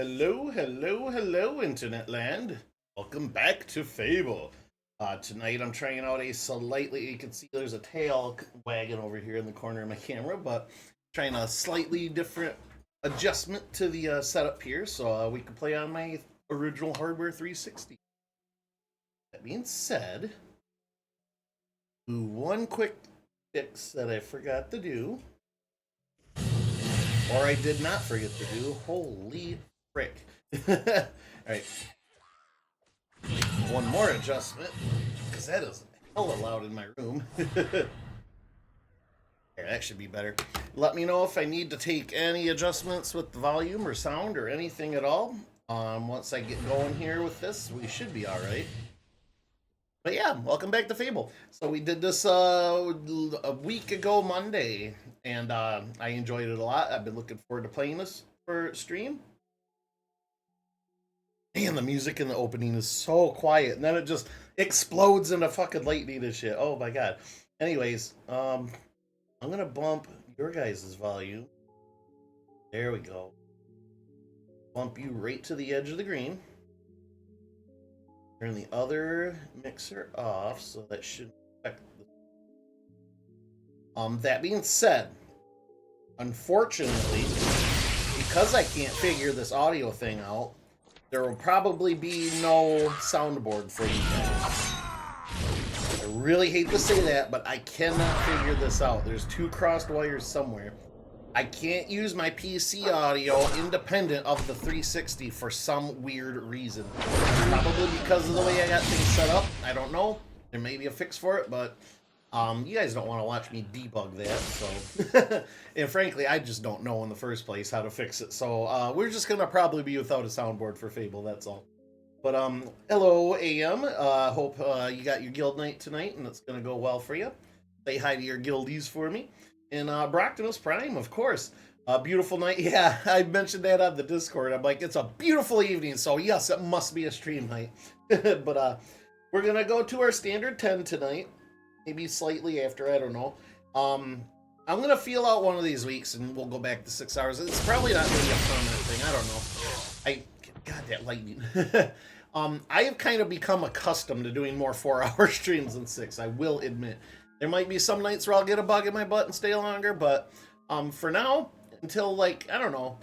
Hello, hello, hello, Internet Land. Welcome back to Fable. Tonight I'm trying out a slightly, you can see there's a tail wagging over here in the corner of my camera, but trying a slightly different adjustment to the setup here so we can play on my original hardware 360. That being said, do one quick fix that I forgot to do, or I did not forget to do. Holy frick. Alright, one more adjustment, because that is hella loud in my room. Here, that should be better. Let me know if I need to take any adjustments with the volume or sound or anything at all. Once I get going here with this, we should be alright. But yeah, welcome back to Fable. So we did this a week ago Monday, and I enjoyed it a lot. I've been looking forward to playing this for stream. Man, the music in the opening is so quiet, and then it just explodes into fucking lightning and shit. Oh my god. Anyways, I'm gonna bump your guys' volume. There we go. Bump you right to the edge of the green. Turn the other mixer off, so that should affect the... That being said, unfortunately, because I can't figure this audio thing out, there will probably be no soundboard for you guys. I really hate to say that, but I cannot figure this out. There's two crossed wires somewhere. I can't use my PC audio independent of the 360 for some weird reason. Probably because of the way I got things set up. I don't know. There may be a fix for it, but you guys don't want to watch me debug that. So, and frankly, I just don't know in the first place how to fix it. So we're just gonna probably be without a soundboard for Fable. That's all. But hello AM. Hope you got your guild night tonight, and it's gonna go well for you. Say hi to your guildies for me. And Broctimus Prime, of course. Beautiful night. Yeah, I mentioned that on the Discord. I'm like, it's a beautiful evening, so yes, it must be a stream night. But we're gonna go to our standard 10 tonight. Maybe slightly after, I don't know. I'm gonna feel out one of these weeks, and we'll go back to 6 hours. It's probably not gonna be a permanent thing. I don't know. God, that lightning. I have kind of become accustomed to doing more 4-hour streams than 6. I will admit. There might be some nights where I'll get a bug in my butt and stay longer, but for now, until like, I don't know,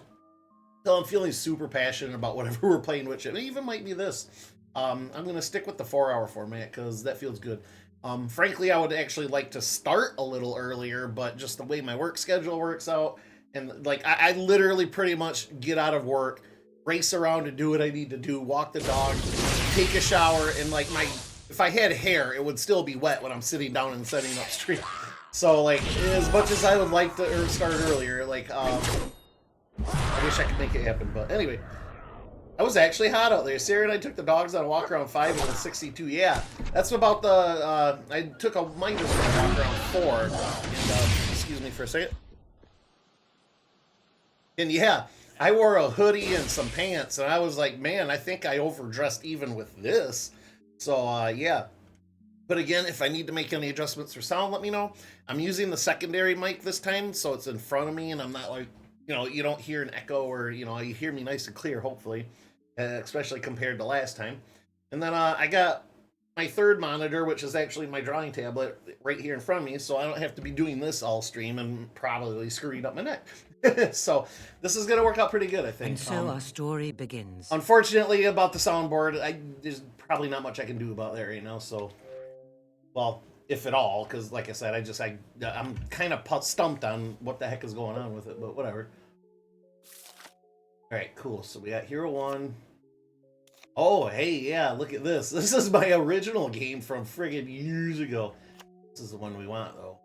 until I'm feeling super passionate about whatever we're playing, which it even might be this, I'm going to stick with the 4-hour format because that feels good. Frankly, I would actually like to start a little earlier, but just the way my work schedule works out, and like I literally pretty much get out of work, race around and do what I need to do, walk the dog, take a shower, and like if I had hair, it would still be wet when I'm sitting down and setting up stream. So, like, as much as I would like to start earlier, like, I wish I could make it happen. But anyway, I was actually hot out there. Sarah and I took the dogs on a walk around 5 and it was 62. Yeah, that's about the, I took a Midas for a walk around 4. And, excuse me for a second. And yeah, I wore a hoodie and some pants, and I was like, man, I think I overdressed even with this. So, yeah. But again, if I need to make any adjustments for sound, let me know. I'm using the secondary mic this time, so it's in front of me, and I'm not like, you don't hear an echo, or, you hear me nice and clear, hopefully, especially compared to last time. And then I got my third monitor, which is actually my drawing tablet, right here in front of me, so I don't have to be doing this all stream and probably screwing up my neck. So this is going to work out pretty good, I think. And so our story begins. Unfortunately, about the soundboard, there's probably not much I can do about that right now. So, well, if at all, because like I said, I'm kind of stumped on what the heck is going on with it. But whatever. All right, cool. So we got Hero 1. Oh, hey, yeah, look at this. This is my original game from friggin' years ago. This is the one we want, though.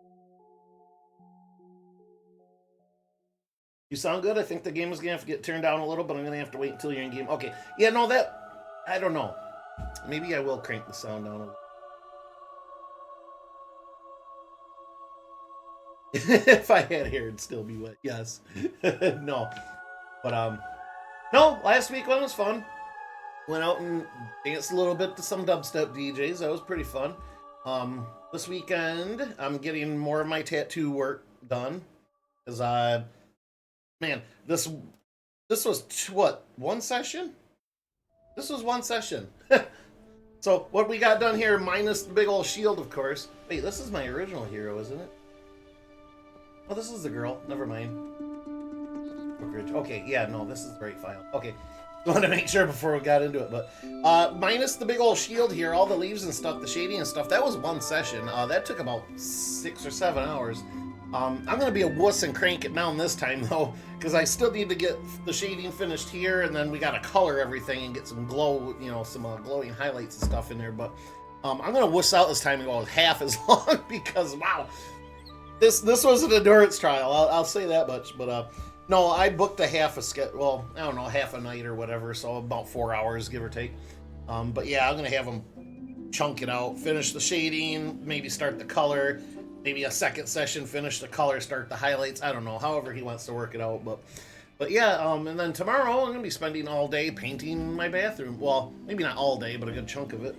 You sound good. I think the game is going to have to get turned down a little, but I'm going to have to wait until you're in game. Okay. Yeah, no, I don't know. Maybe I will crank the sound down a little. If I had hair, it'd still be wet. Yes. No. But, no, last week one was fun. Went out and danced a little bit to some dubstep DJs. That was pretty fun. This weekend, I'm getting more of my tattoo work done. Because, man, this This was, what, one session? This was one session. So, what we got done here, minus the big old shield, of course. Wait, this is my original hero, isn't it? Oh, this is the girl. Never mind. Okay, yeah, no, this is the right file. Okay. I wanted to make sure before we got into it, but minus the big old shield here, all the leaves and stuff, the shading and stuff, that was one session. That took about 6 or 7 hours. I'm going to be a wuss and crank it down this time, though, because I still need to get the shading finished here, and then we got to color everything and get some glow, you know, some glowing highlights and stuff in there, but I'm going to wuss out this time and go half as long, because, wow, this was an endurance trial, I'll say that much, but, no, I booked a half a night or whatever, so about 4 hours, give or take. But yeah, I'm going to have him chunk it out, finish the shading, maybe start the color, maybe a second session, finish the color, start the highlights. I don't know, however he wants to work it out. But yeah, and then tomorrow I'm going to be spending all day painting my bathroom. Well, maybe not all day, but a good chunk of it.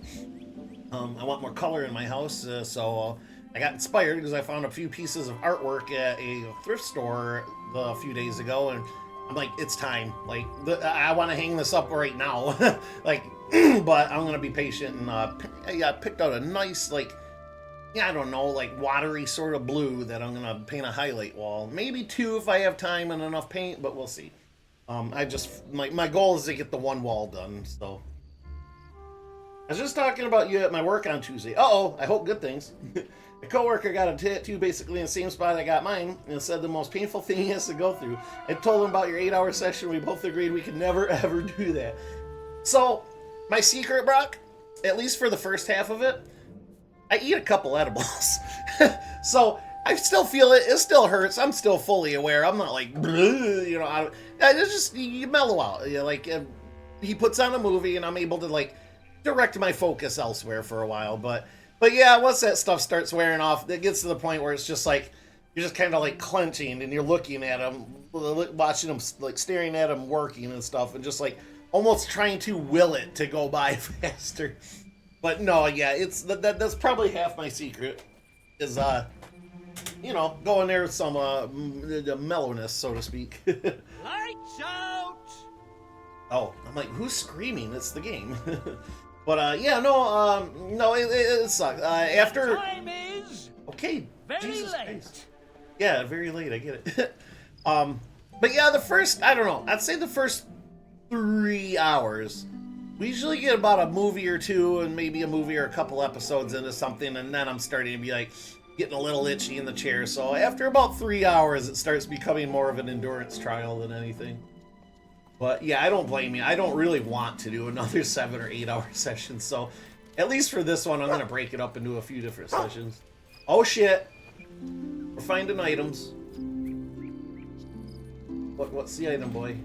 I want more color in my house, so I got inspired because I found a few pieces of artwork at a thrift store a few days ago, and I'm like, it's time. Like, I want to hang this up right now. Like, but I'm gonna be patient, and I picked out a nice, like, I don't know, like watery sort of blue that I'm gonna paint a highlight wall. Maybe 2 if I have time and enough paint, but we'll see. My goal is to get the one wall done. So I was just talking about you at my work on Tuesday. I hope good things. A coworker got a tattoo basically in the same spot I got mine, and said the most painful thing he has to go through. I told him about your 8-hour session. We both agreed we could never ever do that. So, my secret, Brock, at least for the first half of it, I eat a couple edibles. So, I still feel it. It still hurts. I'm still fully aware. I'm not like, you know, it's just, you mellow out. You know, like, he puts on a movie, and I'm able to, like, direct my focus elsewhere for a while, but yeah, once that stuff starts wearing off, it gets to the point where it's just like, you're just kind of like clenching and you're looking at him, watching him, like staring at him working and stuff, and just like almost trying to will it to go by faster. But no, yeah, it's that's probably half my secret is, you know, going there with some mellowness, so to speak. Lights out! Oh, I'm like, who's screaming? It's the game. But yeah, no, it sucks. After Time is okay, very Jesus late. Christ. Yeah, very late. I get it. But yeah, the first, I don't know. I'd say the first 3 hours. We usually get about a movie or two, and maybe a movie or a couple episodes into something, and then I'm starting to be like getting a little itchy in the chair. So after about 3 hours, it starts becoming more of an endurance trial than anything. But yeah, I don't blame you. I don't really want to do another 7 or 8 hour session, so at least for this one, I'm gonna break it up into a few different sessions. Oh shit! We're finding items. What's the item, boy?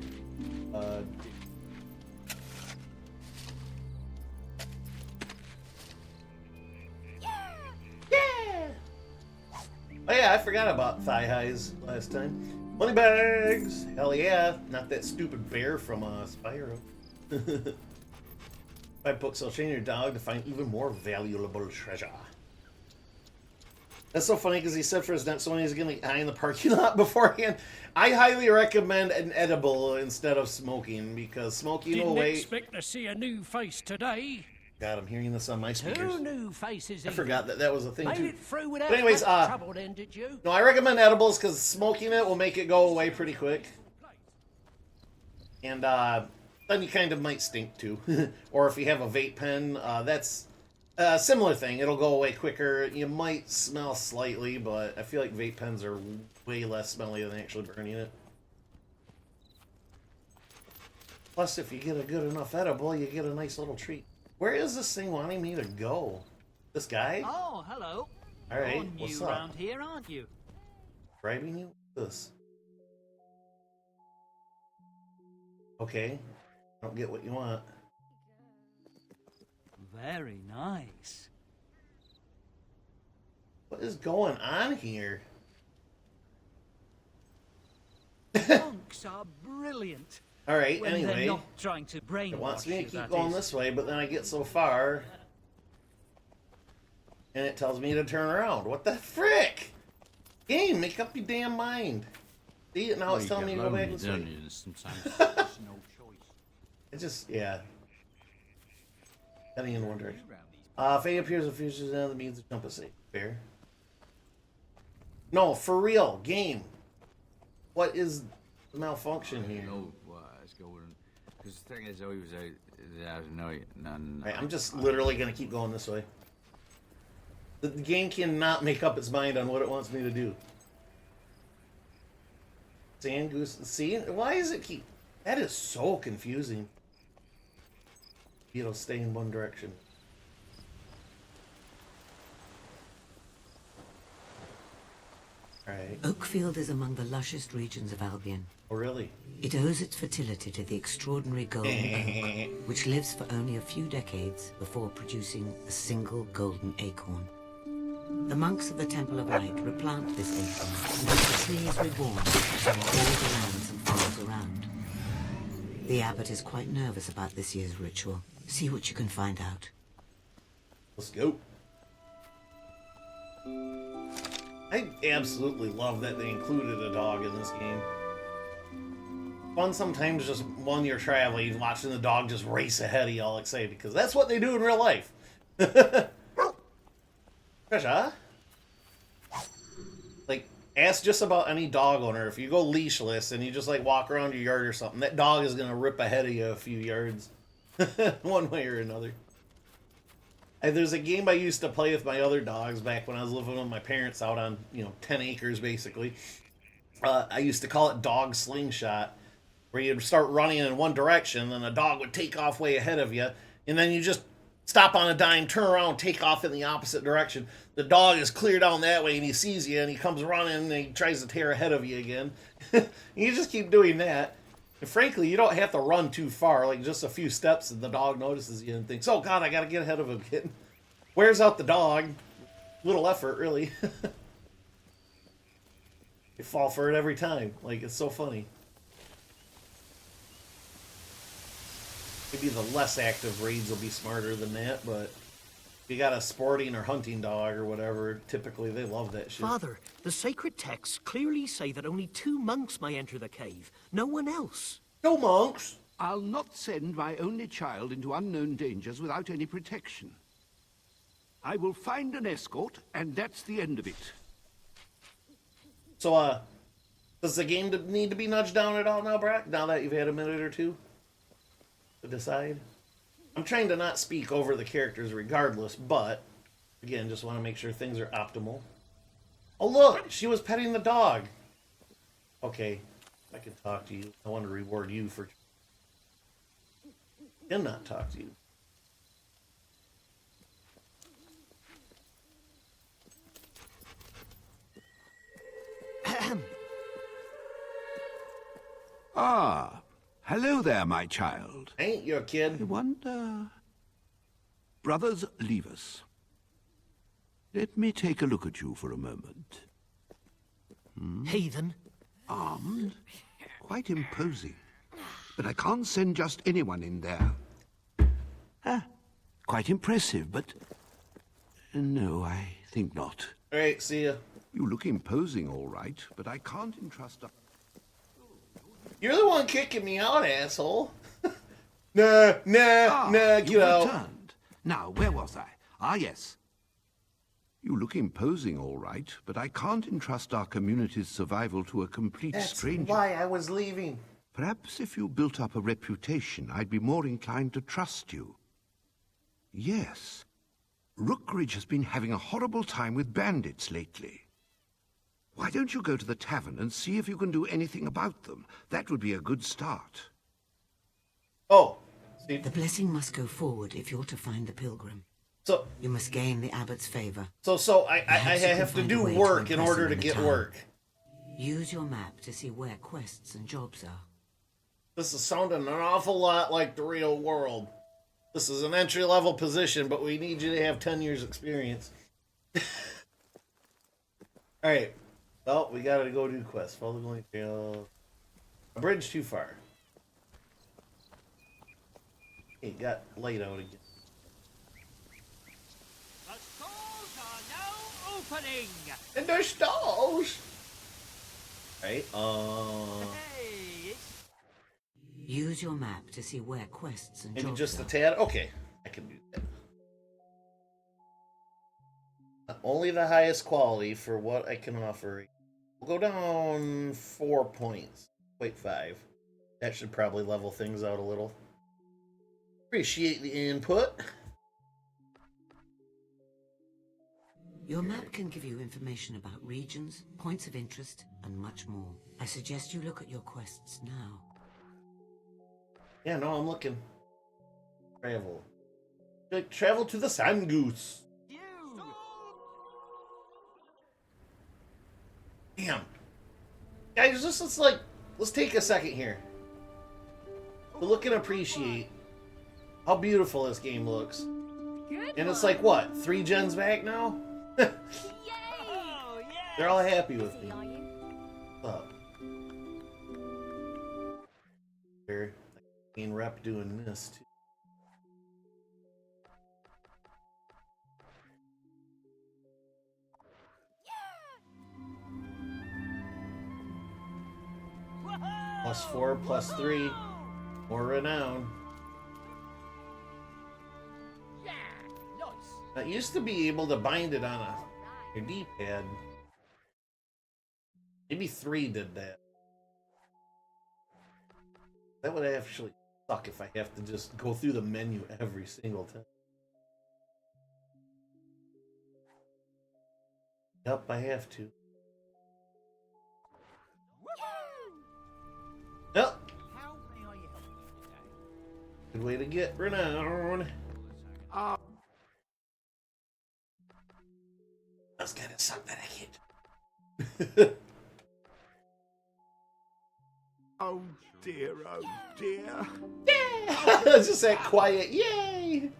Yeah! Oh yeah, I forgot about thigh highs last time. Money bags! Hell yeah! Not that stupid bear from Spyro. 5 books, I'll train your dog to find even more valuable treasure. That's so funny because he said for his next one he's gonna hide in the parking lot beforehand. I highly recommend an edible instead of smoking, because smoking will Didn't wait. expect to see a new face today. God, I'm hearing this on my 2 speakers. new faces. I forgot that was a thing Made too. it through without But anyways, much trouble then, did you? No, I recommend edibles because smoking it will make it go away pretty quick. And then you kind of might stink too. Or if you have a vape pen, that's a similar thing. It'll go away quicker. You might smell slightly, but I feel like vape pens are way less smelly than actually burning it. Plus, if you get a good enough edible, you get a nice little treat. Where is this thing wanting me to go? This guy? Oh, hello. All right, You're what's new up? around here, aren't you? Bribing you? This. Okay. I don't get what you want. Very nice. What is going on here? Monks are brilliant. All right, When they're anyway. not trying to brainwash It wants me to you, keep that going is. this way, but then I get so far. And it tells me to turn around. What the frick? Game, make up your damn mind. See, now it's telling me to go back this way. Sometimes there's no choice. It just, yeah. Heading in one direction. Fate appears in futures and the means to jump a safe. Fair. No, for real, game. What is the malfunction here? know what's going. Because the thing is, I was out of night. Alright, I'm just literally gonna keep going this way. The game cannot make up its mind on what it wants me to do. Sand goose. See, why is it keep? That is so confusing. It'll stay in one direction. Alright. Oakfield is among the lushest regions of Albion. Oh, really? It owes its fertility to the extraordinary golden oak, which lives for only a few decades before producing a single golden acorn. The monks of the Temple of Light replant this acorn, and as the tree is reborn, so are all the lands and farms around. The abbot is quite nervous about this year's ritual. See what you can find out. Let's go. I absolutely love that they included a dog in this game. Fun sometimes just when you're traveling, watching the dog just race ahead of you all excited, because that's what they do in real life. Trisha? Like, ask just about any dog owner. If you go leashless and you just like walk around your yard or something, that dog is gonna rip ahead of you a few yards. One way or another. There's a game I used to play with my other dogs back when I was living with my parents out on, 10 acres basically. I used to call it dog slingshot, where you'd start running in one direction, and the dog would take off way ahead of you, and then you just stop on a dime, turn around, take off in the opposite direction. The dog is clear down that way, and he sees you, and he comes running, and he tries to tear ahead of you again. You just keep doing that. And frankly, you don't have to run too far, like just a few steps, and the dog notices you and thinks, oh god, I gotta get ahead of him again. Wears out the dog. Little effort, really. You fall for it every time. Like, it's so funny. Maybe the less active raids will be smarter than that, but if you got a sporting or hunting dog or whatever, typically they love that shit. Father, the sacred texts clearly say that only 2 monks may enter the cave, no one else. No monks! I'll not send my only child into unknown dangers without any protection. I will find an escort, and that's the end of it. So, does the game need to be nudged down at all now, Brack? Now that you've had a minute or two to decide? I'm trying to not speak over the characters regardless, but, again, just want to make sure things are optimal. Oh, look! She was petting the dog! Okay, I can talk to you. I want to reward you for... cannot talk to you. Ah, hello there, my child. Ain't you a I kid? wonder... Brothers, leave us. Let me take a look at you for a moment. Heathen. Armed? Quite imposing. But I can't send just anyone in there. Ah, quite impressive, but... no, I think not. Alright, see ya. You look imposing, all right, but I can't entrust... You're the one kicking me out, asshole. Nah, get you out. returned. Now, where was I? Ah, yes. You look imposing, all right, but I can't entrust our community's survival to a complete That's stranger. why I was leaving. Perhaps if you built up a reputation, I'd be more inclined to trust you. Yes. Rookridge has been having a horrible time with bandits lately. Why don't you go to the tavern and see if you can do anything about them? That would be a good start. Oh, see, The blessing must go forward if you're to find the pilgrim. so You must gain the abbot's favor. I Perhaps you can have to find do a way to work in impress order him to in the get town. work. Use your map to see where quests and jobs are. This is sounding an awful lot like the real world. This is an entry-level position, but we need you to have 10 years experience. Alright. Well, we gotta go do quests. Follow the going trail. A bridge too far. It got laid out again. The stalls are now opening. And there's stalls! Right? Hey, it's Use your map to see where quests and Maybe jobs just a are. tad? Okay, I can do that. Only the highest quality for what I can offer. We'll go down 4 points. Wait, 5. That should probably level things out a little. Appreciate the input. Your map can give you information about regions, points of interest, and much more. I suggest you look at your quests now. Yeah, no, I'm looking. Travel. Like, travel to the Sand Goose. you. Damn. Guys, let's take a second here. To look and appreciate how beautiful this game looks. Good And it's one. like, what, 3 gens back now? Yay! Oh, yeah. They're all happy with Busy, me. are you? What's up? Here, main rep doing this too. +4, +3, more renown. Yeah, nice. I used to be able to bind it on your D-pad. Maybe 3 did that. That would actually suck if I have to just go through the menu every single time. Yep, I have to. Yep. How may I help you today? Good way to get renown. That's kind of something I can't. Oh dear, oh dear. It's just that quiet, yay!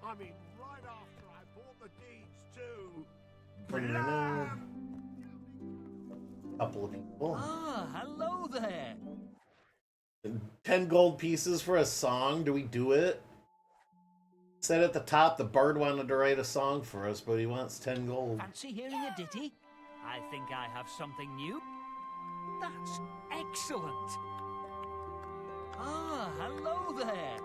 I mean, right after I bought the deeds too. Couple of people. Ah, hello there. 10 gold pieces for a song. Do we do it? Said at the top the bard wanted to write a song for us, but he wants 10 gold. Fancy hearing a ditty? I think I have something new. That's excellent. Ah, hello there.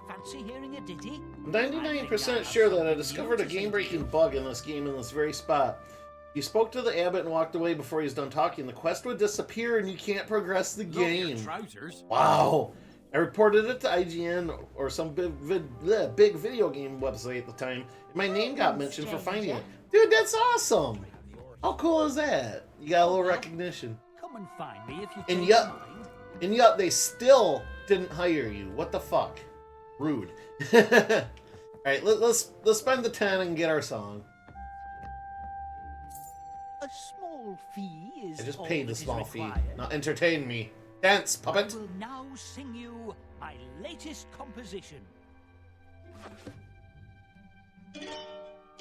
Fancy hearing a ditty? I'm 99% sure that I discovered a game-breaking bug in this game in this very spot. You spoke to the abbot and walked away before he's done talking. The quest would disappear and you can't progress the Not your game. trousers. Wow. I reported it to IGN or some big video game website at the time. And my name got mentioned for finding it. Dude, that's awesome. How cool is that? You got a little recognition. Come and find me if you And change yet- your mind. And yet they still didn't hire you. What the fuck? Rude. Alright, let's spend the 10 and get our song. A small fee is I just all paid that the is small fee. required. Now entertain me. Dance, I puppet. will now sing you my latest composition.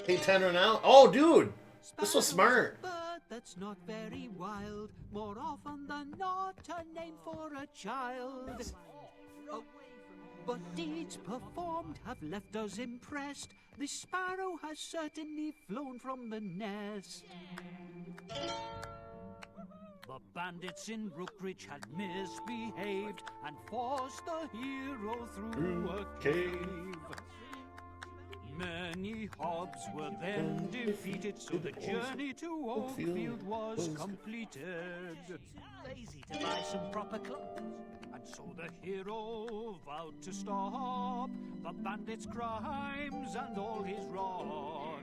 Pay 10 now. Oh, dude. This was smart. But that's not very wild. More often than not, a name for a child. Oh, but deeds performed have left us impressed. The sparrow has certainly flown from the nest. The bandits in Rookridge had misbehaved and forced the hero through a cave. Many hogs were then defeated, so the journey to Oakfield was completed. Lazy to buy some proper clothes, and so the hero vowed to stop the bandits' crimes and all his rot.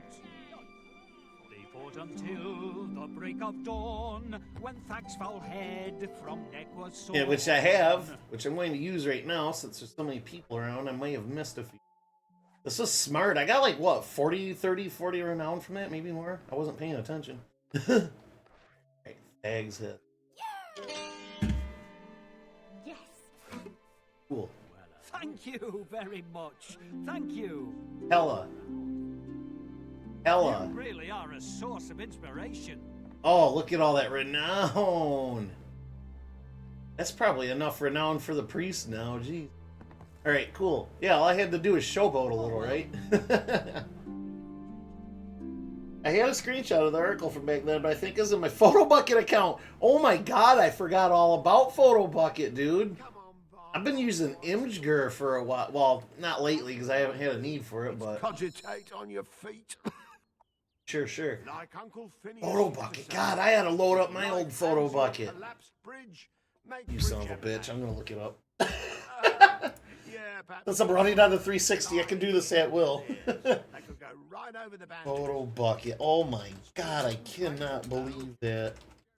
They fought until the break of dawn, when Thack's foul head from neck was sore. Yeah, which I have, which I'm going to use right now since there's so many people around. I may have missed a few. This was smart. I got like, what, 40 renown from that? Maybe more? I wasn't paying attention. Alright, Thag's hit. Yes. Cool. Thank you very much. Thank you. Hella. Hella. You really are a source of inspiration. Oh, look at all that renown. That's probably enough renown for the priest now, geez. Alright, cool. Yeah, all I had to do is showboat a little, right? I had a screenshot of the article from back then, but I think it's in my Photo Bucket account. Oh my god, I forgot all about Photo Bucket, dude. I've been using Imgur for a while. Well, not lately because I haven't had a need for it, but Cogitate on your feet. sure. Like Uncle Phineas Photo Bucket. God, I had to load up my old Photo Bucket. You son of a bitch. I'm gonna look it up. Since I'm running down to 360, I can do this at will. Photo Bucket. Oh my god, I cannot believe that.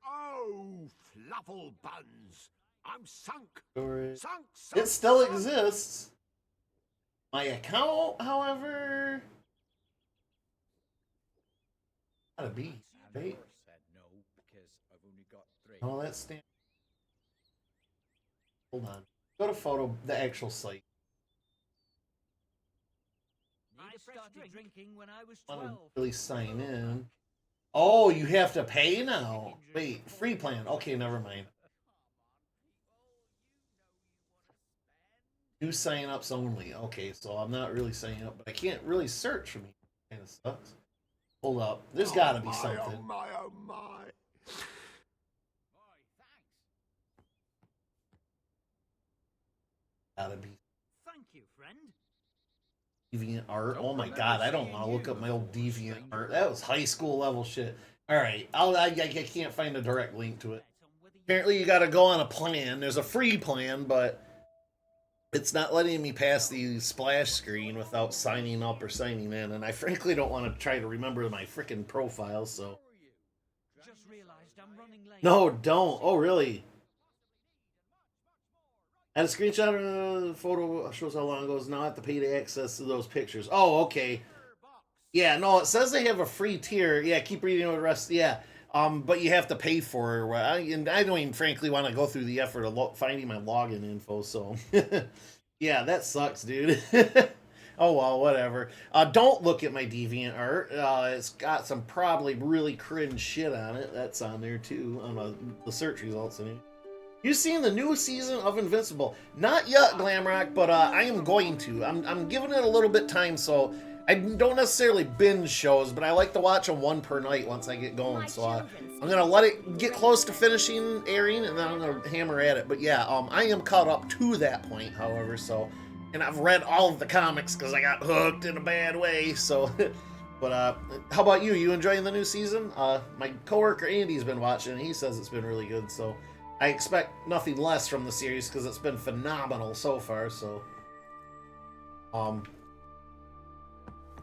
Oh, fluffle buns. I'm sunk. Sunk. It still exists. My account, however, gotta be, right? Oh, that's stand. Hold on. Go to the actual site. I started drinking when I was I want 12. to really sign in. Oh, you have to pay now. Wait, free plan. Okay, never mind. New sign-ups only. Okay, so I'm not really signing up, but I can't really search for me. Kind of sucks. Hold up. There's got to be something. Oh my. Gotta be Thank you, friend. deviant art. Oh my god, I don't want to look up my old deviant art. That was high school level shit. All right, I can't find a direct link to it. Apparently, you got to go on a plan. There's a free plan, but it's not letting me pass the splash screen without signing up or signing in. And I frankly don't want to try to remember my freaking profile. So Just realized I'm running late. no, don't. Oh, really? I had a screenshot of the photo shows how long ago. Now I have to pay to access to those pictures. Oh, okay. Yeah, no, it says they have a free tier. Yeah, keep reading the rest. Yeah, but you have to pay for it. And I don't even frankly want to go through the effort of finding my login info. So, yeah, that sucks, dude. Oh well, whatever. Don't look at my deviant art. It's got some probably really cringe shit on it. That's on there too on the search results. You've seen the new season of Invincible? Not yet, Glamrock, but I am going to. I'm giving it a little bit time, so I don't necessarily binge shows, but I like to watch them one per night once I get going. So I'm gonna let it get close to finishing airing, and then I'm gonna hammer at it. But yeah, I am caught up to that point, however. So, and I've read all of the comics because I got hooked in a bad way. So, but how about you? You enjoying the new season? My coworker Andy's been watching, and he says it's been really good. So. I expect nothing less from the series because it's been phenomenal so far. So,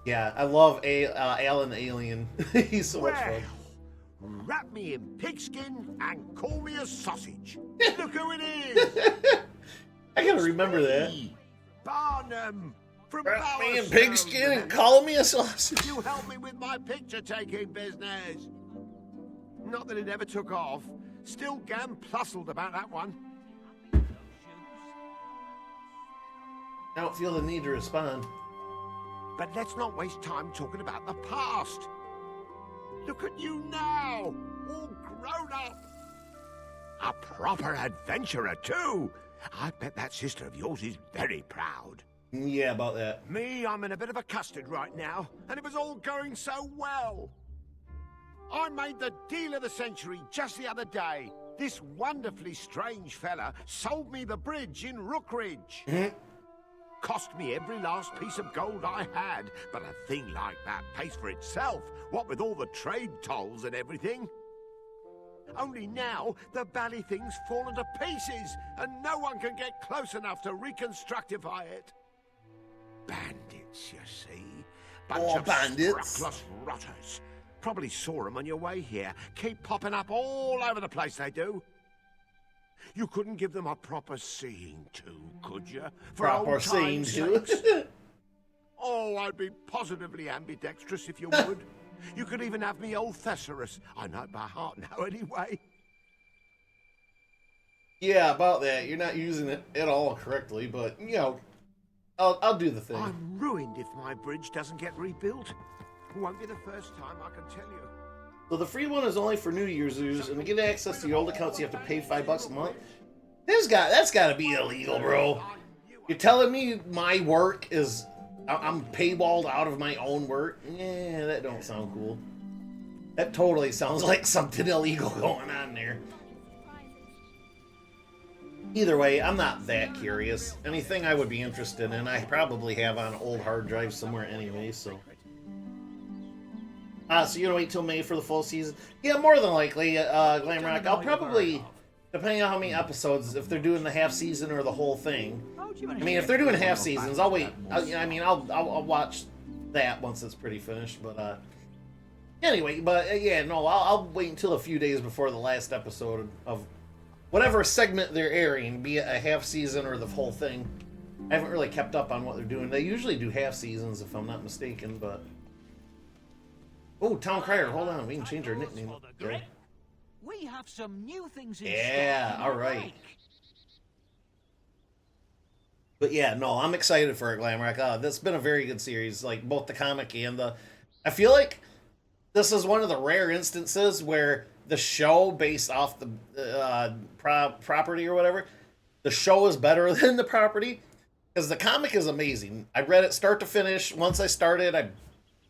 yeah, I love Alan the Alien. He's so much fun. Wrap me in pigskin and call me a sausage. Look who it is. I gotta remember that. Barnum from Wrap me in Bowerstone. pigskin and call me a sausage. You help me with my picture-taking business. Not that it ever took off. Still gam plussled about that one. I don't feel the need to respond. But let's not waste time talking about the past. Look at you now, all grown up. A proper adventurer, too. I bet that sister of yours is very proud. Yeah, about that. Me, I'm in a bit of a custard right now, and it was all going so well. I made the deal of the century just the other day. This wonderfully strange fella sold me the bridge in Rookridge. Cost me every last piece of gold I had, but a thing like that pays for itself, what with all the trade tolls and everything. Only now, the bally thing's fallen to pieces, and no one can get close enough to reconstructify it. Bandits, you see. Bunch of bandits. scruffless rotters. Probably saw them on your way here. Keep popping up all over the place, they do. You couldn't give them a proper seeing to, could you? For Proper old seeing time's to. sakes? Oh, I'd be positively ambidextrous if you would. You could even have me old thesaurus. I know it by heart now, anyway. Yeah, about that. You're not using it at all correctly, but, you know, I'll do the thing. I'm ruined if my bridge doesn't get rebuilt. Won't be the first time, I can tell you. So the free one is only for new users, and to get access to your old accounts, you have to pay $5 a month. That's got to be illegal, bro. You're telling me my work is... I'm paywalled out of my own work? Yeah, that don't sound cool. That totally sounds like something illegal going on there. Either way, I'm not that curious. Anything I would be interested in, I probably have on old hard drives somewhere anyway, so. So you're gonna wait till May for the full season? Yeah, more than likely, Glamrock. I'll probably, depending on how many episodes, if they're doing the half season or the whole thing. I mean, if they're doing half seasons, I'll wait. I'll watch that once it's pretty finished, but, anyway, but yeah, no, I'll wait until a few days before the last episode of whatever segment they're airing, be it a half season or the whole thing. I haven't really kept up on what they're doing. They usually do half seasons, if I'm not mistaken, but... Oh, Town Crier, hold on. We can change our nickname. Okay. We have some new things in Yeah, stock. alright. But yeah, no, I'm excited for it, Glamrock. That's been a very good series, like both the comic and the... I feel like this is one of the rare instances where the show, based off the property or whatever, the show is better than the property, because the comic is amazing. I read it start to finish. Once I started, I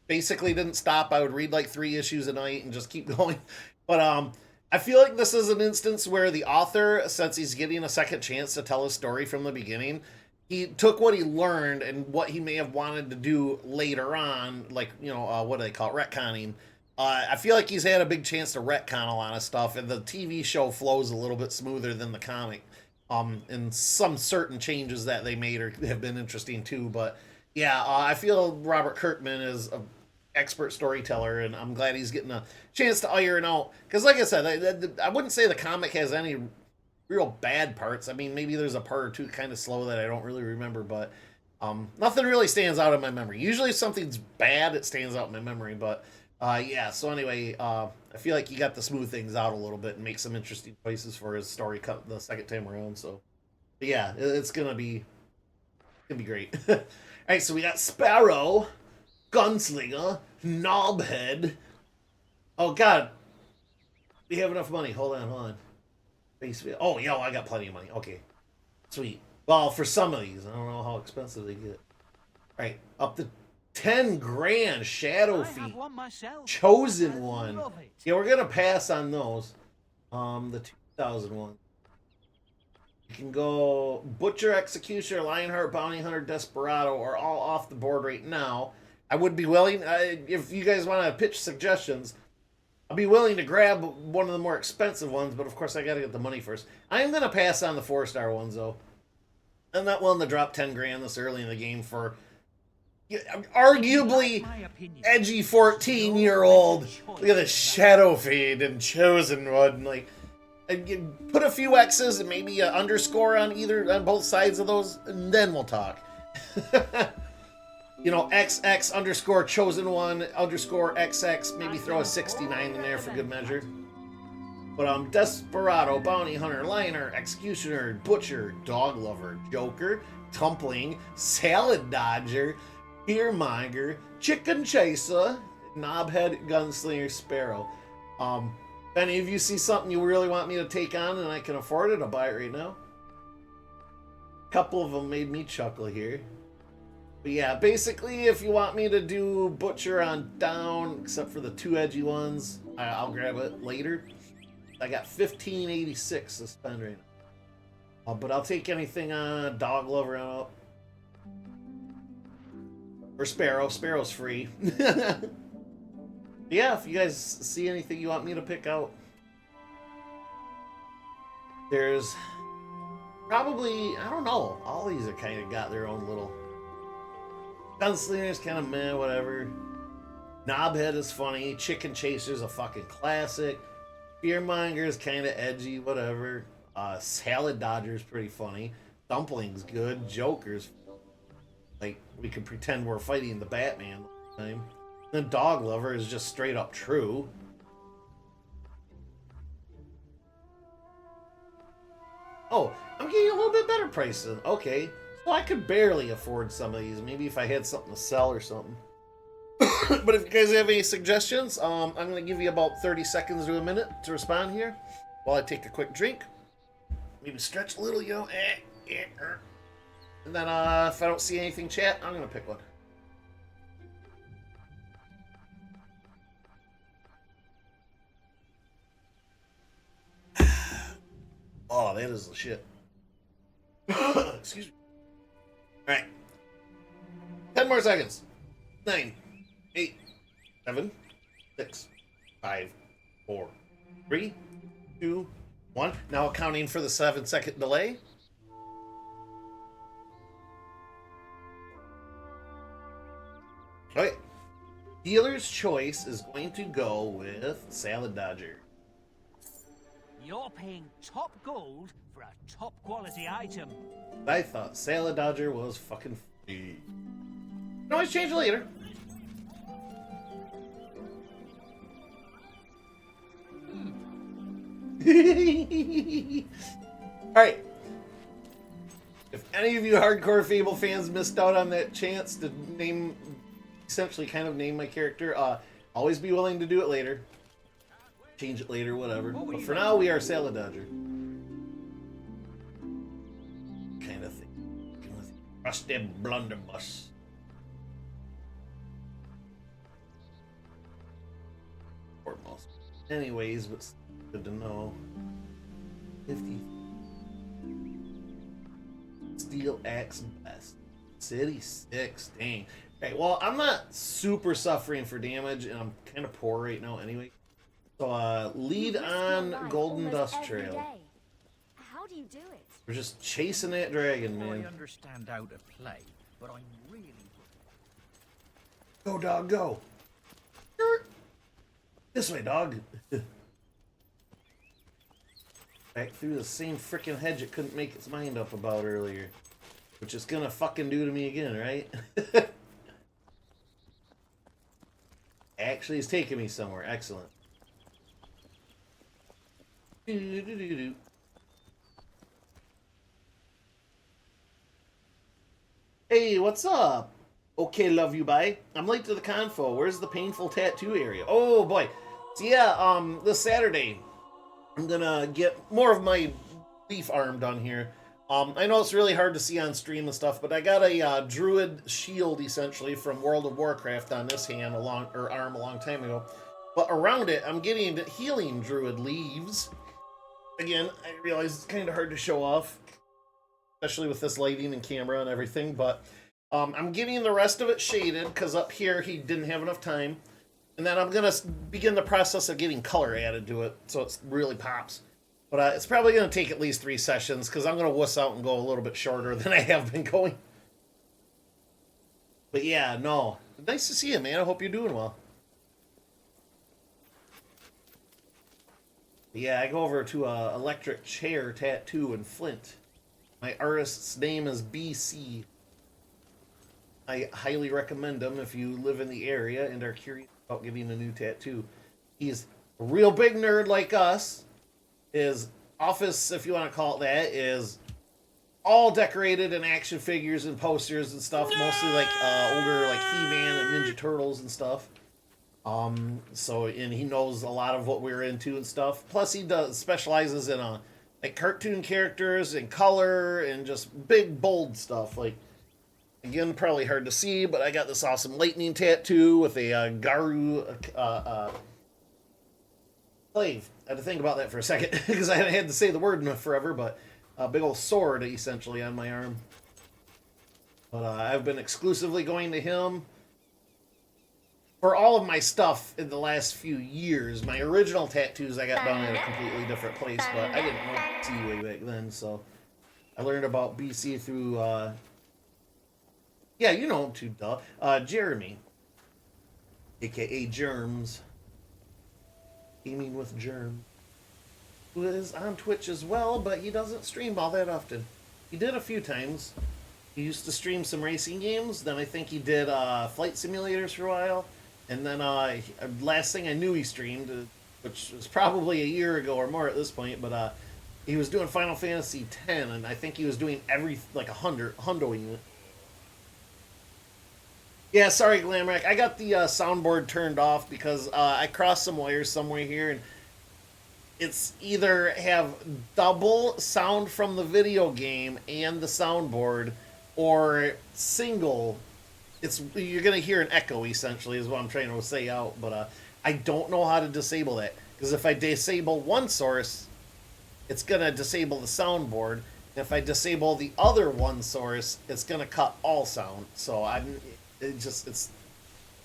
basically didn't stop. I would read like 3 issues a night and just keep going. But I feel like this is an instance where the author, since he's getting a second chance to tell his story from the beginning, he took what he learned and what he may have wanted to do later on, like, what do they call it, retconning. I feel like he's had a big chance to retcon a lot of stuff, and the TV show flows a little bit smoother than the comic. And some certain changes that they made have been interesting too. But yeah, I feel Robert Kirkman is an expert storyteller, and I'm glad he's getting a chance to iron out. Because like I said, I wouldn't say the comic has any real bad parts. I mean, maybe there's a part or two kind of slow that I don't really remember, but nothing really stands out in my memory. Usually if something's bad, it stands out in my memory, but... yeah, so anyway, I feel like he got to smooth things out a little bit and make some interesting choices for his story cut the second time around, so... But yeah, it's gonna be great. Alright, so we got Sparrow, Gunslinger, Knobhead. Oh god. We have enough money. Hold on. Oh, yo, I got plenty of money. Okay. Sweet. Well, for some of these, I don't know how expensive they get. Alright, up to 10 grand Shadow Feet. Chosen One. Yeah, we're gonna pass on those. The 2001. You can go Butcher, Executioner, Lionheart, Bounty Hunter, Desperado, or all off the board right now. I would be willing, if you guys want to pitch suggestions, I'll be willing to grab one of the more expensive ones, but of course I gotta get the money first. I am gonna pass on the 4-star ones though. I'm not willing to drop 10 grand this early in the game for arguably edgy 14-year-old. Look at this Shadow Feed and Chosen One. Like, put a few X's and maybe an underscore on both sides of those, and then we'll talk. XX underscore Chosen One underscore XX. Maybe throw a 69 in there for good measure. But Desperado, Bounty Hunter, Liner, Executioner, Butcher, Dog Lover, Joker, Tumpling, Salad Dodger, Fearmonger, Chicken Chaser, Knobhead, Gunslinger, Sparrow. If any of you see something you really want me to take on and I can afford it, I'll buy it right now. A couple of them made me chuckle here. But yeah, basically, if you want me to do Butcher on down, except for the 2 edgy ones, I'll grab it later. I got $15.86 to spend right now. But I'll take anything on Dog Lover out. Or Sparrow. Sparrow's free. Yeah, if you guys see anything you want me to pick out. There's probably, I don't know, all these are kind of got their own little... Gunslinger's kind of meh, whatever. Knobhead is funny. Chicken Chaser's a fucking classic. Fearmonger's kind of edgy, whatever. Salad Dodger's pretty funny. Dumpling's good. Joker's like, we can pretend we're fighting the Batman all the time. Then Dog Lover is just straight up true. Oh, I'm getting a little bit better prices. Okay. So I could barely afford some of these. Maybe if I had something to sell or something. But if you guys have any suggestions, I'm going to give you about 30 seconds to a minute to respond here while I take a quick drink. Maybe stretch a little, And then if I don't see anything chat, I'm going to pick one. that is the shit. Excuse me. Alright. 10 more seconds. 9, 8, 7, 6, 5, 4, 3, 2, 1. Now accounting for the 7-second delay. Okay. Dealer's choice is going to go with Salad Dodger. You're paying top gold for a top quality item. I thought Salad Dodger was fucking free. You can always change it later. Alright. If any of you hardcore Fable fans missed out on that chance to name, essentially kind of name my character, always be willing to do it later. Change it later, whatever. But for now, we are Salad Dodger. Kind of thing. Rusty blunderbuss. Foremost. Anyways, but good to know. 50. Steel Axe Best. City 6. Dang. Okay, well, I'm not super suffering for damage, and I'm kind of poor right now anyway. So, lead on Golden Dust Trail. How do you do it? We're just chasing that dragon, I man. understand how to play, but I'm really... Go, dog, go. This way, dog. Back through the same freaking hedge it couldn't make its mind up about earlier. Which it's gonna fucking do to me again, right? Actually, it's taking me somewhere. Excellent. Hey, what's up? Okay, love you, bye. I'm late to the convo. Where's the painful tattoo area? Oh boy. So yeah, this Saturday, I'm gonna get more of my leaf arm done here. I know it's really hard to see on stream and stuff, but I got a druid shield essentially from World of Warcraft on this hand arm a long time ago. But around it, I'm getting healing druid leaves. Again, I realize it's kind of hard to show off, especially with this lighting and camera and everything. But I'm getting the rest of it shaded because up here he didn't have enough time. And then I'm gonna begin the process of getting color added to it, so it really pops. But it's probably going to take at least 3 sessions, because I'm going to wuss out and go a little bit shorter than I have been going. But yeah, no. Nice to see you, man. I hope you're doing well. But yeah, I go over to Electric Chair Tattoo in Flint. My artist's name is BC. I highly recommend him if you live in the area and are curious about getting a new tattoo. He's a real big nerd like us. His office, if you want to call it that, is all decorated in action figures and posters and stuff, mostly like older like He-Man and Ninja Turtles and stuff. And he knows a lot of what we're into and stuff. Plus, he specializes in like cartoon characters and color and just big bold stuff. Like, again, probably hard to see, but I got this awesome lightning tattoo with a Garu slave. I had to think about that for a second because I hadn't had to say the word in forever, but a big old sword essentially on my arm. But I've been exclusively going to him for all of my stuff in the last few years. My original tattoos I got done at a completely different place, but I didn't know BC way back then, so I learned about BC through, yeah, you know him too, duh. Jeremy, aka Germs. Gaming with Germ, who is on Twitch as well, but he doesn't stream all that often. He did a few times. He used to stream some racing games, then I think he did flight simulators for a while, and then last thing I knew he streamed, which was probably a year ago or more at this point, but he was doing Final Fantasy X, and I think he was doing hundoing it. Yeah, sorry, Glamrack. I got the soundboard turned off because I crossed some wires somewhere here, and it's either have double sound from the video game and the soundboard, or single. You're gonna hear an echo essentially, is what I'm trying to say out. But I don't know how to disable that, because if I disable one source, it's going to disable the soundboard. If I disable the other one source, it's going to cut all sound. So it's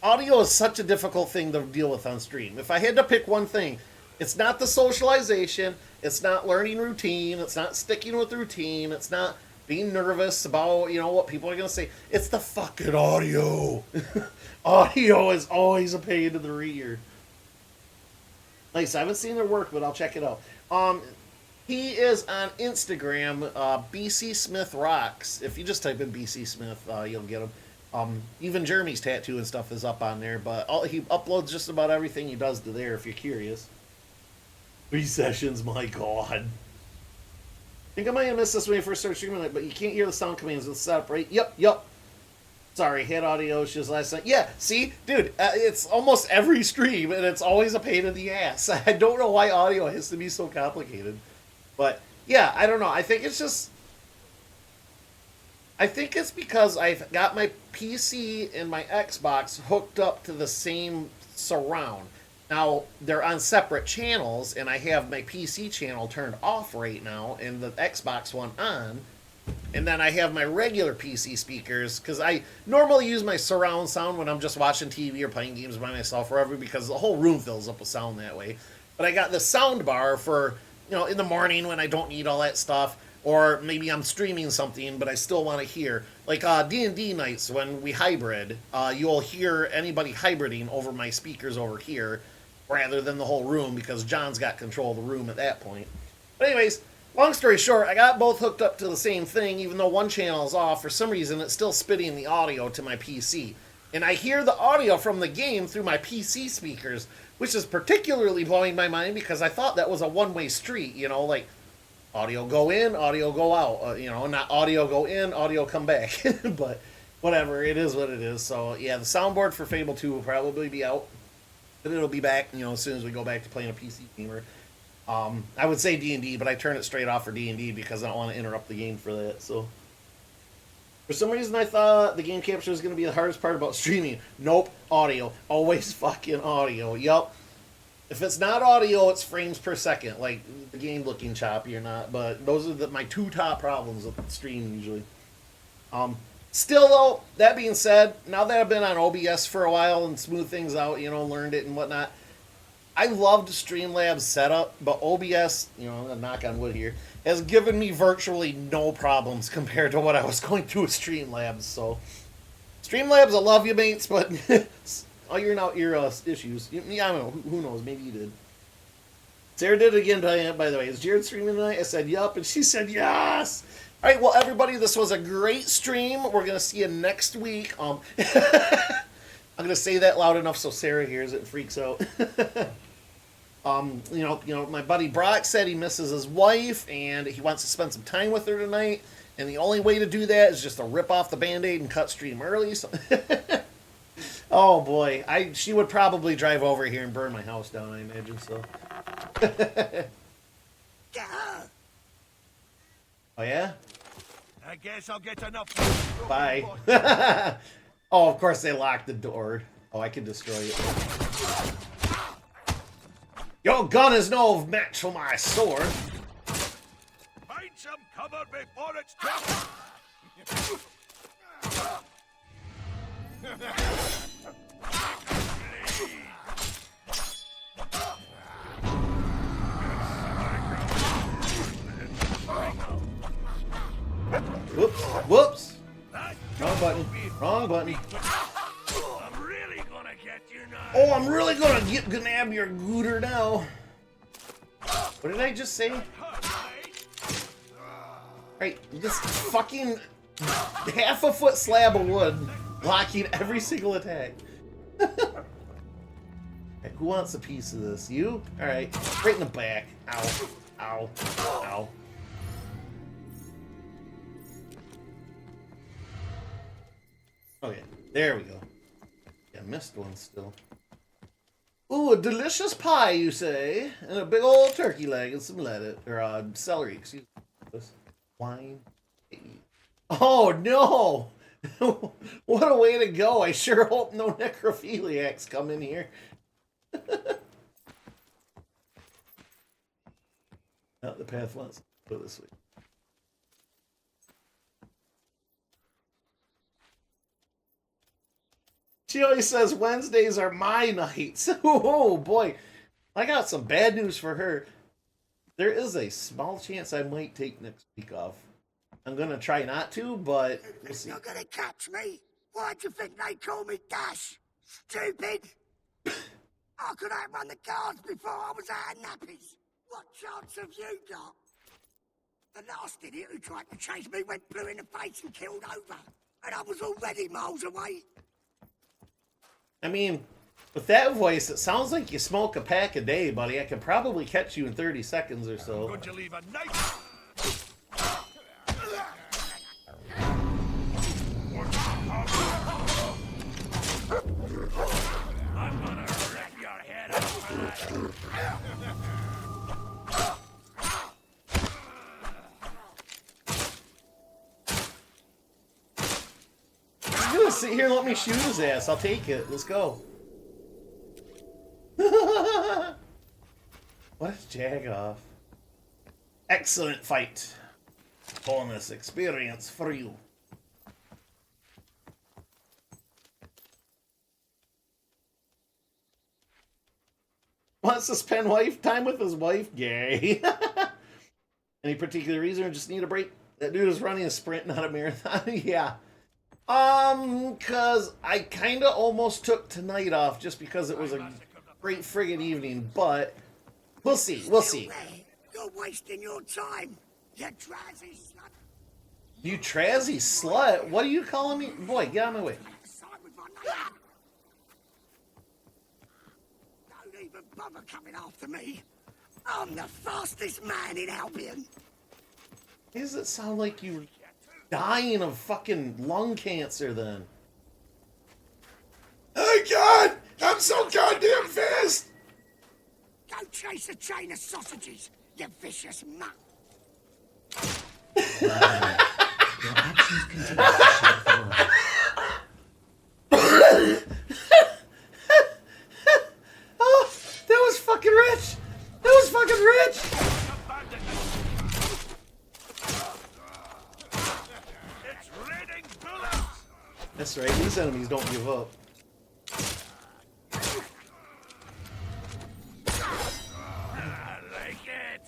audio is such a difficult thing to deal with on stream. If I had to pick one thing, it's not the socialization, it's not learning routine, it's not sticking with routine, it's not being nervous about, what people are going to say. It's the fucking audio. Audio is always a pain in the rear. Nice, I haven't seen their work, but I'll check it out. He is on Instagram, BC Smith Rocks. If you just type in BC Smith, you'll get him. Even Jeremy's tattoo and stuff is up on there, but he uploads just about everything he does to there if you're curious. 3 sessions, my god. I think I might have missed this when you first started streaming it, but you can't hear the sound commands with the setup, right? Yep. Sorry, hit audio issues last night. Yeah, see? Dude, it's almost every stream, and it's always a pain in the ass. I don't know why audio has to be so complicated. But, yeah, I don't know. I think it's because I've got my PC and my Xbox hooked up to the same surround. Now, they're on separate channels, and I have my PC channel turned off right now, and the Xbox one on. And then I have my regular PC speakers, because I normally use my surround sound when I'm just watching TV or playing games by myself, wherever, because the whole room fills up with sound that way. But I got the sound bar for, in the morning when I don't need all that stuff, or maybe I'm streaming something, but I still want to hear. Like D&D nights when we hybrid, you'll hear anybody hybriding over my speakers over here, rather than the whole room, because John's got control of the room at that point. But anyways, long story short, I got both hooked up to the same thing, even though one channel is off. For some reason, it's still spitting the audio to my PC. And I hear the audio from the game through my PC speakers, which is particularly blowing my mind because I thought that was a one-way street, like audio go in, audio go out, not audio go in, audio come back. But whatever, it is what it is. So yeah, the soundboard for Fable 2 will probably be out. But it'll be back, as soon as we go back to playing a PC gamer. I would say D&D, but I turn it straight off for D&D because I don't want to interrupt the game for that. So, for some reason, I thought the game capture was going to be the hardest part about streaming. Nope, audio. Always fucking audio. Yup. If it's not audio, it's frames per second. Like, the game looking choppy or not. But those are my 2 top problems with the stream usually. Still, though, that being said, now that I've been on OBS for a while and smoothed things out, learned it and whatnot, I loved Streamlabs setup, but OBS, I'm gonna knock on wood here, has given me virtually no problems compared to what I was going through with Streamlabs. So, Streamlabs, I love you, mates, but iron out your issues. I don't know, who knows, maybe you did. Sarah did it again, by the way. Is Jared streaming tonight? I said, yup, and she said, yes! Alright, well, everybody, this was a great stream. We're going to see you next week. I'm going to say that loud enough so Sarah hears it and freaks out. My buddy Brock said he misses his wife, and he wants to spend some time with her tonight, and the only way to do that is just to rip off the Band-Aid and cut stream early. So oh, boy. She would probably drive over here and burn my house down, I imagine, so. Oh, yeah? I guess I'll get enough. Bye. Oh, of course they locked the door. Oh, I can destroy it. Your gun is no match for my sword. Find some cover before it's too. Whoops. Wrong button. Wrong button. I'm really gonna get you now. Oh, I'm really gonna nab your gooter now. What did I just say? Right, this fucking half a foot slab of wood blocking every single attack. Okay, who wants a piece of this? You? Alright, right in the back. Ow. Ow. Ow. Okay, there we go. Yeah, missed one still. Ooh, a delicious pie, you say? And a big old turkey leg and some lettuce. Or, celery, excuse me. Wine. Oh, no! What a way to go. I sure hope no necrophiliacs come in here. Oh, the Path wants for this week. She always says Wednesdays are my nights. Oh boy, I got some bad news for her. There is a small chance I might take next week off. I'm gonna try not to, but we'll see. You're gonna catch me? Why'd you think they call me Dash? Stupid! I could outrun the guards before I was out of nappies. What chance have you got? The last idiot who tried to chase me went blue in the face and killed over. And I was already miles away. I mean, with that voice, it sounds like you smoke a pack a day, buddy. I could probably catch you in 30 seconds or so. Could you leave a knife? I'm gonna rip your head off for that. He's gonna sit here and let me shoot his ass. I'll take it. Let's go. What is Jag-off? Excellent fight. Bonus experience for you. Wants to spend time with his wife? Gay. Any particular reason or just need a break? That dude is running a sprint, not a marathon. Yeah. Cause I kinda almost took tonight off just because it was a great friggin' evening, but we'll see, we'll see. You're wasting your time, you drowsy slut. You trashy slut? What are you calling me? Boy, get out of my way. Don't even bother coming after me. I'm the fastest man in Albion. Why does it sound like you're dying of fucking lung cancer then? Oh god! I'm so goddamn fast! Go chase a chain of sausages, you vicious mutt. Your actions continue to shape the world. Oh, that was fucking rich! That was fucking rich! It's raining bullets! That's right, these enemies don't give up. I like it!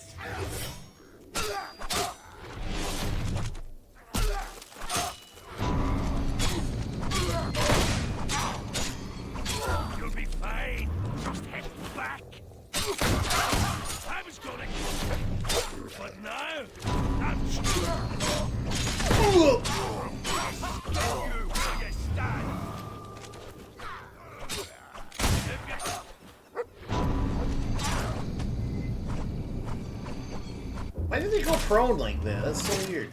You'll be fine. Just head back. I was gonna kill you, but now I'm you where you stand. Why did they go prone like that? That's so weird.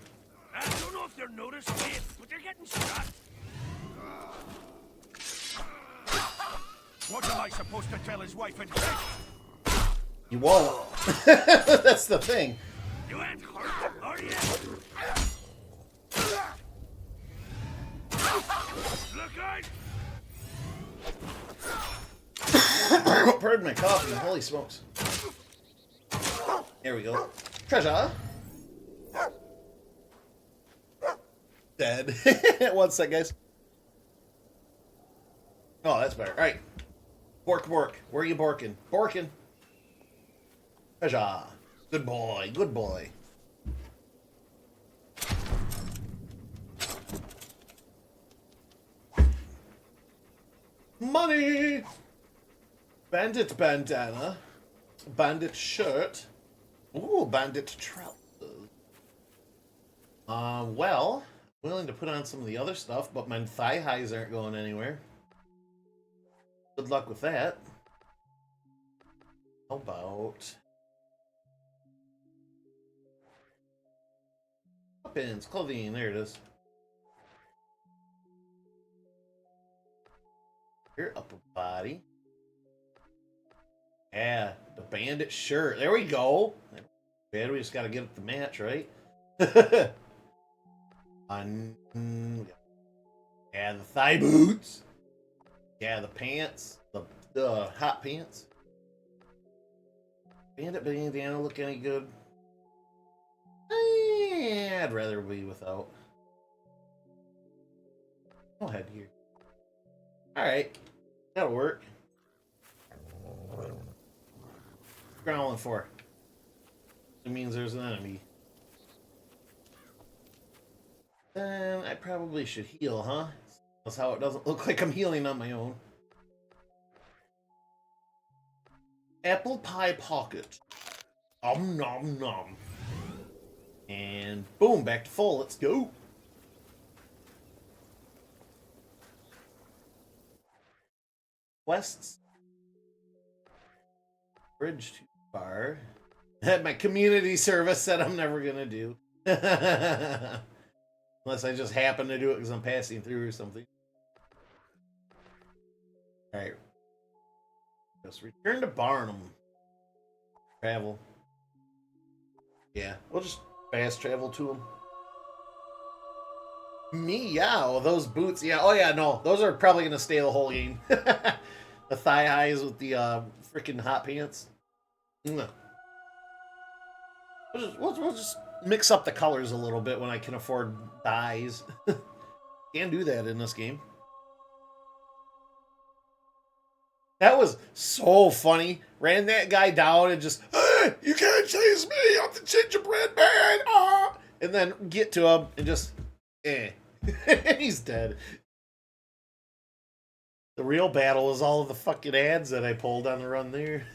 I don't know if they're noticing it, but they're getting shot. What am I supposed to tell his wife and kids? You won't. That's the thing. You ain't hurt, are you? Look out! Pardon my coffee. Holy smokes. There we go. Treasure. Dead. One sec, guys. Oh, that's better. All right. Bork, bork. Where are you borking? Borking. Treasure. Good boy. Good boy. Money. Bandit bandana. Bandit shirt. Ooh, bandit trousers. Well, willing to put on some of the other stuff, but my thigh highs aren't going anywhere. Good luck with that. How about weapons, clothing? There it is. Your upper body. Yeah, the bandit shirt. There we go. Bad, we just gotta get up the match, right? Yeah, the thigh boots. Yeah, the pants. The hot pants. Bandit bandana look any good? I'd rather be without. Go ahead here. Alright. That'll work. Growling for. It means there's an enemy. Then I probably should heal, huh? That's how it doesn't look like I'm healing on my own. Apple pie pocket. Nom nom. And boom, back to full. Let's go. Quests. Bridge too far. My community service said I'm never gonna do. Unless I just happen to do it because I'm passing through or something. Alright. Just return to Barnum. Travel. Yeah, we'll just fast travel to him. Meow, those boots. Yeah, oh yeah, no. Those are probably going to stay the whole game. The thigh highs with the freaking hot pants. We'll just mix up the colors a little bit when I can afford dyes. Can't do that in this game. That was so funny. Ran that guy down and just, hey, you can't chase me, I'm the gingerbread man. Ah! And then get to him and just, he's dead. The real battle is all of the fucking ads that I pulled on the run there.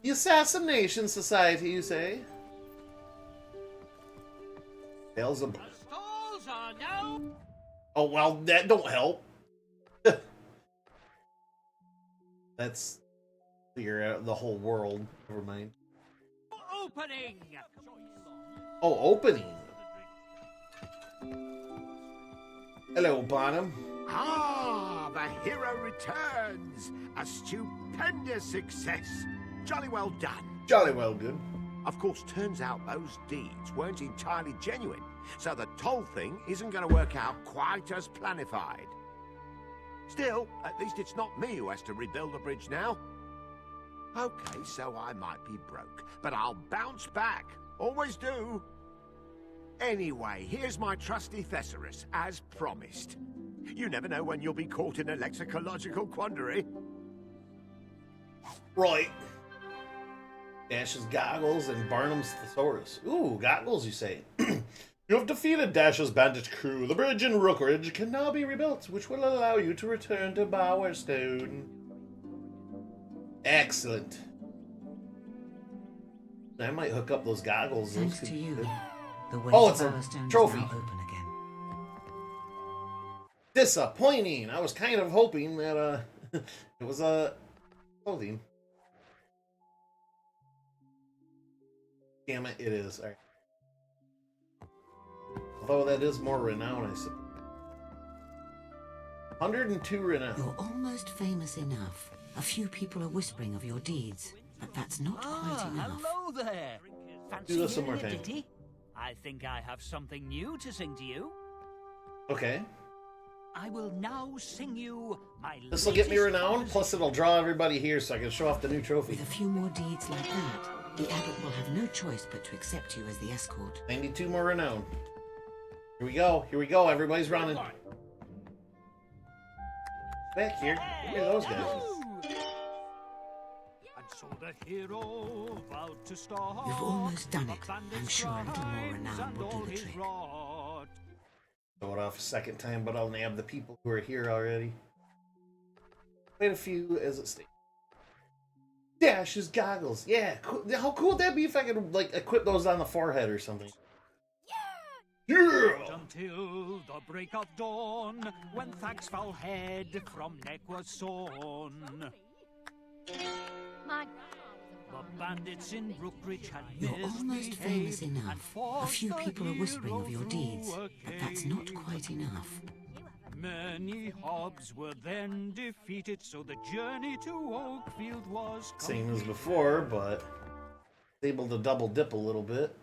The Assassination Society, you say? Beelzebub. Oh, well, that don't help. That's clear out the whole world. Never mind. Opening! Oh, opening. Hello, Bonham. Ah, the hero returns! A stupendous success! Jolly well done. Jolly well good. Of course, turns out those deeds weren't entirely genuine, so the toll thing isn't going to work out quite as planified. Still, at least it's not me who has to rebuild the bridge now. Okay, so I might be broke, but I'll bounce back. Always do. Anyway, here's my trusty thesaurus, as promised. You never know when you'll be caught in a lexicological quandary. Right. Dash's goggles and Barnum's thesaurus. Ooh, goggles, you say? You have defeated Dash's bandit crew. The bridge in Rookridge can now be rebuilt, which will allow you to return to Bowerstone. Excellent. I might hook up those goggles. Thanks to you, the way oh, to it's a Bowerstone trophy. is now open again. Disappointing. I was kind of hoping that it was a clothing. Damn it, it is. All right. Although that is more renown, I suppose. 102 renown. You're almost famous enough. A few people are whispering of your deeds, but that's not quite enough. Hello there. Fancy Do this some hearing more a time. ditty? I think I have something new to sing to you. Okay. I will now sing you my This will get me latest renown, composition. plus it'll draw everybody here so I can show off the new trophy. With a few more deeds like that, the abbot will have no choice but to accept you as the escort. 92 more renown. Here we go, everybody's running. Back here. Look at those guys. And so the hero vowed to start. You've almost done it. a bandit's I'm sure a little more crimes renown and will do all the his trick. wrought. Show it off a second time, but I'll nab the people who are here already. Wait a few as it stays. Dash's goggles. Yeah, cool. How cool would that be if I could, like, equip those on the forehead or something? Yeah! Until the break of dawn, when Thag's foul head from neck was sawn. My The bandits in Rookridge had You're almost famous misbehaved and enough. A forced few the people are whispering of hero your deeds, through a but that's not cave. quite enough. Many hobs were then defeated, so the journey to Oakfield was Same as complete. before, but able to double dip a little bit.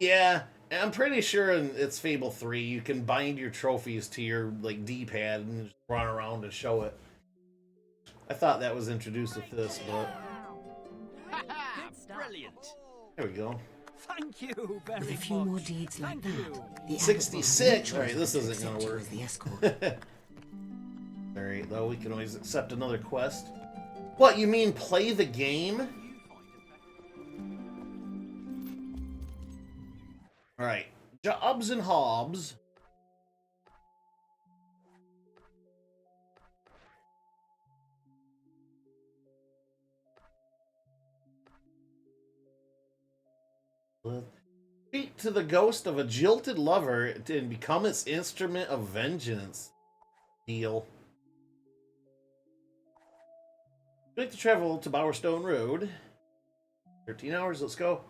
Yeah, I'm pretty sure it's Fable 3 you can bind your trophies to your like D-pad and just run around and show it. I thought that was introduced with this, but Brilliant. there we go. Thank you very much. With a few more deeds like Thank that, you. the 66. All right, this isn't gonna accept you work. as the escort. All right, though we can always accept another quest. What, you mean play the game? All right, Jobs and Hobbs. Speak to the ghost of a jilted lover and become its instrument of vengeance. Deal. We'd like to travel to Bowerstone Road. 13 hours, let's go.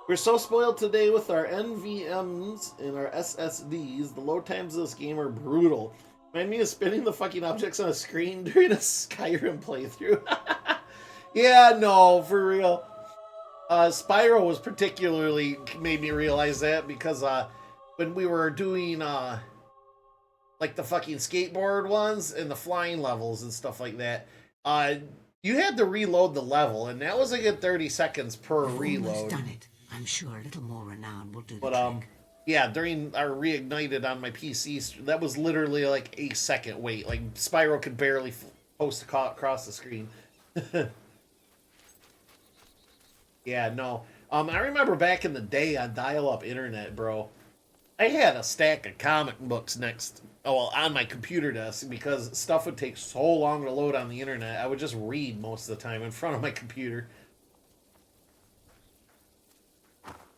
We're so spoiled today with our NVMs and our SSDs. The load times of this game are brutal. Remind me of spinning the fucking objects on a screen during a Skyrim playthrough. Yeah, no, for real. Spyro was particularly made me realize that because when we were doing like the fucking skateboard ones and the flying levels and stuff like that, you had to reload the level, and that was a good 30 seconds per We've reload. almost done it. I'm sure a little more renown will do the But trick. yeah, during our Reignited on my PC, that was literally like a second wait. Like Spyro could barely post across the screen. Yeah, no. I remember back in the day on dial-up internet, bro. I had a stack of comic books on my computer desk because stuff would take so long to load on the internet. I would just read most of the time in front of my computer.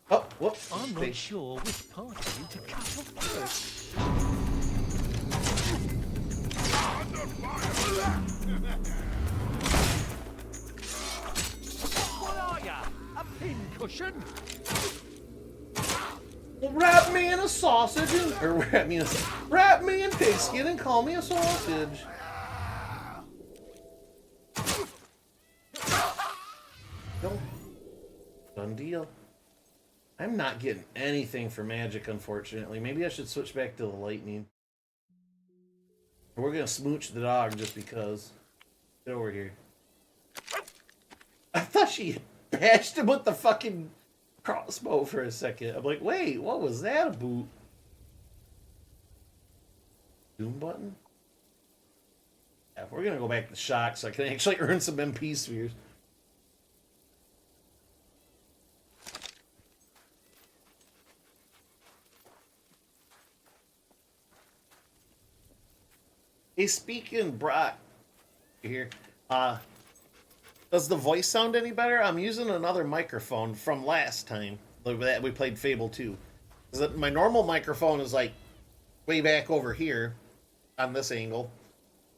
Oh, whoops. I'm not sure which part of you to cut off first. What are ya? A pincushion? Wrap me in a sausage or wrap me in pigskin and call me a sausage. No. Done deal. I'm not getting anything for magic, unfortunately. Maybe I should switch back to the lightning. We're gonna smooch the dog just because. Get over here. I thought she bashed him with the fucking crossbow for a second. I'm like, wait, what was that about? Doom button? Yeah, we're gonna go back to shock so I can actually earn some MP spheres. Hey, speaking Brock here, does the voice sound any better? I'm using another microphone from last time that we played Fable 2. My normal microphone is like way back over here on this angle,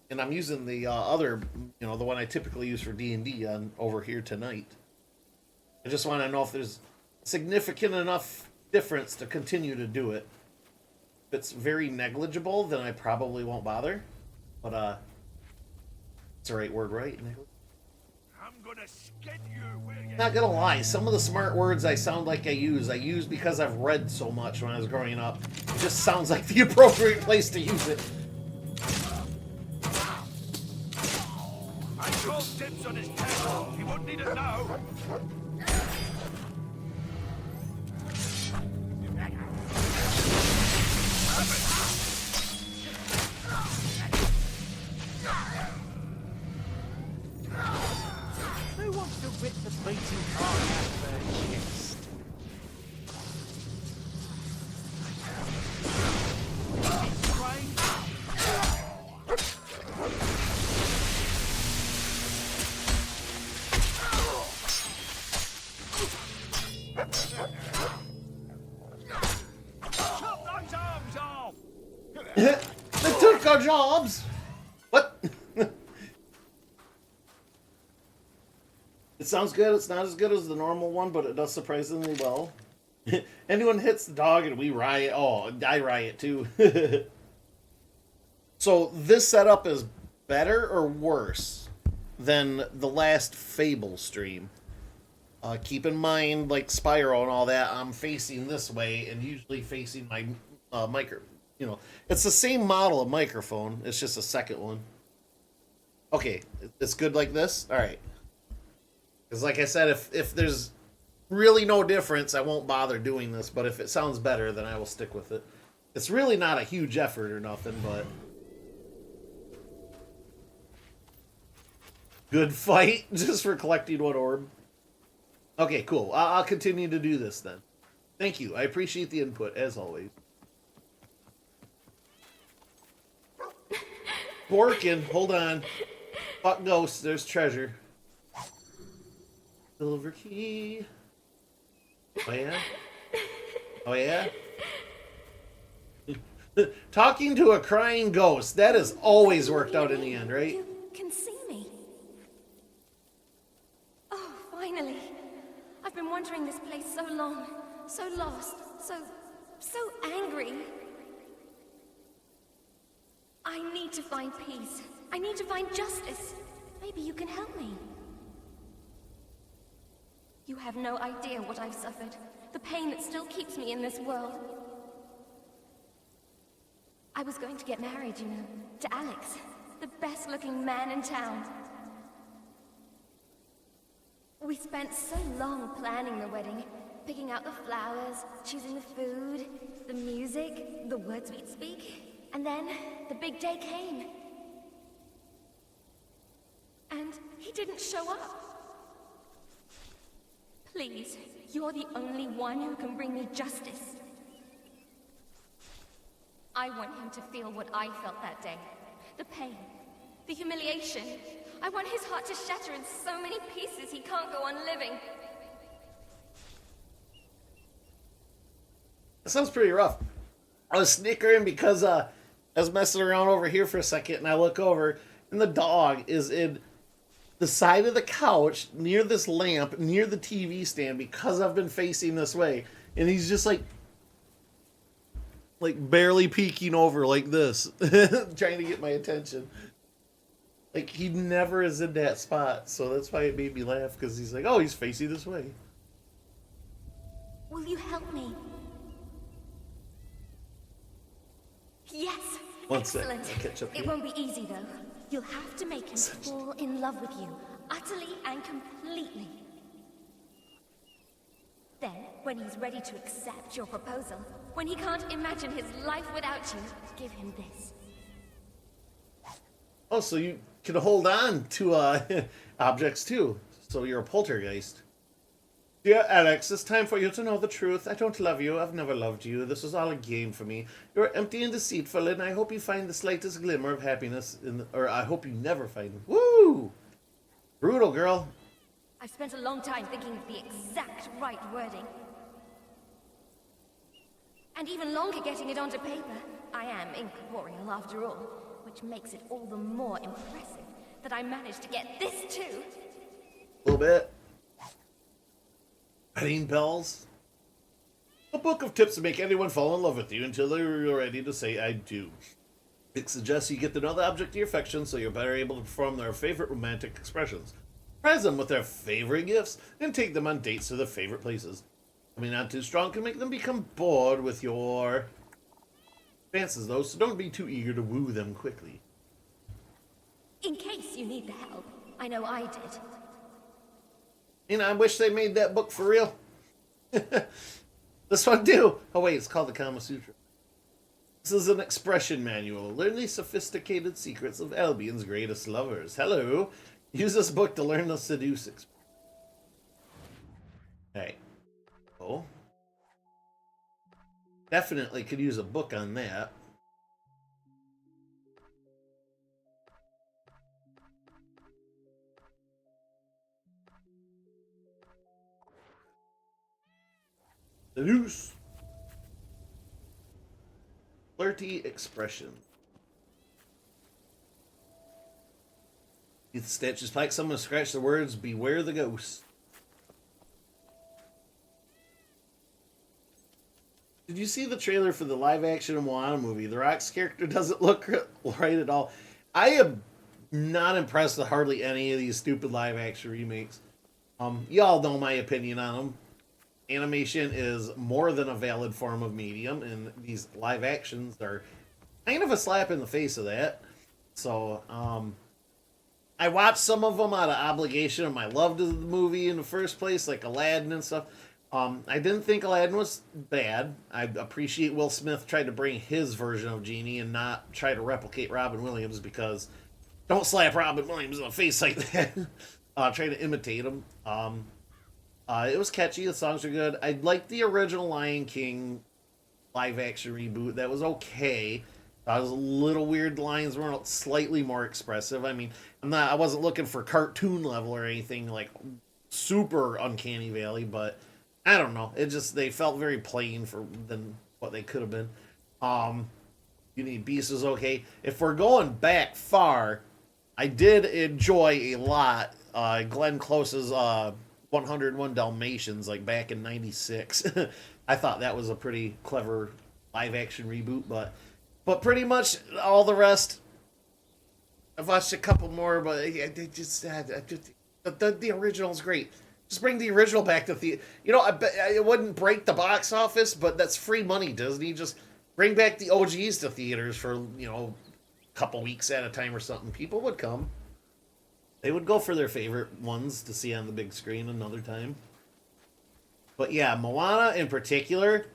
and I'm using the other, the one I typically use for D&D on over here tonight. I just want to know if there's significant enough difference to continue to do it. If it's very negligible, then I probably won't bother. But it's the right word, right? I'm gonna skin you where you... Not gonna lie, some of the smart words I sound like I use because I've read so much when I was growing up. It just sounds like the appropriate place to use it. I called dibs on his tail. He wouldn't need it now. Who wants to rip the beating heart out of her chest? Chop those arms off! They took our jobs! What? It sounds good. It's not as good as the normal one, but it does surprisingly well. Anyone hits the dog and we riot. Oh, I riot too. So this setup is better or worse than the last Fable stream? Keep in mind, like Spyro and all that, I'm facing this way and usually facing my you know, it's the same model of microphone. It's just a second one. Okay, it's good like this? All right. Because like I said, if there's really no difference, I won't bother doing this. But if it sounds better, then I will stick with it. It's really not a huge effort or nothing, but... Good fight, just for collecting one orb. Okay, cool. I'll continue to do this then. Thank you. I appreciate the input, as always. Borkin, hold on. Fuck ghosts, there's treasure. Silver key. Oh yeah? Oh yeah? Talking to a crying ghost, that has always worked out in the end, right? You can see me. Oh, finally. I've been wandering this place so long, so lost, so angry. I need to find peace. I need to find justice. Maybe you can help me. You have no idea what I've suffered. The pain that still keeps me in this world. I was going to get married, you know, to Alex, the best-looking man in town. We spent so long planning the wedding, picking out the flowers, choosing the food, the music, the words we'd speak. And then, the big day came. And he didn't show up. Please, you're the only one who can bring me justice. I want him to feel what I felt that day. The pain, the humiliation. I want his heart to shatter in so many pieces he can't go on living. That sounds pretty rough. I was snickering because I was messing around over here for a second, and I look over, and the dog is in the side of the couch, near this lamp, near the TV stand, because I've been facing this way. And he's just like barely peeking over like this, trying to get my attention. Like, he never is in that spot, so that's why it made me laugh, because he's like, oh, he's facing this way. Will you help me? Yes! One sec, Excellent. I'll catch up It here. won't be easy, though. You'll have to make him fall in love with you, utterly and completely. Then, when he's ready to accept your proposal, when he can't imagine his life without you, give him this. Oh, so you can hold on to objects too. So you're a poltergeist. Dear Alex, it's time for you to know the truth. I don't love you. I've never loved you. This is all a game for me. You're empty and deceitful, and I hope you find the slightest glimmer of happiness or I hope you never find it. Woo! Brutal, girl. I've spent a long time thinking of the exact right wording. And even longer getting it onto paper. I am incorporeal after all, which makes it all the more impressive that I managed to get this too. A little bit. Wedding bells. A book of tips to make anyone fall in love with you until they're ready to say I do. It suggests you get to know the object of your affection so you're better able to perform their favorite romantic expressions. Surprise them with their favorite gifts and take them on dates to their favorite places. Coming not too strong can make them become bored with your advances though, so don't be too eager to woo them quickly. In case you need the help, I know I did. You know, I wish they made that book for real. This one too. Oh wait, it's called the Kama Sutra. This is an expression manual. Learn the sophisticated secrets of Albion's greatest lovers. Hello. Use this book to learn the seduce expression. Hey. Oh. Definitely could use a book on that. Seduce. Flirty expression. If the stitch is like someone scratch the words, beware the ghost. Did you see the trailer for the live action Moana movie? The Rock's character doesn't look right at all. I am not impressed with hardly any of these stupid live action remakes. Y'all know my opinion on them. animation is more than a valid form of medium, and these live actions are kind of a slap in the face of that. So, I watched some of them out of obligation of my love to the movie in the first place, like Aladdin and stuff. I didn't think Aladdin was bad. I appreciate Will Smith tried to bring his version of Genie and not try to replicate Robin Williams, because don't slap Robin Williams in the face like that. Try to imitate him. It was catchy. The songs were good. I liked the original Lion King live action reboot. That was okay. I was a little weird. The lines were slightly more expressive. I mean, I wasn't looking for cartoon level or anything like super uncanny valley, but I don't know. They felt very plain than what they could have been. Beauty and Beast is okay. If we're going back far, I did enjoy a lot Glenn Close's 101 Dalmatians, like back in '96. I thought that was a pretty clever live action reboot, but pretty much all the rest, I've watched a couple more, but the original's great. Just bring the original back to the. I bet it wouldn't break the box office, but that's free money, Disney. Just bring back the OGs to theaters for a couple weeks at a time or something. People would come. They would go for their favorite ones to see on the big screen another time. But yeah, Moana in particular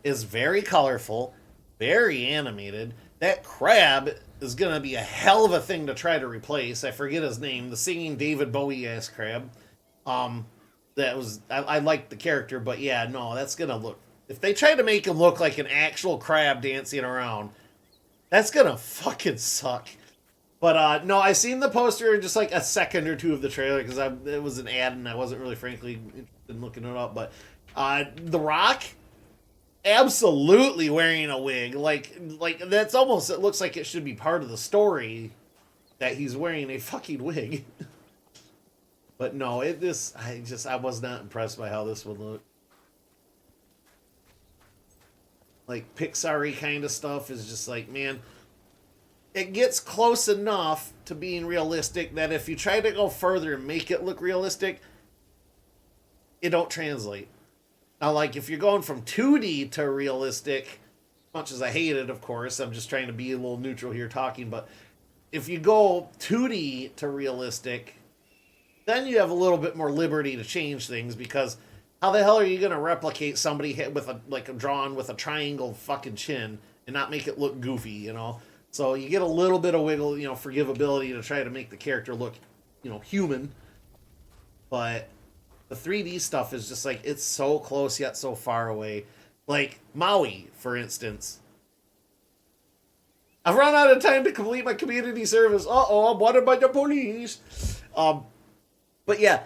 is very colorful, very animated. That crab is going to be a hell of a thing to try to replace. I forget his name, the singing David Bowie-ass crab. I liked the character, but yeah, no, that's going to look... If they try to make him look like an actual crab dancing around, that's going to fucking suck. But no, I seen the poster in just like a second or two of the trailer, because it was an ad and I wasn't really frankly interested in looking it up. But The Rock, absolutely wearing a wig. Like that's almost, it looks like it should be part of the story that he's wearing a fucking wig. But no, I was not impressed by how this would look. Like Pixar-y kind of stuff is just like, man, it gets close enough to being realistic that if you try to go further and make it look realistic, it don't translate. Now, like, if you're going from 2D to realistic, much as I hate it, of course, I'm just trying to be a little neutral here talking, but if you go 2D to realistic, then you have a little bit more liberty to change things, because how the hell are you going to replicate somebody hit with drawn with a triangle fucking chin and not make it look goofy, So you get a little bit of wiggle, forgivability to try to make the character look, human. But the 3D stuff is just like, it's so close yet so far away. Like Maui, for instance. I've run out of time to complete my community service. Uh-oh, I'm wanted by the police. But yeah,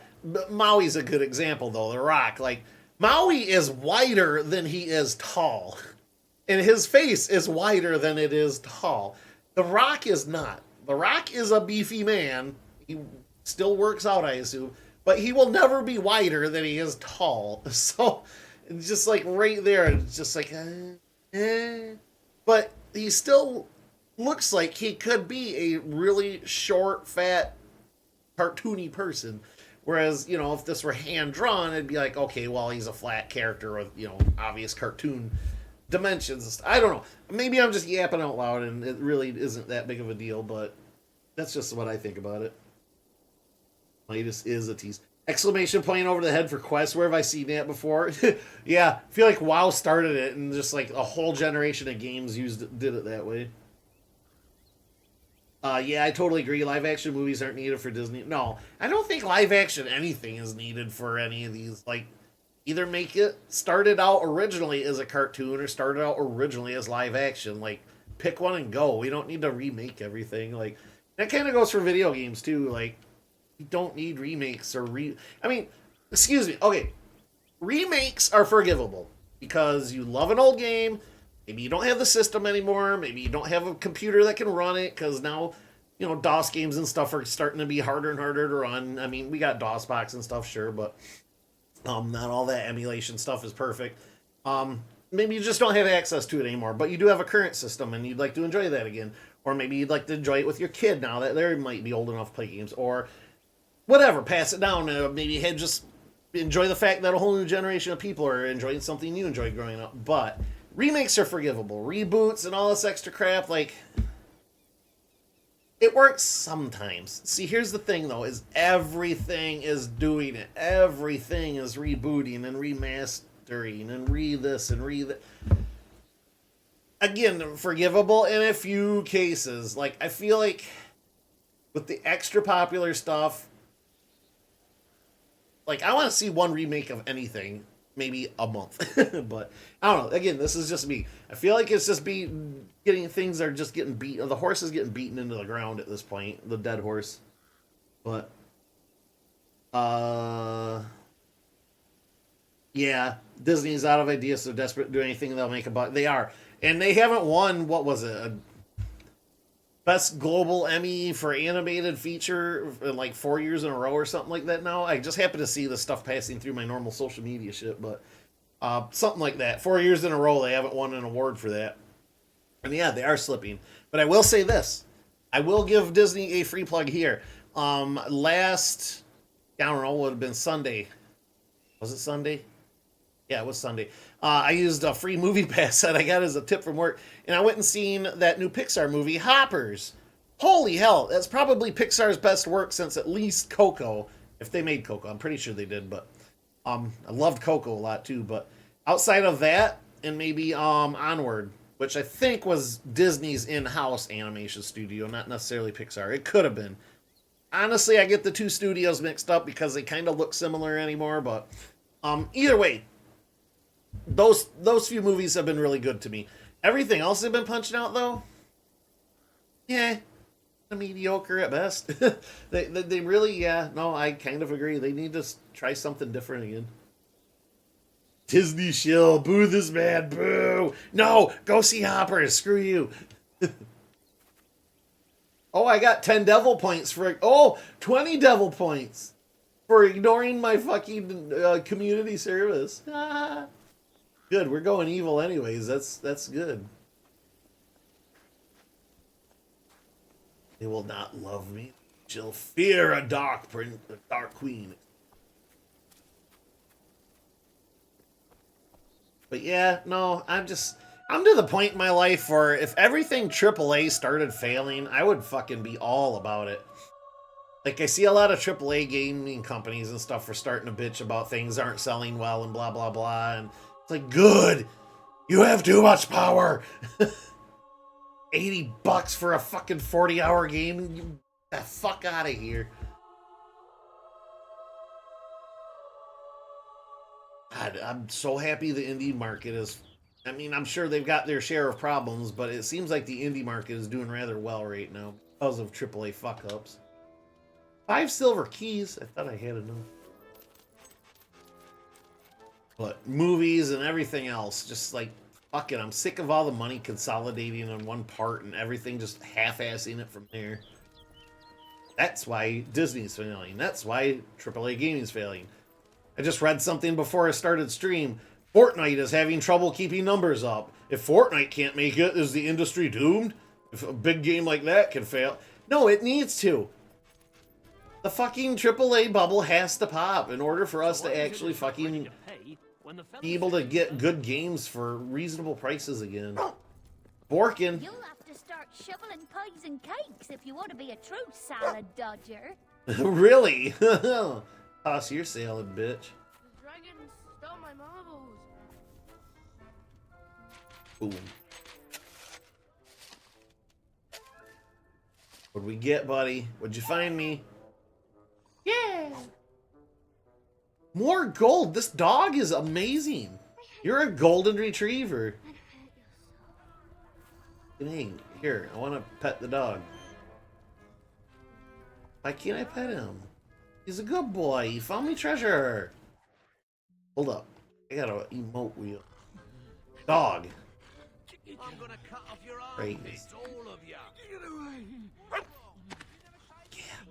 Maui's a good example, though. The Rock, like, Maui is wider than he is tall. And his face is wider than it is tall. The Rock is not. The Rock is a beefy man. He still works out, I assume. But he will never be wider than he is tall. So, it's just like right there. It's just like, But he still looks like he could be a really short, fat, cartoony person. Whereas, if this were hand-drawn, it'd be like, okay, well, he's a flat character with, obvious cartoon dimensions. I don't know. Maybe I'm just yapping out loud and it really isn't that big of a deal, but that's just what I think about it. Midas is a tease. Exclamation point over the head for Quest. Where have I seen that before? Yeah, I feel like WoW started it and just like a whole generation of games did it that way. Yeah, I totally agree. Live action movies aren't needed for Disney. No, I don't think live action anything is needed for any of these. Like, either make it started out originally as a cartoon or started out originally as live action. Like, pick one and go. We don't need to remake everything. Like, that kind of goes for video games too. Like, you don't need remakes or I mean, excuse me. Okay, remakes are forgivable because you love an old game. Maybe you don't have the system anymore. Maybe you don't have a computer that can run it because now, DOS games and stuff are starting to be harder and harder to run. I mean, we got DOSBox and stuff, sure, but not all that emulation stuff is perfect. Maybe you just don't have access to it anymore, but you do have a current system and you'd like to enjoy that again. Or maybe you'd like to enjoy it with your kid now that they might be old enough to play games. Or whatever, pass it down. Maybe enjoy the fact that a whole new generation of people are enjoying something you enjoyed growing up. But remakes are forgivable. Reboots and all this extra crap, like, it works sometimes. See, here's the thing, though, is everything is doing it. Everything is rebooting and remastering and re-this and re-that. Again, forgivable in a few cases. Like, I feel like with the extra popular stuff, like, I want to see one remake of anything, maybe a month. But, I don't know. Again, this is just me. I feel like it's just things are just getting beat. The horse is getting beaten into the ground at this point. The dead horse. But, yeah, Disney's out of ideas, so desperate to do anything they'll make a buck. They are. And they haven't won, what was it, a Best Global Emmy for Animated Feature in like 4 years in a row or something like that now. I just happen to see the stuff passing through my normal social media shit, but something like that. 4 years in a row, they haven't won an award for that. And yeah, they are slipping. But I will say this. I will give Disney a free plug here. Last, I don't know, would have been Sunday. Was it Sunday? Yeah, it was Sunday. I used a free movie pass that I got as a tip from work, and I went and seen that new Pixar movie, Hoppers. Holy hell, that's probably Pixar's best work since at least Coco, if they made Coco. I'm pretty sure they did, but I loved Coco a lot too. But outside of that, and maybe Onward, which I think was Disney's in-house animation studio, not necessarily Pixar. It could have been. Honestly, I get the two studios mixed up because they kind of look similar anymore, but either way, those few movies have been really good to me. Everything else they've been punching out, though, yeah, mediocre at best. they really, yeah, no, I kind of agree. They need to try something different again. Disney shill, boo this man, boo. No, go see Hoppers, screw you. Oh, I got 10 devil points for, 20 devil points for ignoring my fucking community service. Good, we're going evil anyways. That's good. They will not love me. She'll fear a dark queen. But yeah, no, I'm to the point in my life where if everything AAA started failing, I would fucking be all about it. Like, I see a lot of AAA gaming companies and stuff are starting to bitch about things aren't selling well and blah, blah, blah. And it's like, good. You have too much power. $80 for a fucking 40-hour game? Get the fuck out of here. God, I'm so happy the indie market is... I mean, I'm sure they've got their share of problems, but it seems like the indie market is doing rather well right now because of AAA fuck-ups. 5 silver keys. I thought I had enough. But movies and everything else, just like, fuck it. I'm sick of all the money consolidating on one part and everything just half-assing it from there. That's why Disney's failing. That's why AAA gaming's failing. I just read something before I started stream. Fortnite is having trouble keeping numbers up. If Fortnite can't make it, is the industry doomed? If a big game like that can fail? No, it needs to. The fucking AAA bubble has to pop in order for us to actually fucking be able to get good games for reasonable prices again. Borkin. You'll have to start shoveling pies and cakes if you want to be a true salad dodger. Really? Toss your salad, bitch. The dragon stole my marbles. Boom. What'd we get, buddy? What'd you find me? Yeah. More gold. This dog is amazing. You're a golden retriever. Dang. Here, I want to pet the dog. Why can't I pet him? He's a good boy. He found me treasure. Hold up. I got an emote wheel. Dog. I'm gonna cut off your armpits, all of you. Yeah.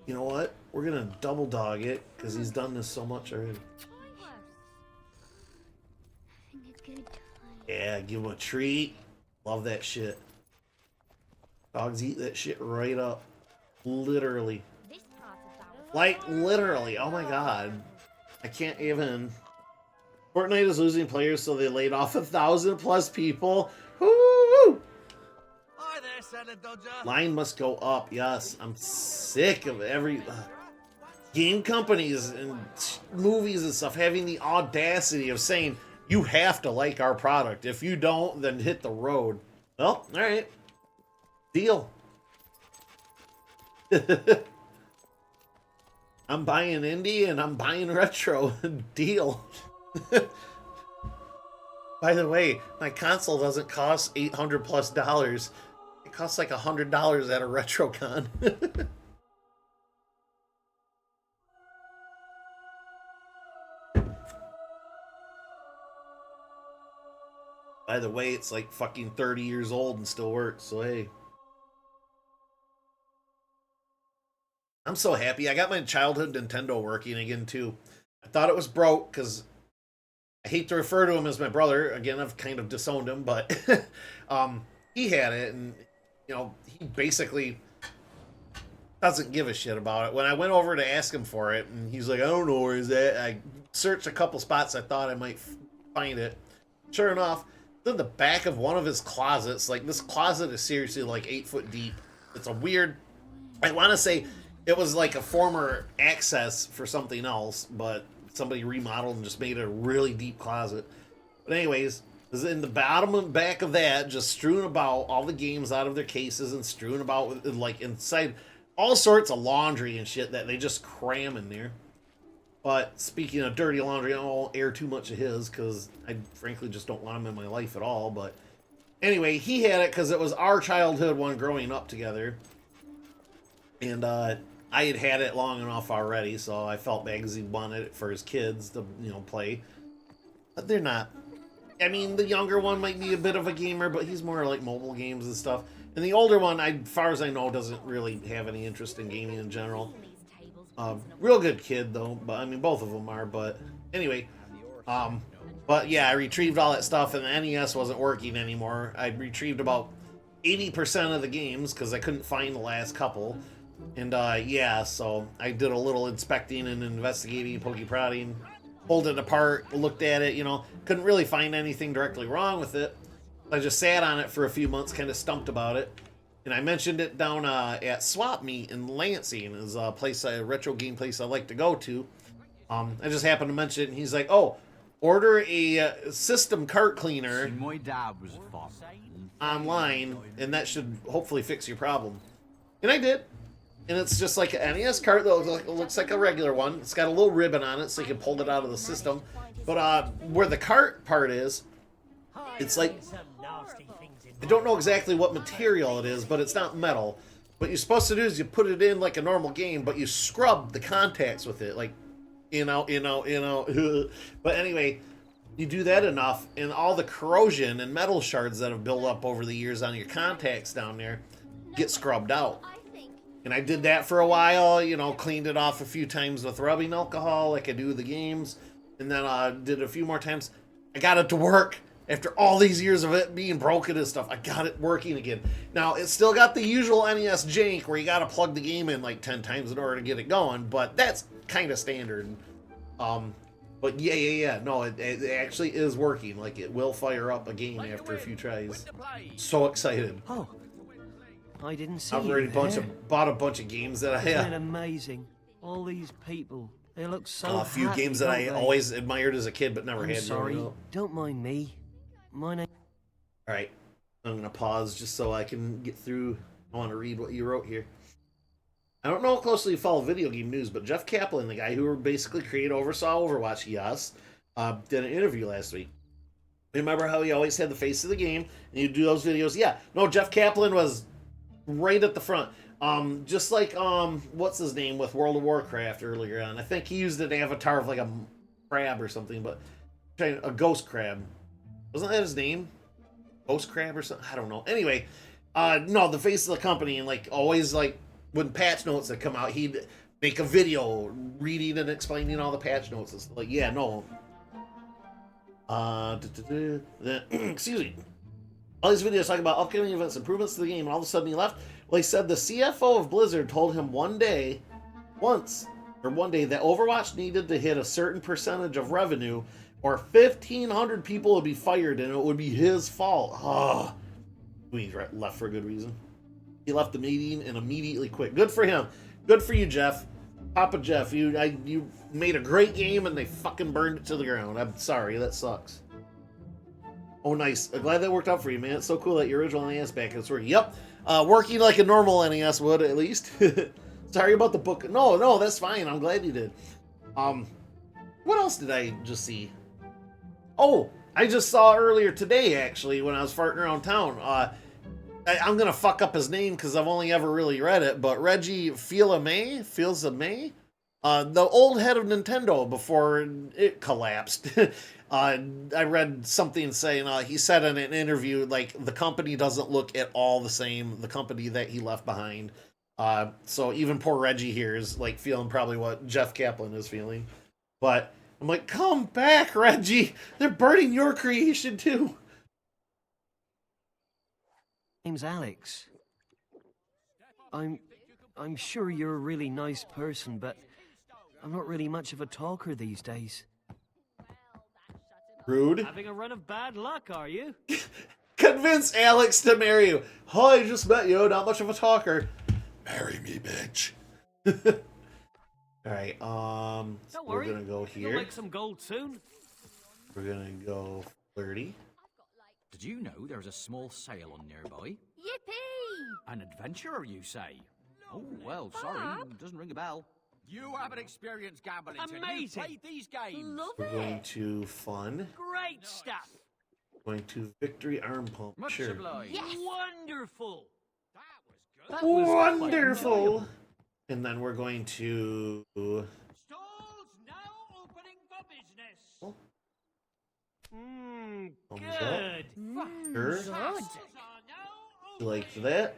You know what? We're gonna double dog it because he's done this so much already. Yeah, give him a treat. Love that shit. Dogs eat that shit right up. Literally. Like, literally. Oh my god. I can't even. Fortnite is losing players, so they laid off 1,000+ people. Woo! Hi there, Santa Dodger. Line must go up. Yes, I'm sick of every game companies and movies and stuff having the audacity of saying you have to like our product. If you don't, then hit the road. Well, all right, deal. I'm buying indie and I'm buying retro. Deal. By the way, my console doesn't cost $800+. It costs like $100 at a RetroCon. By the way, it's like fucking 30 years old and still works, so hey. I'm so happy. I got my childhood Nintendo working again, too. I thought it was broke, because I hate to refer to him as my brother. Again, I've kind of disowned him, but he had it, and, you know, he basically doesn't give a shit about it. When I went over to ask him for it, and he's like, I don't know where he's at. I searched a couple spots I thought I might find it. Sure enough, it's in the back of one of his closets. Like, this closet is seriously like 8 foot deep. It's a weird, I want to say it was like a former access for something else, but somebody remodeled and just made a really deep closet. But anyways, in the bottom and back of that, just strewn about all the games out of their cases and strewn about like inside all sorts of laundry and shit that they just cram in there. But speaking of dirty laundry, I won't air too much of his because I frankly just don't want him in my life at all. But anyway, he had it because it was our childhood one growing up together. And I had it long enough already, so I felt bad because he wanted it for his kids to, you know, play. But they're not. I mean, the younger one might be a bit of a gamer, but he's more like mobile games and stuff. And the older one, as far as I know, doesn't really have any interest in gaming in general. Real good kid, though. But I mean, both of them are. But anyway, but yeah, I retrieved all that stuff, and the NES wasn't working anymore. I retrieved about 80% of the games because I couldn't find the last couple. And yeah, so I did a little inspecting and investigating, pokey prodding, pulled it apart, looked at it, you know, couldn't really find anything directly wrong with it. I just sat on it for a few months, kind of stumped about it. And I mentioned it down at Swap Meet in Lansing, is a place, a retro game place I like to go to. I just happened to mention it, and he's like, oh, order a system cart cleaner My dad was a farmer. online, and that should hopefully fix your problem. And I did. And it's just like an NES cart that looks like a regular one. It's got a little ribbon on it so you can pull it out of the system. But where the cart part is, it's like, I don't know exactly what material it is, but it's not metal. What you're supposed to do is you put it in like a normal game, but you scrub the contacts with it, like in, out, in, out, in, out. But anyway, you do that enough, and all the corrosion and metal shards that have built up over the years on your contacts down there get scrubbed out. And I did that for a while, you know, cleaned it off a few times with rubbing alcohol like I do the games. And then did a few more times. I got it to work. After all these years of it being broken and stuff, I got it working again. Now, it's still got the usual NES jank where you got to plug the game in like 10 times in order to get it going. But that's kind of standard. But yeah. No, it actually is working. Like, it will fire up a game after a few tries. So excited. Oh. I didn't see I've already you bought a bunch of games that I Isn't have. it amazing? All these people. They look so A few happy, games that don't I they? always admired as a kid but never I'm had. sorry. growing up. Don't mind me. My name... Alright. I'm going to pause just so I can get through. I want to read what you wrote here. I don't know how closely you follow video game news, but Jeff Kaplan, the guy who basically oversaw Overwatch, yes, did an interview last week. Remember how he always had the face of the game, and you do those videos? Yeah. No, Jeff Kaplan was right at the front. Just like, what's his name with World of Warcraft earlier on. I think he used an avatar of like a crab or something, but a ghost crab. Wasn't that his name? Ghost crab or something? I don't know. Anyway, no, the face of the company, and like always, like when patch notes had come out, he'd make a video reading and explaining all the patch notes. It's like, yeah, no. Excuse me. All these videos talking about upcoming events, improvements to the game, and all of a sudden he left. Well, he said the CFO of Blizzard told him once or one day that Overwatch needed to hit a certain percentage of revenue, or 1,500 people would be fired, and it would be his fault. Oh, he's left for a good reason. He left the meeting and immediately quit. Good for him. Good for you, Jeff. Papa Jeff, you made a great game and they fucking burned it to the ground. I'm sorry, that sucks. Oh, nice. I'm glad that worked out for you, man. It's so cool that your original NES back is working. Yep. Working like a normal NES would, at least. Sorry about the book. No, that's fine. I'm glad you did. What else did I just see? Oh, I just saw earlier today, actually, when I was farting around town. I'm going to fuck up his name because I've only ever really read it, but Reggie Fils-Aimé, the old head of Nintendo before it collapsed. I read something saying, he said in an interview, like, the company doesn't look at all the same, the company that he left behind. So even poor Reggie here is, like, feeling probably what Jeff Kaplan is feeling. But I'm like, come back, Reggie! They're burning your creation, too! Name's Alex. I'm sure you're a really nice person, but I'm not really much of a talker these days. Rude. Having a run of bad luck, are you? Convince Alex to marry you. Hi, I just met you, not much of a talker. Marry me, bitch. Alright, Don't worry. we're gonna go here. You'll make some gold soon. We're gonna go 30. Did you know there's a small sale on nearby? Yippee! An adventurer, you say? Oh, well, sorry, doesn't ring a bell. You haven't experienced gambling till you Amazing. played these games. Love We're going it! to fun. Great stuff. Going to victory arm pump. Much Sure. obliged. Yes! Wonderful. That was good. Wonderful. And then we're going to Stalls now opening for business. thumbs up. Good. Sure. Good. Are now Like that.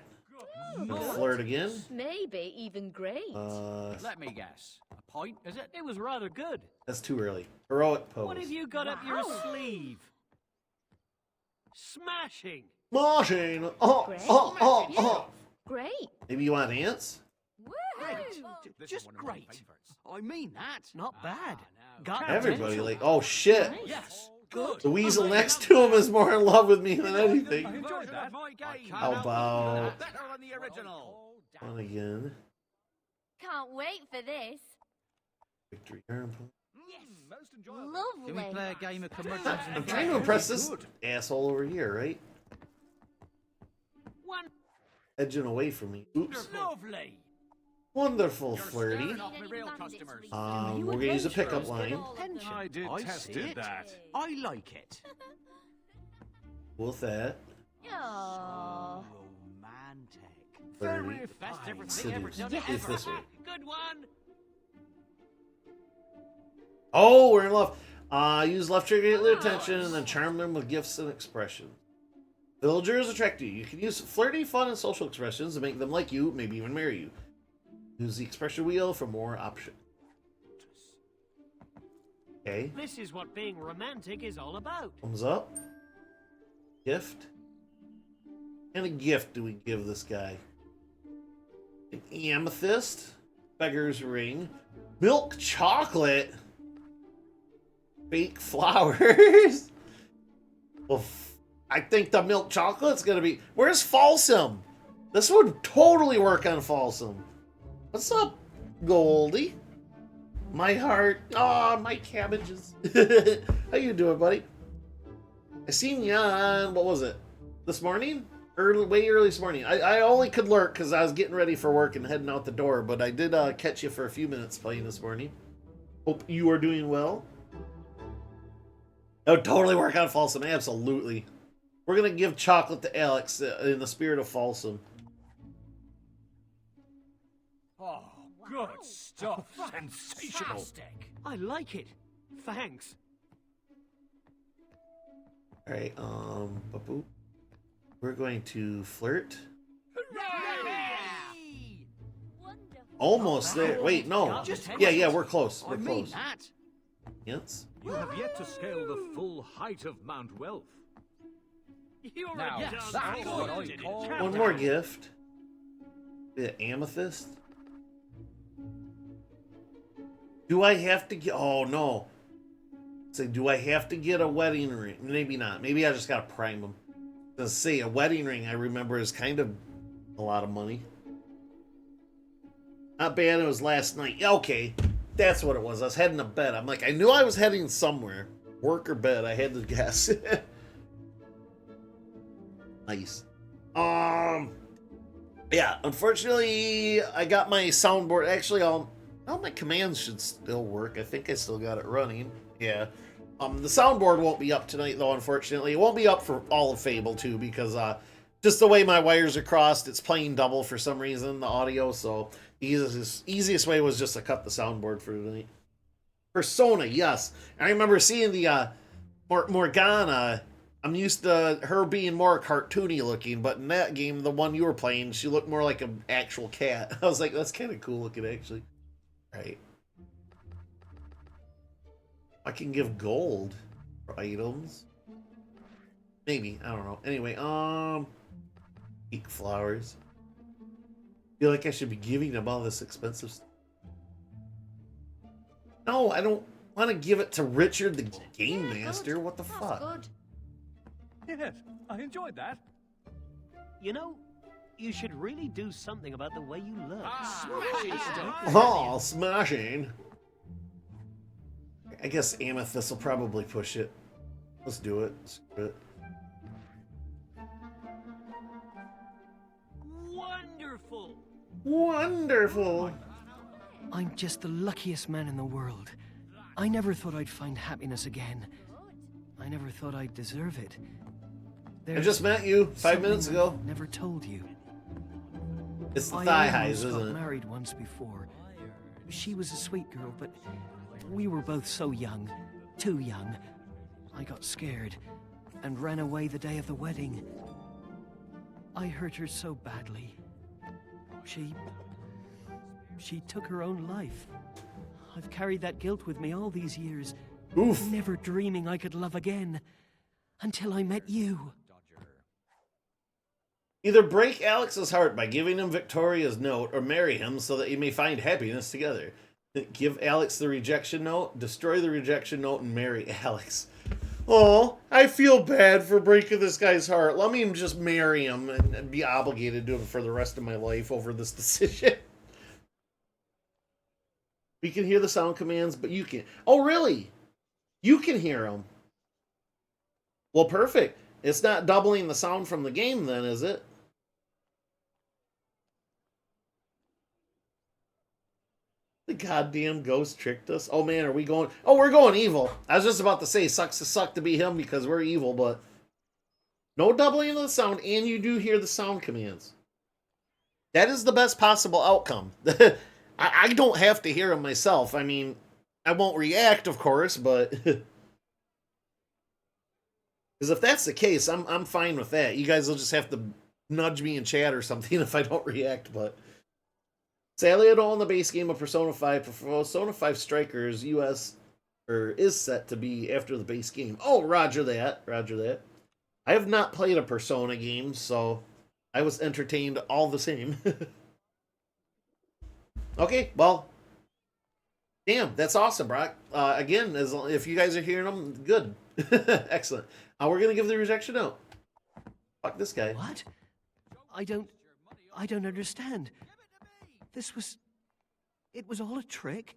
And flirt again. Maybe even great. Let me guess. A pint, is it? It was rather good. That's too early. Heroic pose. What have you got up your Wow. sleeve? Smashing. Mashing. Great. Great. Maybe you want ants? Woohoo! This is Just one of my great. favourites. I mean that. Not bad. now. Got Everybody potential. like, oh shit. Yes. Good. The weasel next to him is more in love with me than anything. Enjoyed that. My game. How about Better than the original. one again? Can't wait for this. Victory arm pump. Most enjoyable. Lovely. Can we play a game of curmudgeons and I'm trying to impress this asshole over here, right? One. Edging away from me. Oops. Lovely. Wonderful, You're flirty. scaring off my real customers. We're gonna use a pickup line. Pension. I did see it. I like it. With that. Aww. Romantic. 30. Best everything ever Seduce. done. It's this way. Good one. Oh, we're in love. Use left trigger to get their attention and then charm them with gifts and expressions. Villagers attract you. You can use flirty, fun, and social expressions to make them like you, maybe even marry you. Use the expression wheel for more options. Okay. This is what being romantic is all about. Thumbs up. Gift. And a gift do we give this guy? An amethyst. Beggar's ring. Milk chocolate. Fake flowers. Well, I think the milk chocolate's gonna be... Where's Falsum? This would totally work on Falsum. What's up, Goldie? My heart. Aw, my cabbages. How you doing, buddy? I seen you on... What was it? This morning? Way early this morning. I only could lurk because I was getting ready for work and heading out the door, but I did catch you for a few minutes playing this morning. Hope you are doing well. That would totally work on Falsum, absolutely. We're going to give chocolate to Alex in the spirit of Falsum. Oh, good stuff. Sensational. Fantastic. I like it. Thanks. Alright, ba-boop. We're going to flirt. Wonderful. Almost there. Wait, no. Yeah, we're close. We're I mean close. that. Yes. You have yet to scale the full height of Mount Wealth. You're Now, a that's darn what I good call- chap. One more gift. The amethyst. Do I have to get... Oh, no. Say, do I have to get a wedding ring? Maybe not. Maybe I just gotta prime them. Let's see, a wedding ring, I remember, is kind of a lot of money. Not bad, it was last night. Okay, that's what it was. I was heading to bed. I'm like, I knew I was heading somewhere. Work or bed, I had to guess. Nice. Yeah, unfortunately, I got my soundboard. Actually, all my commands should still work. I think I still got it running. Yeah. The soundboard won't be up tonight, though, unfortunately. It won't be up for all of Fable, too, because just the way my wires are crossed, it's playing double for some reason, the audio, so the easiest way was just to cut the soundboard for tonight. Persona, yes. I remember seeing the Morgana. I'm used to her being more cartoony looking, but in that game, the one you were playing, she looked more like an actual cat. I was like, that's kind of cool looking, actually. Right. I can give gold for items. Maybe, I don't know. Anyway, peak flowers. Feel like I should be giving them all this expensive stuff. No, I don't want to give it to Richard, the game master. Good. What the That's fuck? Good. Yes, I enjoyed that. You know, you should really do something about the way you look. Oh, smashing. I guess Amethyst will probably push it. Let's do it. Screw it. Wonderful! Wonderful! I'm just the luckiest man in the world. I never thought I'd find happiness again. I never thought I'd deserve it. I just met you 5 minutes ago. Never told you. It's the thigh highs, I isn't got it? married once before. She was a sweet girl, but we were both so young. Too young. I got scared and ran away the day of the wedding. I hurt her so badly. She took her own life. I've carried that guilt with me all these years. Oof. Never dreaming I could love again. Until I met you. Either break Alex's heart by giving him Victoria's note or marry him so that you may find happiness together. Give Alex the rejection note, destroy the rejection note, and marry Alex. Oh, I feel bad for breaking this guy's heart. Let me just marry him and be obligated to him for the rest of my life over this decision. We can hear the sound commands, but you can't. Oh, really? You can hear them. Well, perfect. It's not doubling the sound from the game then, is it? The goddamn ghost tricked us. Oh man, are we going... Oh, we're going evil. I was just about to say, sucks to suck to be him because we're evil, but... No doubling of the sound, and you do hear the sound commands. That is the best possible outcome. I don't have to hear them myself. I mean, I won't react, of course, but... Because if that's the case, I'm fine with that. You guys will just have to nudge me in chat or something if I don't react, but... Sadly, I don't own the base game of Persona 5. Persona 5 Strikers is set to be after the base game. Oh, roger that. Roger that. I have not played a Persona game, so I was entertained all the same. Okay, well, damn, that's awesome, Brock. Again, if you guys are hearing them, good. Excellent. We're going to give the rejection note. Fuck this guy. What? I don't understand. It was all a trick?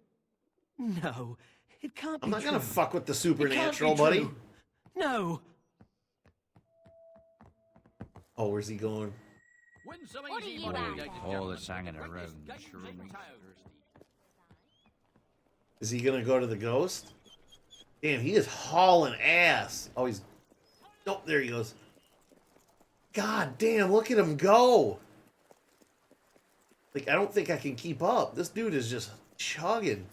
No, it can't be I'm not true. going to fuck with the supernatural, It can't be buddy. true. No. Oh, where's he going? What are you at? All this hanging around. Is he going to go to the ghost? Damn, he is hauling ass. Oh, he's... Oh, there he goes. God damn, look at him go. Like, I don't think I can keep up. This dude is just chugging.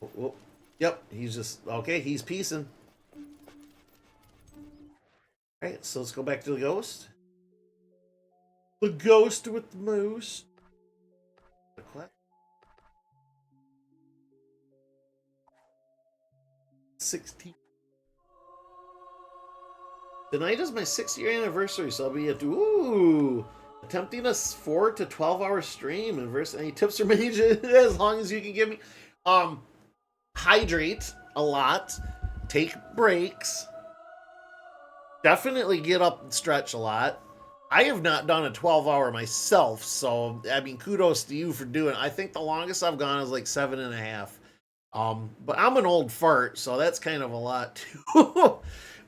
Oh, oh. Yep, he's just... Okay, he's piecing. Alright, so let's go back to the ghost. The ghost with the moose. What? 16. Tonight is my 6th-year anniversary, so I'll be at... Ooh! attempting a 4 to 12 hour stream and versus any tips or mage as long as you can give me. Hydrate a lot, take breaks, definitely get up and stretch a lot. I have not done a 12-hour myself, so I mean, kudos to you for doing it. I think the longest I've gone is like 7.5. But I'm an old fart, so that's kind of a lot too.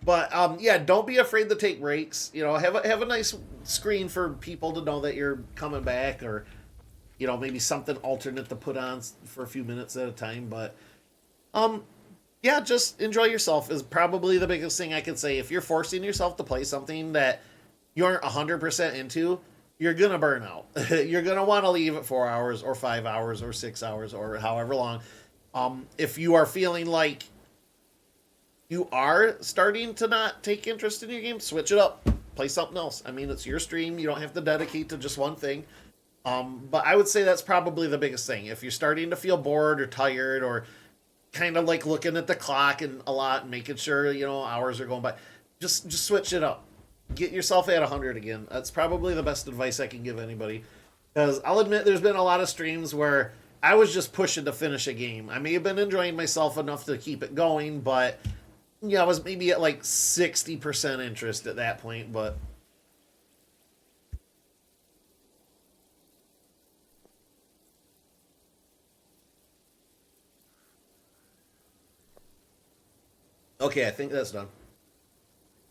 But yeah, don't be afraid to take breaks. You know, have a nice screen for people to know that you're coming back, or you know, maybe something alternate to put on for a few minutes at a time. But yeah, just enjoy yourself is probably the biggest thing I could say. If you're forcing yourself to play something that you aren't 100% into, you're gonna burn out. You're gonna want to leave at 4 hours or 5 hours or 6 hours or however long. If you are feeling like you are starting to not take interest in your game, switch it up. Play something else. I mean, it's your stream. You don't have to dedicate to just one thing. But I would say that's probably the biggest thing. If you're starting to feel bored or tired or kind of like looking at the clock and a lot and making sure, you know, hours are going by, just switch it up. Get yourself at 100 again. That's probably the best advice I can give anybody. Because I'll admit there's been a lot of streams where I was just pushing to finish a game. I may have been enjoying myself enough to keep it going, but yeah, I was maybe at like 60% interest at that point, but okay, I think that's done.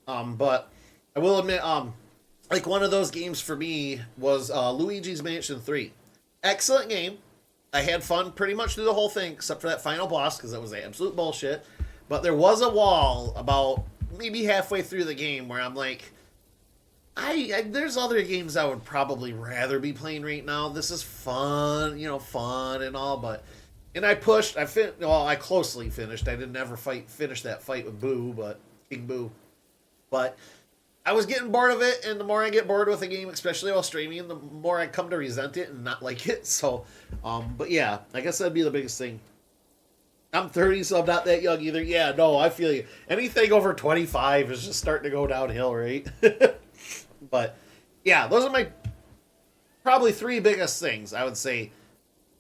But I will admit, like one of those games for me was Luigi's Mansion 3. Excellent game. I had fun pretty much through the whole thing, except for that final boss, because that was absolute bullshit. But there was a wall about maybe halfway through the game where I'm like, there's other games I would probably rather be playing right now. This is fun, you know, fun and all, but and I pushed. I closely finished. I didn't ever finish that fight with Boo, but King Boo. But I was getting bored of it, and the more I get bored with a game, especially while streaming, the more I come to resent it and not like it. So, but yeah, I guess that'd be the biggest thing. I'm 30, so I'm not that young either. Yeah, no, I feel you. Anything over 25 is just starting to go downhill, right? But yeah, those are my probably 3 biggest things. I would say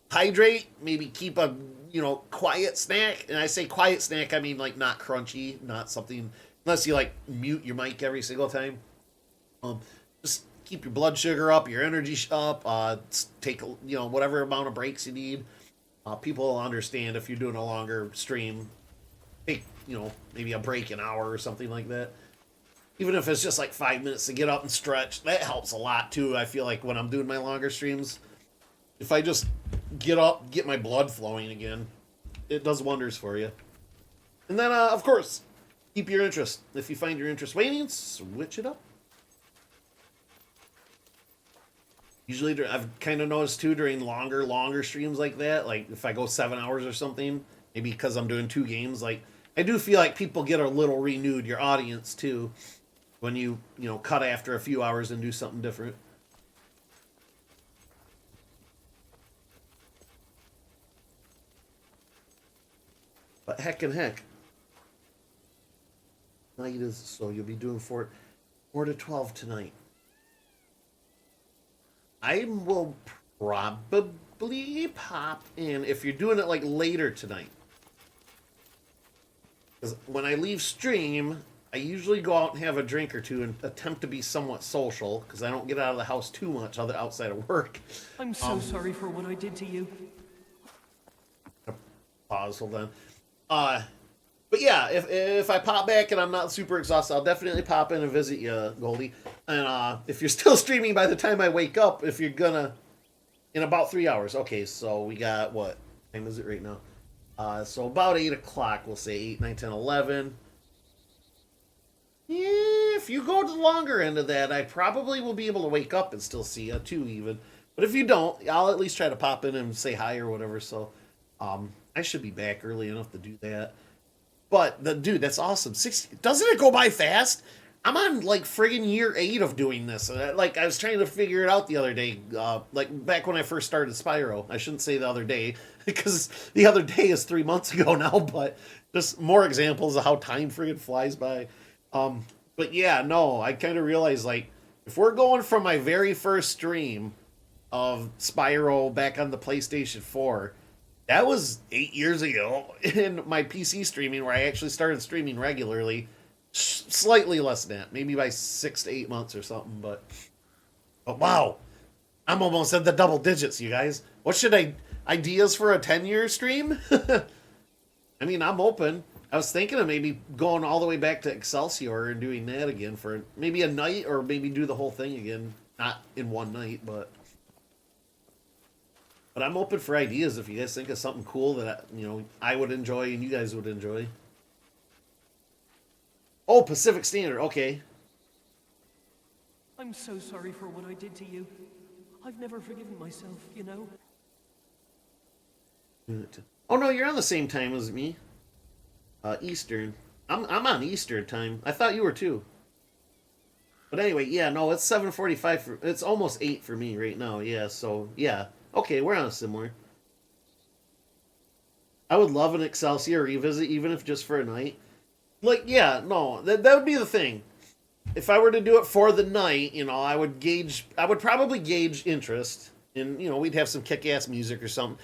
hydrate, maybe keep a, you know, quiet snack. And I say quiet snack, I mean like not crunchy, not something, unless you like mute your mic every single time. Just keep your blood sugar up, your energy up, take, you know, whatever amount of breaks you need. People will understand if you're doing a longer stream. Take, you know, maybe a break an hour or something like that. Even if it's just like 5 minutes to get up and stretch, that helps a lot too. I feel like when I'm doing my longer streams, if I just get up, get my blood flowing again, it does wonders for you. And then, of course, keep your interest. If you find your interest waning, switch it up. Usually, I've kind of noticed too during longer streams like that, like if I go 7 hours or something, maybe because I'm doing 2 games, like I do feel like people get a little renewed, your audience too, when you know, cut after a few hours and do something different. But heck. Night is, so you'll be doing 4 to 12 tonight. I will probably pop in if you're doing it like later tonight. Because when I leave stream, I usually go out and have a drink or two and attempt to be somewhat social, because I don't get out of the house too much outside of work. I'm so sorry for what I did to you. Pause, hold on. But yeah, if I pop back and I'm not super exhausted, I'll definitely pop in and visit you, Goldie. And if you're still streaming by the time I wake up, if you're gonna, in about 3 hours. Okay, so we got, what time is it right now? So about 8 o'clock, we'll say 8, 9, 10, 11. Yeah, if you go to the longer end of that, I probably will be able to wake up and still see you too, even. But if you don't, I'll at least try to pop in and say hi or whatever. So, I should be back early enough to do that. But dude, that's awesome. 60, doesn't it go by fast? I'm on like friggin' year 8 of doing this. Like I was trying to figure it out the other day, like back when I first started Spyro. I shouldn't say the other day because the other day is 3 months ago now. But just more examples of how time friggin' flies by. But yeah, no, I kind of realized like If we're going from my very first stream of Spyro back on the PlayStation 4, that was 8 years ago. In my PC streaming, where I actually started streaming regularly, slightly less than that, maybe by 6 to 8 months or something. But wow, I'm almost at the double digits, you guys. What should I ideas for a 10-year stream? I mean, I'm open. I was thinking of maybe going all the way back to Excelsior and doing that again for maybe a night, or maybe do the whole thing again. Not in one night, but I'm open for ideas if you guys think of something cool that, you know, I would enjoy and you guys would enjoy. Oh, Pacific Standard, okay. I'm so sorry for what I did to you. I've never forgiven myself, you know? Oh no, you're on the same time as me. Eastern. I'm on Eastern time. I thought you were too. But anyway, yeah, no, it's 7:45 for, it's almost 8 for me right now. Yeah, so yeah. Okay, we're on a similar. I would love an Excelsior revisit, even if just for a night. Like, yeah, no, that would be the thing. If I were to do it for the night, you know, I would probably gauge interest. And, you know, we'd have some kick-ass music or something.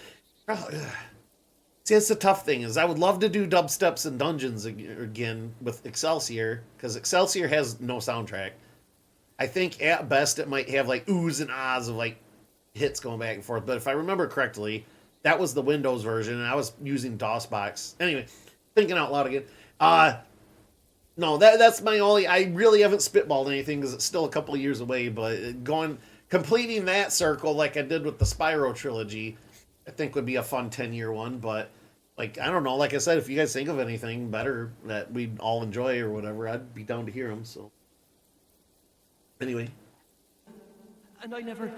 See, that's the tough thing, is I would love to do dubsteps and dungeons again with Excelsior, because Excelsior has no soundtrack. I think at best it might have like oohs and ahs of like hits going back and forth. But if I remember correctly, that was the Windows version, and I was using DOSBox. Anyway, thinking out loud again. No, that's my only. I really haven't spitballed anything because it's still a couple of years away. But completing that circle like I did with the Spyro trilogy, I think would be a fun 10-year one. But like, I don't know. Like I said, if you guys think of anything better that we'd all enjoy or whatever, I'd be down to hear them. So anyway, And I never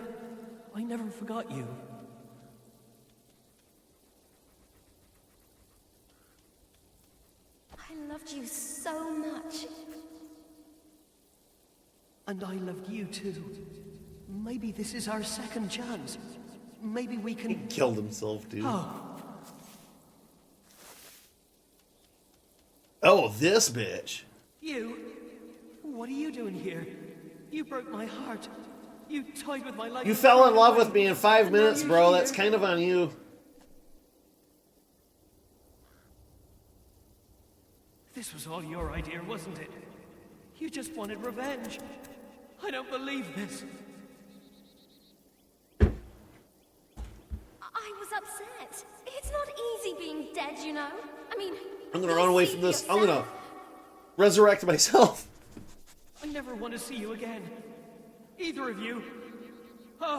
forgot you. I loved you so much. And I loved you too. Maybe this is our second chance. Maybe we can... he killed himself, dude. Oh, this bitch. You? What are you doing here? You broke my heart. You toyed with my life. You fell in love with me in 5 minutes, bro. That's kind of on you. This was all your idea, wasn't it? You just wanted revenge. I don't believe this. I was upset. It's not easy being dead, you know? I mean... I'm gonna run away from this. I'm gonna resurrect myself. I never want to see you again. Either of you. Wait,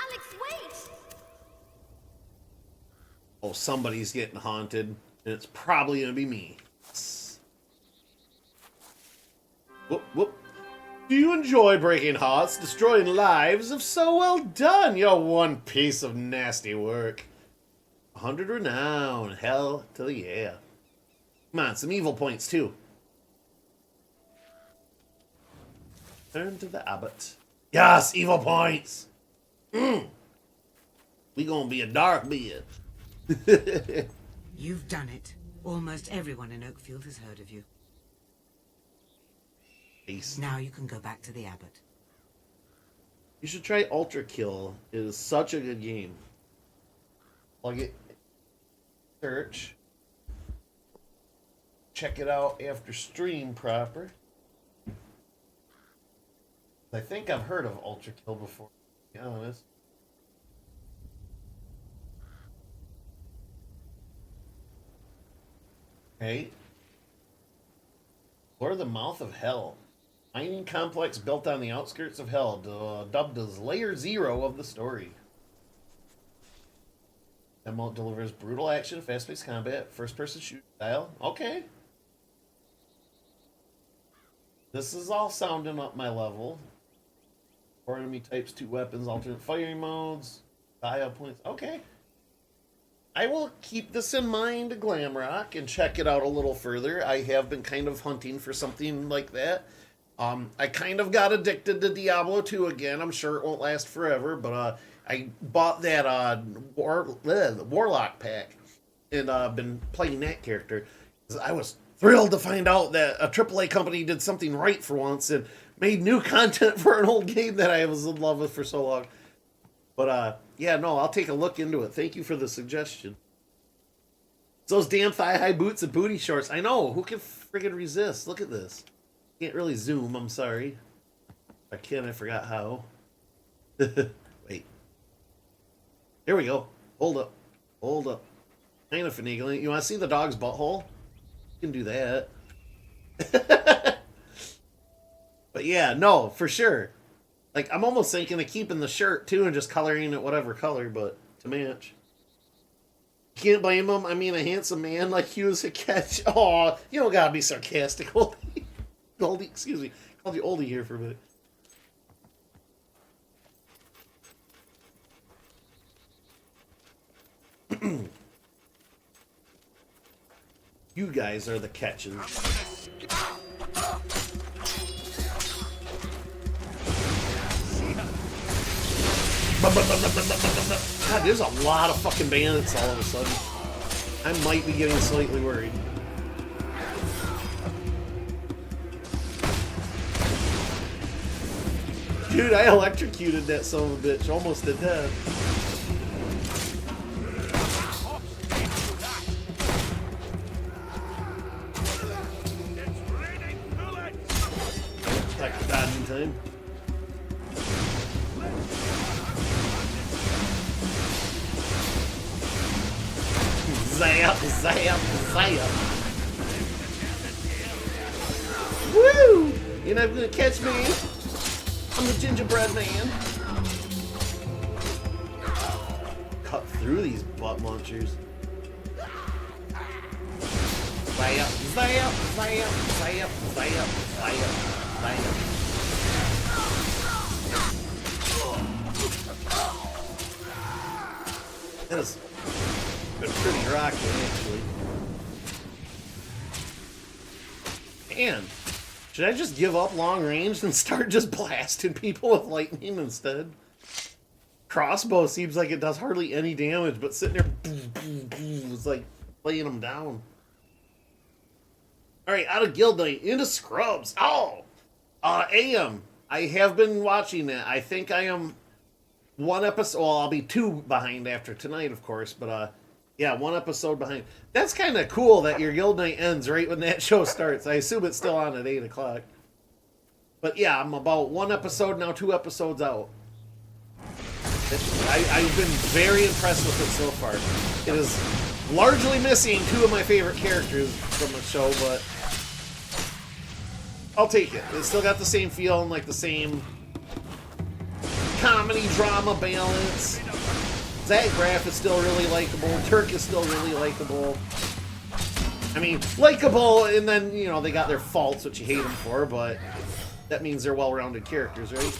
Alex, wait! Oh, somebody's getting haunted, and it's probably gonna be me. Whoop, whoop. Do you enjoy breaking hearts, destroying lives? If so, well done. You're one piece of nasty work. 100 renown. Hell to the yeah. Come on, some evil points, too. Turn to the abbot. Yes, evil points. We gonna be a dark beard. You've done it. Almost everyone in Oakfield has heard of you. Ace. Now you can go back to the abbot. You should try Ultra Kill. It is such a good game. Plug it. Search. Check it out after stream proper. I think I've heard of Ultra Kill before, to be honest. Okay. Explore the mouth of hell. Mining complex built on the outskirts of hell, dubbed as Layer 0 of the story. Demo delivers brutal action, fast-paced combat, first-person shoot style. Okay. This is all sounding up my level. 4 enemy types, 2 weapons, alternate firing modes, style points. Okay. I will keep this in mind, Glamrock, and check it out a little further. I have been kind of hunting for something like that. I kind of got addicted to Diablo 2 again. I'm sure it won't last forever, but I bought that Warlock pack and been playing that character. I was thrilled to find out that a AAA company did something right for once and made new content for an old game that I was in love with for so long. But, yeah, no, I'll take a look into it. Thank you for the suggestion. It's those damn thigh-high boots and booty shorts. I know. Who can friggin' resist? Look at this. Can't really zoom. I'm sorry. If I can, I forgot how. Wait. Here we go. Hold up. Hold up. Kind of finagling. You want to see the dog's butthole? You can do that. But yeah, no, for sure. Like, I'm almost thinking of keeping the shirt, too, and just coloring it whatever color, but to match. Can't blame him. I mean, a handsome man like you is a catch. Aw, you don't gotta be sarcastic, Oldie. Oldie, excuse me. Called you Oldie here for a minute. You guys are the catches. God, there's a lot of fucking bandits all of a sudden. I might be getting slightly worried. Dude, I electrocuted that son of a bitch almost to death. Like that in time. Zap, zap, zap. Woo! You're not gonna catch me. I'm the gingerbread man. Cut through these butt munchers. Zap, zap, zap, zap, zap, zap, zap. That is been pretty rocky, actually. Man, should I just give up long range and start just blasting people with lightning instead? Crossbow seems like it does hardly any damage, but sitting there, it's like laying them down. Alright, out of Guild Night, into Scrubs. Oh! AM. I have been watching that. I think I am one episode, well, I'll be 2 behind after tonight, of course, but, yeah, 1 episode behind. That's kind of cool that your Guild Night ends right when that show starts. I assume it's still on at 8 o'clock. But yeah, I'm about 1 episode now, 2 episodes out. I've been very impressed with it so far. It is largely missing 2 of my favorite characters from the show, but I'll take it. It's still got the same feel and like the same comedy drama balance. Zagraf is still really likable. Turk is still really likable. I mean, likable, and then, you know, they got their faults, which you hate them for, but that means they're well-rounded characters, right?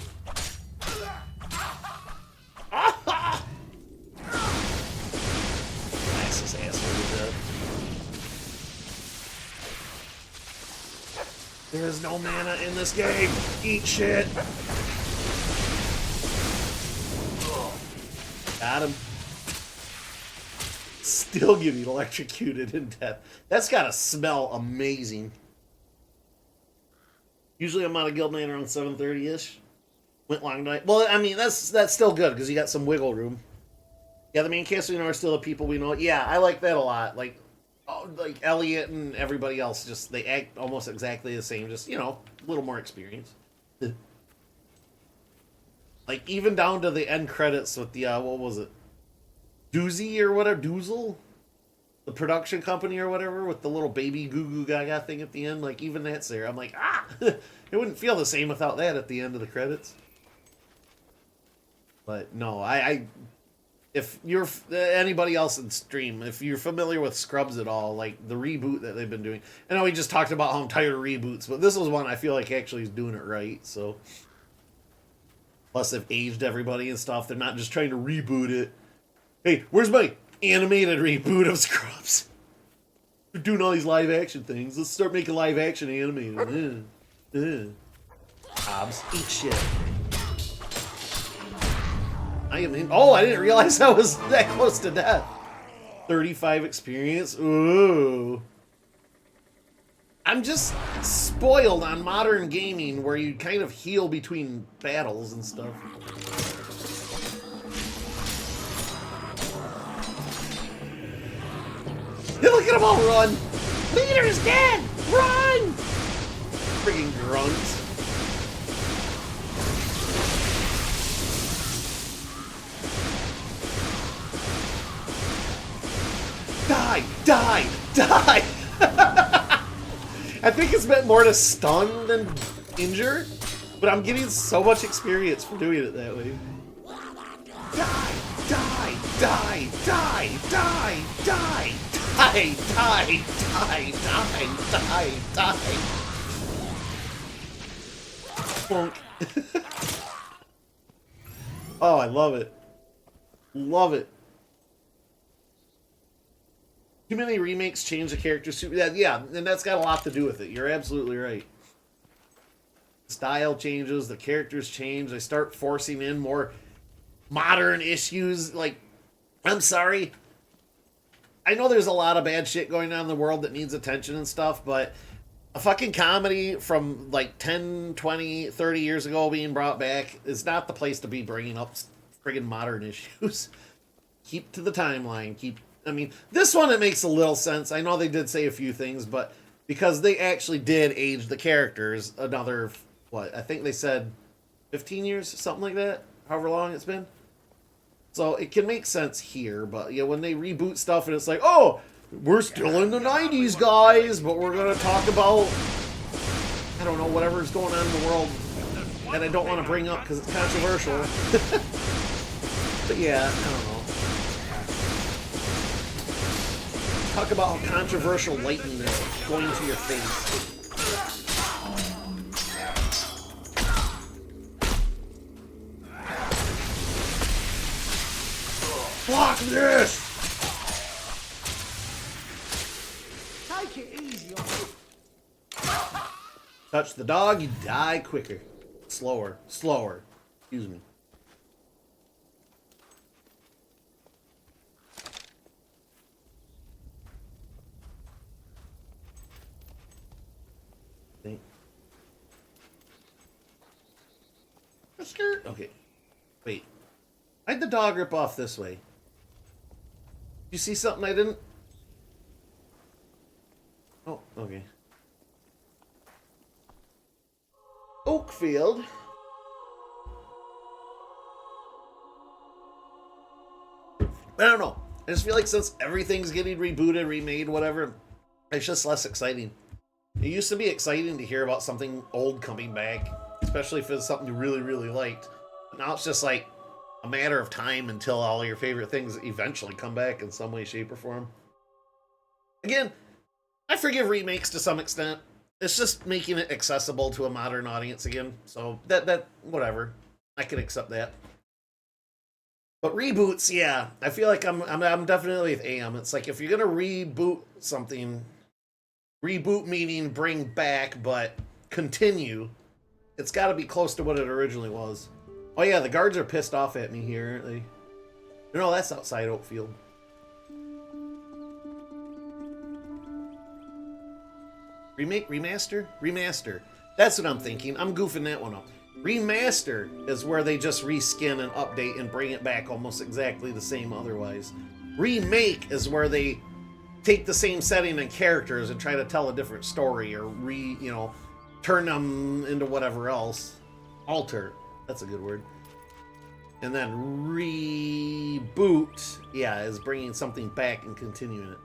Blast his asshole to death. There is no mana in this game. Eat shit. Got him. Still getting electrocuted in death. That's gotta smell amazing. Usually I'm out of Guild Night around 7:30-ish. Went long night. Well, I mean, that's still good, because you got some wiggle room. Yeah, the main cast we know are still the people we know. Yeah, I like that a lot. Like Elliot and everybody else, just they act almost exactly the same. Just, you know, a little more experience. Like, even down to the end credits with the, what was it? Doozy or whatever? Doozle? The production company or whatever, with the little baby goo goo gaga thing at the end. Like, even that's there. I'm like, ah! It wouldn't feel the same without that at the end of the credits. But, no, if you're, anybody else in stream, if you're familiar with Scrubs at all, like, the reboot that they've been doing. I know we just talked about how I'm tired of reboots, but this was one I feel like actually is doing it right, so. Plus, they've aged everybody and stuff. They're not just trying to reboot it. Hey, where's my animated reboot of Scrubs? We're doing all these live action things. Let's start making live action animated. Hobbs, eat shit. I didn't realize I was that close to death. 35 experience. Ooh. I'm just spoiled on modern gaming where you kind of heal between battles and stuff. Hey, look at them all run! Leader's dead! Run! Friggin' grunts. Die! Die! Die! I think it's meant more to stun than injure, but I'm getting so much experience for doing it that way. Die! Die! Die! Die! Die! Die! Die! Die! Die! Die! Die! Die! Plunk. Oh, I love it. Love it. Too many remakes change the characters. Yeah, and that's got a lot to do with it. You're absolutely right. Style changes, the characters change. They start forcing in more modern issues. Like, I'm sorry. I know there's a lot of bad shit going on in the world that needs attention and stuff, but a fucking comedy from like 10, 20, 30 years ago being brought back is not the place to be bringing up friggin' modern issues. Keep to the timeline. I mean, this one, it makes a little sense. I know they did say a few things, but because they actually did age the characters another, what, I think they said 15 years, something like that, however long it's been. So it can make sense here, but yeah, when they reboot stuff and it's like, oh, we're still in the 90s, guys, but we're going to talk about, I don't know, whatever's going on in the world that I don't want to bring up because it's controversial. But yeah, I don't know. Talk about how controversial lightning is going to your face. Block this! Take it easy on me. Touch the dog, you die quicker. Slower. Slower. Excuse me. Okay. Wait. Why'd the dog rip off this way? You see something I didn't? Oh, okay. Oakfield. I don't know. I just feel like since everything's getting rebooted, remade, whatever, it's just less exciting. It used to be exciting to hear about something old coming back, especially if it's something you really, really liked. But now it's just like a matter of time until all your favorite things eventually come back in some way, shape, or form. Again, I forgive remakes to some extent. It's just making it accessible to a modern audience again. So that whatever. I can accept that. But reboots, yeah. I feel like I'm definitely with AM. It's like if you're gonna reboot something, reboot meaning bring back, but continue, it's got to be close to what it originally was. Oh yeah, the guards are pissed off at me here, aren't they? No, that's outside Oakfield. Remake? Remaster? Remaster. That's what I'm thinking. I'm goofing that one up. Remaster is where they just reskin and update and bring it back almost exactly the same otherwise. Remake is where they take the same setting and characters and try to tell a different story or turn them into whatever else. Alter. That's a good word. And then reboot, yeah, is bringing something back and continuing it.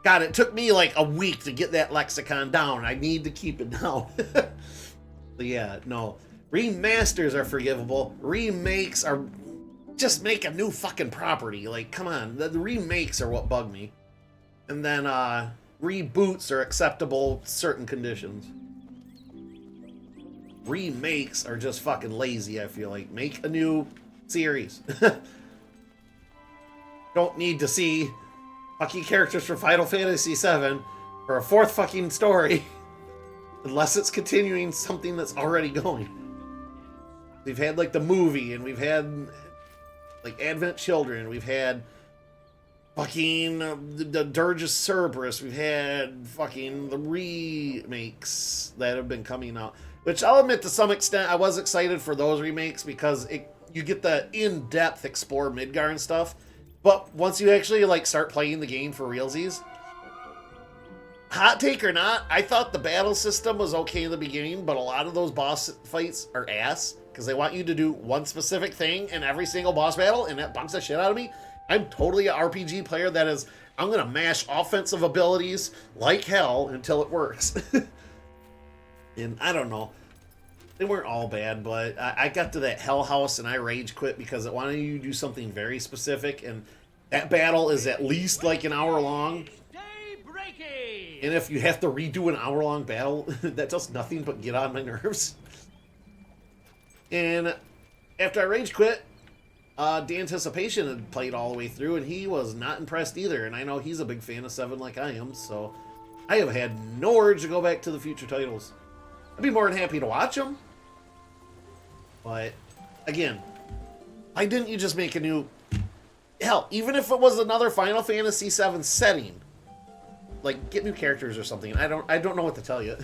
God, it took me like a week to get that lexicon down. I need to keep it down. But yeah, no. Remasters are forgivable. Remakes are just make a new fucking property. Like, come on. The remakes are what bug me. And then reboots are acceptable certain conditions. Remakes are just fucking lazy, I feel like. Make a new series. Don't need to see fucking characters from Final Fantasy VII for a fourth fucking story. Unless it's continuing something that's already going. We've had like the movie, and we've had like Advent Children, we've had Fucking the Dirge Cerberus. We've had fucking the remakes that have been coming out. Which I'll admit to some extent, I was excited for those remakes because you get the in-depth explore Midgar and stuff. But once you actually like start playing the game for realsies, hot take or not, I thought the battle system was okay in the beginning, but a lot of those boss fights are ass because they want you to do one specific thing in every single boss battle, and that bugs the shit out of me. I'm totally an RPG player that is, I'm going to mash offensive abilities like hell until it works. And I don't know. They weren't all bad, but I got to that Hell House and I rage quit because it wanted you to do something very specific, and that battle is at least like an hour long. And if you have to redo an hour-long battle, that does nothing but get on my nerves. And after I rage quit, the Anticipation had played all the way through, and he was not impressed either. And I know he's a big fan of 7 like I am, so I have had no urge to go back to the future titles. I'd be more than happy to watch them. But, again, why didn't you just make a new... Hell, even if it was another Final Fantasy VII setting, like, get new characters or something. I don't know what to tell you.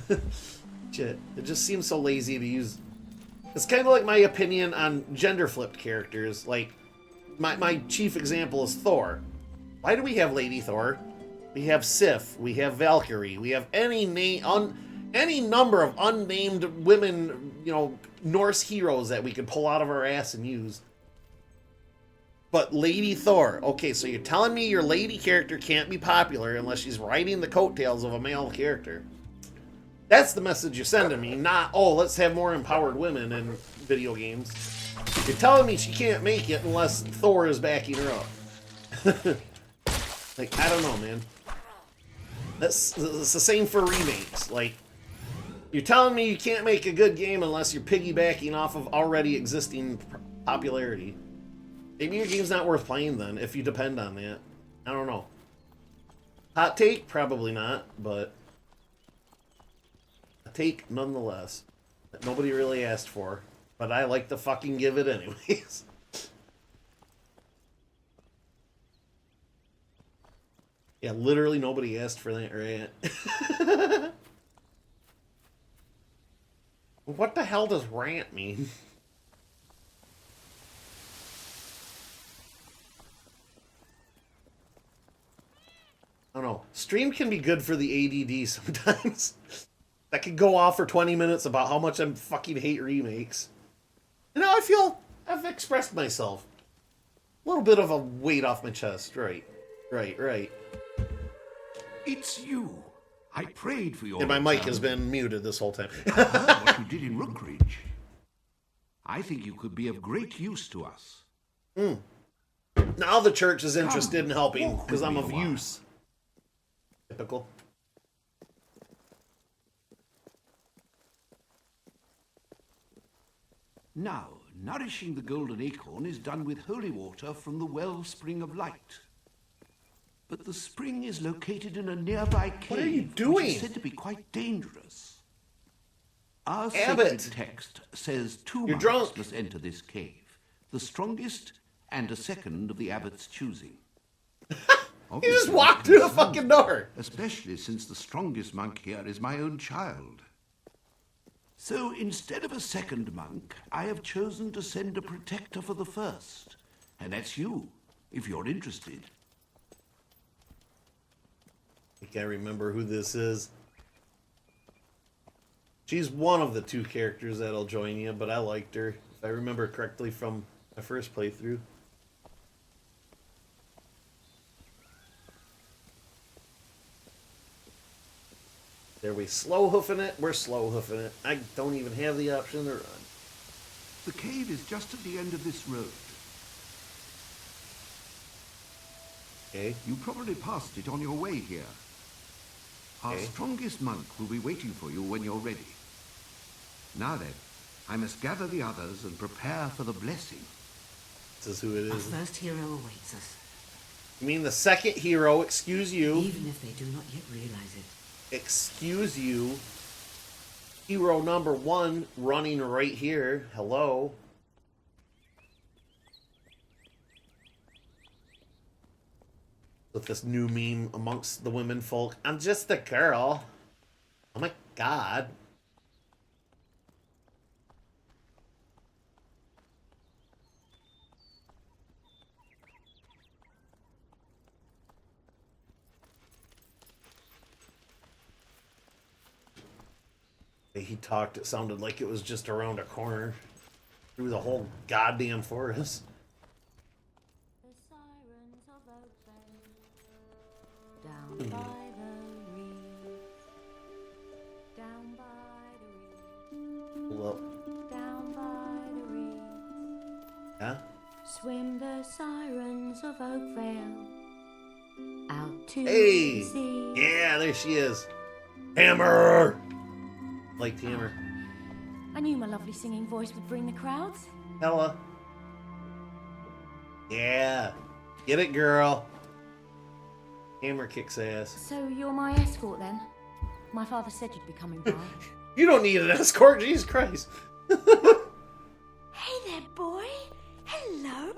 Shit, it just seems so lazy to use. It's kind of like my opinion on gender-flipped characters. Like, my chief example is Thor. Why do we have Lady Thor? We have Sif. We have Valkyrie. We have any number of unnamed women, you know, Norse heroes that we could pull out of our ass and use. But Lady Thor, okay, so you're telling me your lady character can't be popular unless she's riding the coattails of a male character. That's the message you're sending me, not, oh, let's have more empowered women in video games. You're telling me she can't make it unless Thor is backing her up. Like, I don't know, man. That's the same for remakes. Like, you're telling me you can't make a good game unless you're piggybacking off of already existing popularity. Maybe your game's not worth playing then, if you depend on that. I don't know. Hot take? Probably not, but... a take nonetheless. That nobody really asked for. But I like to fucking give it anyways. Yeah, literally nobody asked for that rant. What the hell does rant mean? I don't know. Stream can be good for the ADD sometimes. That could go off for 20 minutes about how much I fucking hate remakes. And now I feel I've expressed myself. A little bit of a weight off my chest. Right. It's you. I prayed for your... And my mic has been muted this whole time. I heard what you did in Rookridge. I think you could be of great use to us. Now the church is interested in helping because I'm of use. Typical. Now, nourishing the golden acorn is done with holy water from the wellspring of light. But the spring is located in a nearby cave. What are you doing? Which is said to be quite dangerous. Our Abbott, sacred text says two you're monks drunk. must enter this cave. The strongest and a second of the abbot's choosing. You just walked through the fucking door. Especially since the strongest monk here is my own child. So instead of a second monk, I have chosen to send a protector for the first. And that's you, if you're interested. I can't remember who this is. She's one of the two characters that'll join you, but I liked her, if I remember correctly from my first playthrough. There we slow hoofing it. We're slow hoofing it. I don't even have the option to run. The cave is just at the end of this road. Okay. You probably passed it on your way here. Our strongest monk will be waiting for you when you're ready. Now then, I must gather the others and prepare for the blessing. This is who it Our is. first hero awaits us. You mean the second hero, excuse you. Even if they do not yet realize it. Excuse you. Hero number 1 running right here. Hello. With this new meme amongst the women folk. I'm just a girl. Oh my god. He talked, it sounded like it was just around a corner through the whole goddamn forest. Down by the reeds, down by the reeds, Pull up. down by the reeds. Yeah? Swim the sirens of Oakvale out to Hey! the sea. Yeah, there she is. Hammer! Like Hammer. I knew my lovely singing voice would bring the crowds. Hella. Yeah. Get it, girl. Hammer kicks ass. So you're my escort then? My father said you'd be coming by. You don't need an escort, Jesus Christ. Hey there, boy. Hello.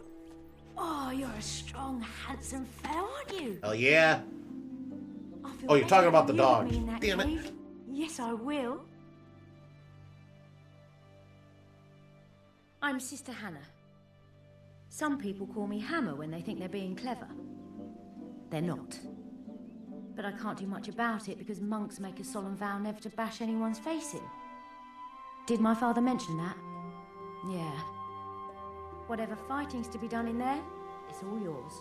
Oh, you're a strong, handsome fellow, aren't you? Hell yeah. I feel Oh, you're talking about the better dog. with me in that Damn it. cave. Yes, I will. I'm Sister Hannah. Some people call me Hammer when they think they're being clever. They're not. But I can't do much about it because monks make a solemn vow never to bash anyone's face in. Did my father mention that? Yeah. Whatever fighting's to be done in there, it's all yours.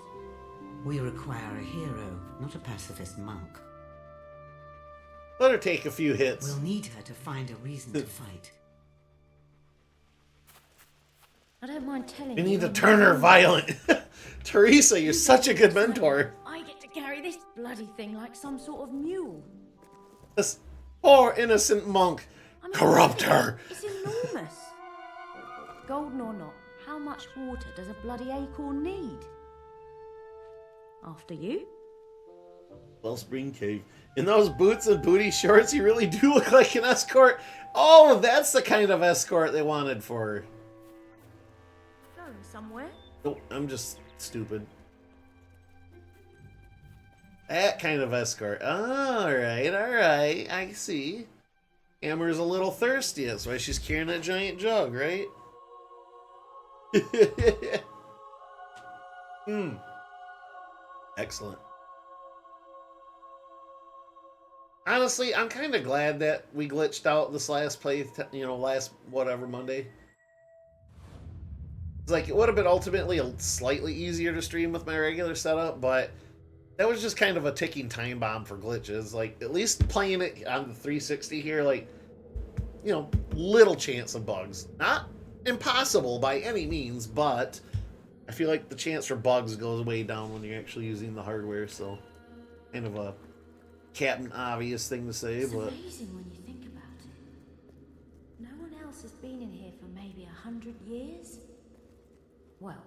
We require a hero, not a pacifist monk. Let her take a few hits. We'll need her to find a reason to fight. I don't mind telling We you. need to turn her violent. Teresa, you're such a good mentor. I get to carry this bloody thing like some sort of mule. This poor innocent monk. I mean, Corrupt her. It's enormous. Golden or not, how much water does a bloody acorn need? After you? Wellspring Cave. In those boots and booty shorts, you really do look like an escort. Oh, that's the kind of escort they wanted for her. Going somewhere? Nope, I'm just stupid. That kind of escort. Alright, alright. I see. Hammer's a little thirsty. That's why she's carrying that giant jug, right? Excellent. Honestly, I'm kind of glad that we glitched out this last last whatever Monday. It's like, it would have been ultimately slightly easier to stream with my regular setup, but that was just kind of a ticking time bomb for glitches. Like, at least playing it on the 360 here, like, little chance of bugs. Not impossible by any means, but I feel like the chance for bugs goes way down when you're actually using the hardware, so kind of a Captain Obvious thing to say, It's but amazing when you think about it. No one else has been in here for maybe 100 years. Well,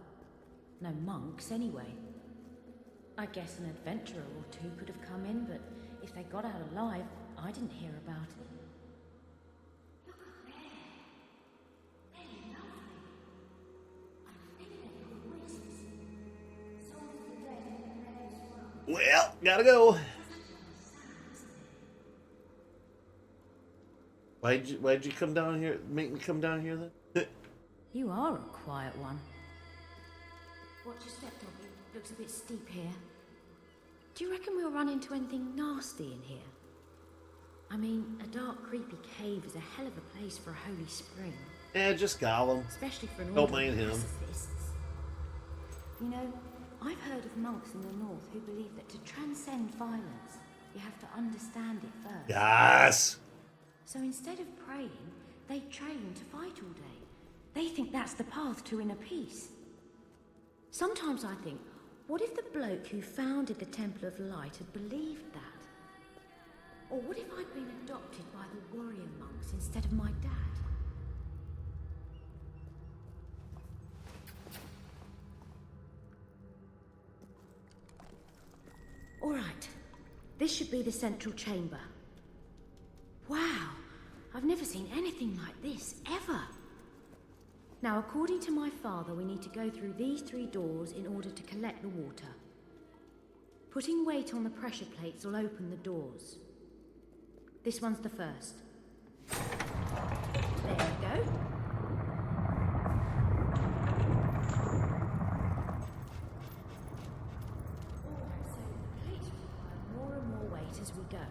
no monks anyway. I guess an adventurer or two could have come in, but if they got out alive, I didn't hear about it. well, gotta go. Why'd you come down here? Make me come down here then? You are a quiet one. Watch your step, Dobby. Looks a bit steep here. Do you reckon we'll run into anything nasty in here? I mean, a dark, creepy cave is a hell of a place for a holy spring. Just Gollum. Especially for an Don't order of mind him. pacifists. You know, I've heard of monks in the north who believe that to transcend violence, you have to understand it first. Yes. So instead of praying, they train to fight all day. They think that's the path to inner peace. Sometimes I think, what if the bloke who founded the Temple of Light had believed that? Or what if I'd been adopted by the warrior monks instead of my dad? All right, this should be the central chamber. Wow, I've never seen anything like this, ever. Now, according to my father, we need to go through these 3 doors in order to collect the water. Putting weight on the pressure plates will open the doors. This one's the first. There you go. So the plates require more and more weight as we go.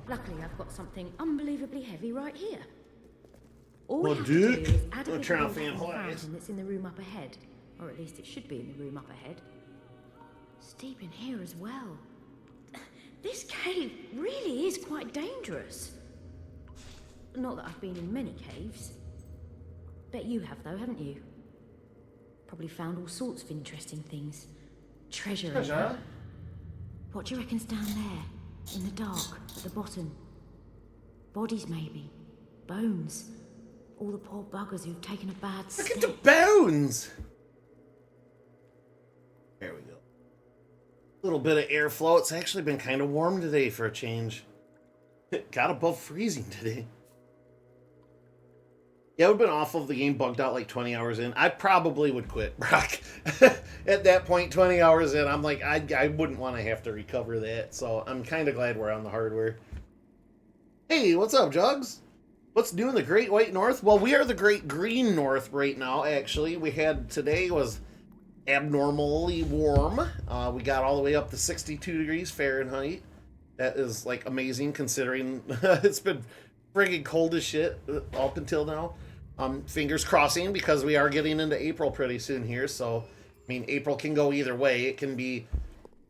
Luckily, I've got something unbelievably heavy right here. All we have to do is add a bit of water from the fountain that's in the room up ahead. Or at least it should be in the room up ahead. Steep in here as well. This cave really is quite dangerous. Not that I've been in many caves. Bet you have though, haven't you? Probably found all sorts of interesting things. Treasure. What do you reckon's down there? In the dark, at the bottom? Bodies maybe. Bones. All the poor buggers who've taken a bad step. Look at the bones! There we go. A little bit of airflow. It's actually been kind of warm today for a change. It got above freezing today. Yeah, it would have been awful if the game bugged out like 20 hours in. I probably would quit, Brock. At that point, 20 hours in, I'm like, I wouldn't want to have to recover that. So I'm kind of glad we're on the hardware. Hey, what's up, Jugs? What's new in the Great White North? Well, we are the Great Green North right now, actually. We had, today was abnormally warm. We got all the way up to 62 degrees Fahrenheit. That is, like, amazing considering it's been friggin' cold as shit up until now. Fingers crossing because we are getting into April pretty soon here. So, I mean, April can go either way. It can be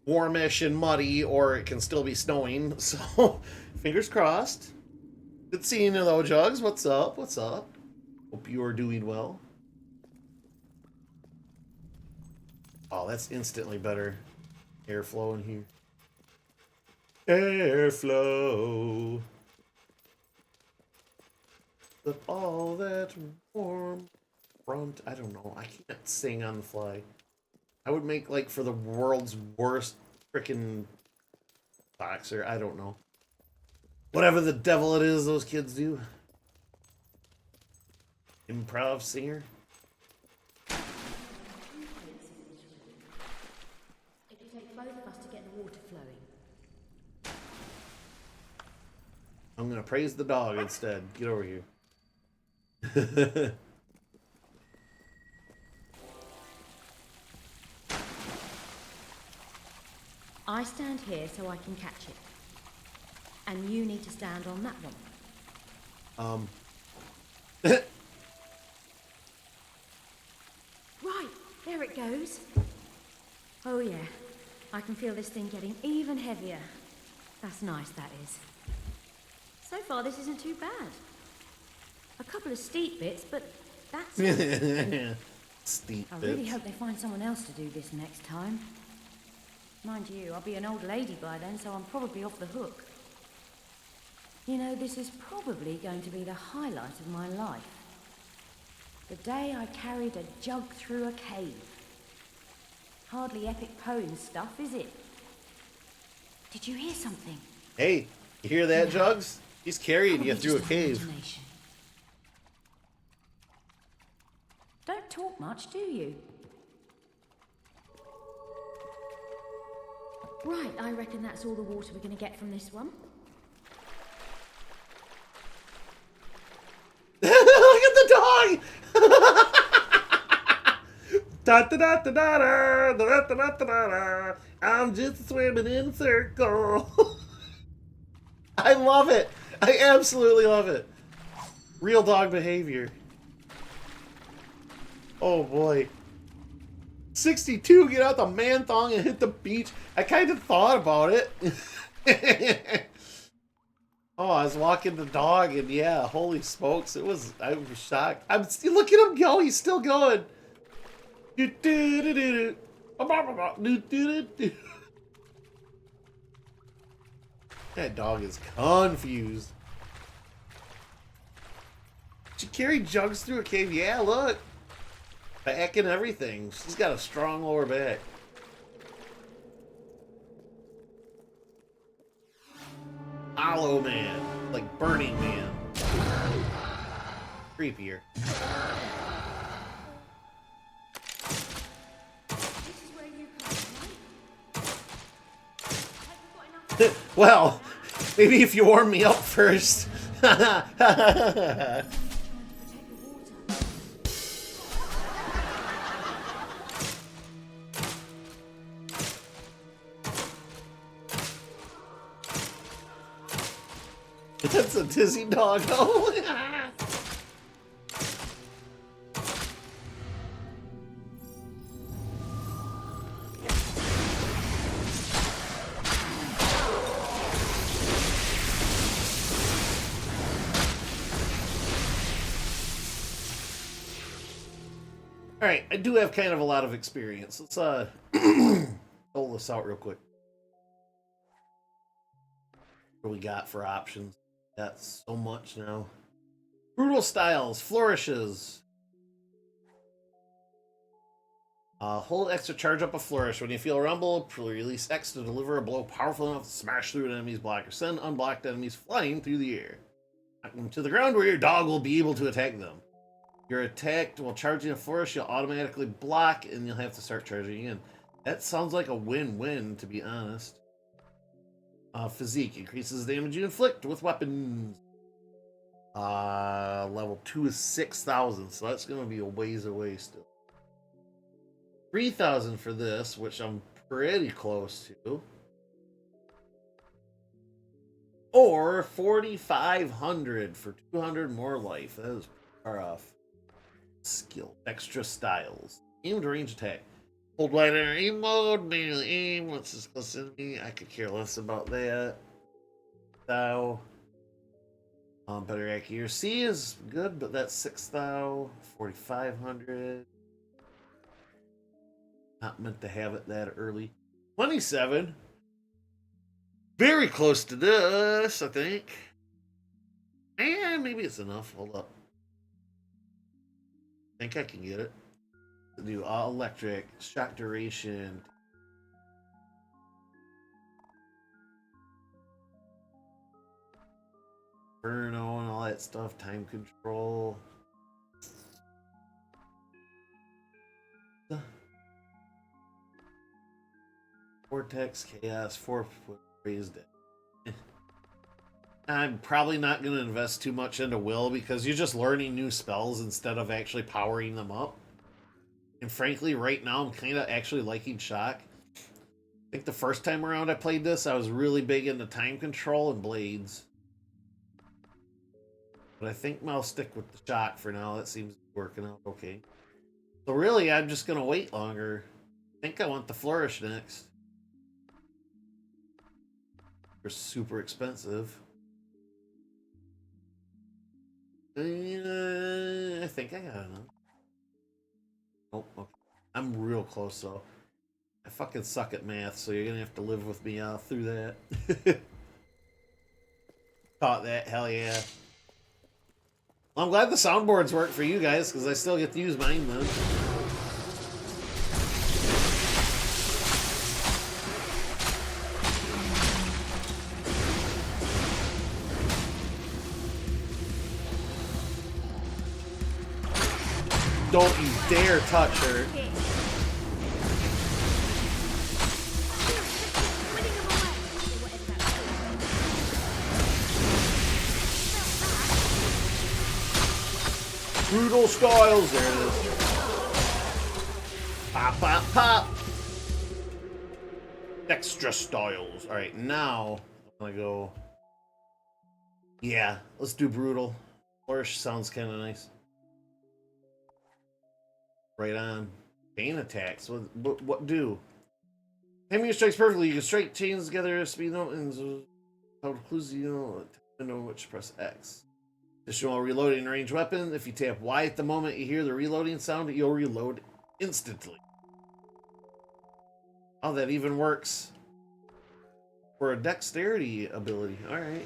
warmish and muddy or it can still be snowing. So, fingers crossed. Good seeing you though, Jugs. What's up? What's up? Hope you are doing well. Oh, that's instantly better airflow in here. Airflow. With all that warm front. I don't know. I can't sing on the fly. I would make like for the world's worst freaking boxer. I don't know. Whatever the devil it is those kids do. Improv singer. It would take both of us to get the water flowing. I'm gonna praise the dog instead. Get over here. I stand here so I can catch it. And you need to stand on that one. Right, there it goes. Oh yeah, I can feel this thing getting even heavier. That's nice, that is. So far, this isn't too bad. A couple of steep bits, but that's it. Steep I bits. really hope they find someone else to do this next time. Mind you, I'll be an old lady by then, so I'm probably off the hook. You know, this is probably going to be the highlight of my life. The day I carried a jug through a cave. Hardly epic poem stuff, is it? Did you hear something? Hey, you hear that, no. Jugs? He's carrying you through a cave. Don't talk much, do you? Right, I reckon that's all the water we're going to get from this one. Look at the dog! Da, da, da, da, da, da, da, da, da, da. I'm just swimming in a circle. I love it. I absolutely love it. Real dog behavior. Oh boy. 62, get out the man thong and hit the beach. I kind of thought about it. Oh, I was walking the dog and yeah, holy smokes, I was shocked. Look at him go, he's still going. That dog is confused. She carried Jugs through a cave. Yeah, look. Back and everything. She's got a strong lower back. Hollow Man. Like Burning Man. Creepier. This is where you come from, right? Well, maybe if you warm me up first. That's a dizzy doggo. Alright, I do have kind of a lot of experience. Let's pull this out real quick. What do we got for options? Got so much now. Brutal styles, flourishes. Hold X to charge up a flourish. When you feel a rumble, release X to deliver a blow powerful enough to smash through an enemy's block or send unblocked enemies flying through the air. Knock them to the ground where your dog will be able to attack them. You're attacked while charging a flourish, you'll automatically block and you'll have to start charging again. That sounds like a win-win, to be honest. Physique increases the damage you inflict with weapons. Level 2 is 6,000, so that's going to be a ways away still. 3,000 for this, which I'm pretty close to. Or 4,500 for 200 more life. That is far off. Skill. Extra styles. Aimed range attack. Hold wide in aim mode. Manually aim. Once it's close to me. I could care less about that. Thou. Better accuracy is good, but that's 6,000. 4,500. Not meant to have it that early. 27. Very close to this, I think. And maybe it's enough. Hold up. I think I can get it. Do all electric, shock duration. Inferno and all that stuff. Time control. Vortex, chaos, 4-foot raised it. I'm probably not going to invest too much into Will because you're just learning new spells instead of actually powering them up. And frankly, right now, I'm kind of actually liking Shock. I think the first time around I played this, I was really big into time control and blades. But I think I'll stick with the Shock for now. That seems to be working out okay. So really, I'm just going to wait longer. I think I want the Flourish next. They're super expensive. I think I got enough. Oh, okay. I'm real close though. I fucking suck at math, so you're gonna have to live with me through that. Caught that, hell yeah. Well, I'm glad the soundboards work for you guys, because I still get to use mine then. Don't you dare touch her. Brutal styles, there it is. Pop, pop, pop. Extra styles. Alright, now I'm gonna go. Yeah, let's do brutal. Flourish sounds kind of nice. Right on. Chain attacks. What do? Timing your strikes perfectly. You can strike chains together, speed them, and how clues you know which to press X. Additional reloading range weapon. If you tap Y at the moment you hear the reloading sound, you'll reload instantly. Oh, that even works for a dexterity ability. Alright.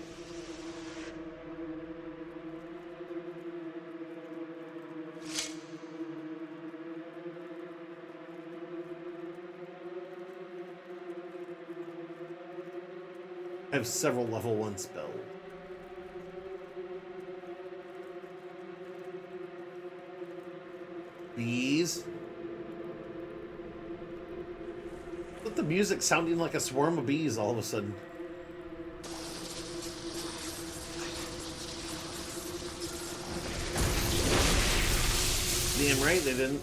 I have several level 1 spells. Bees. But the music sounding like a swarm of bees all of a sudden. Damn right they didn't.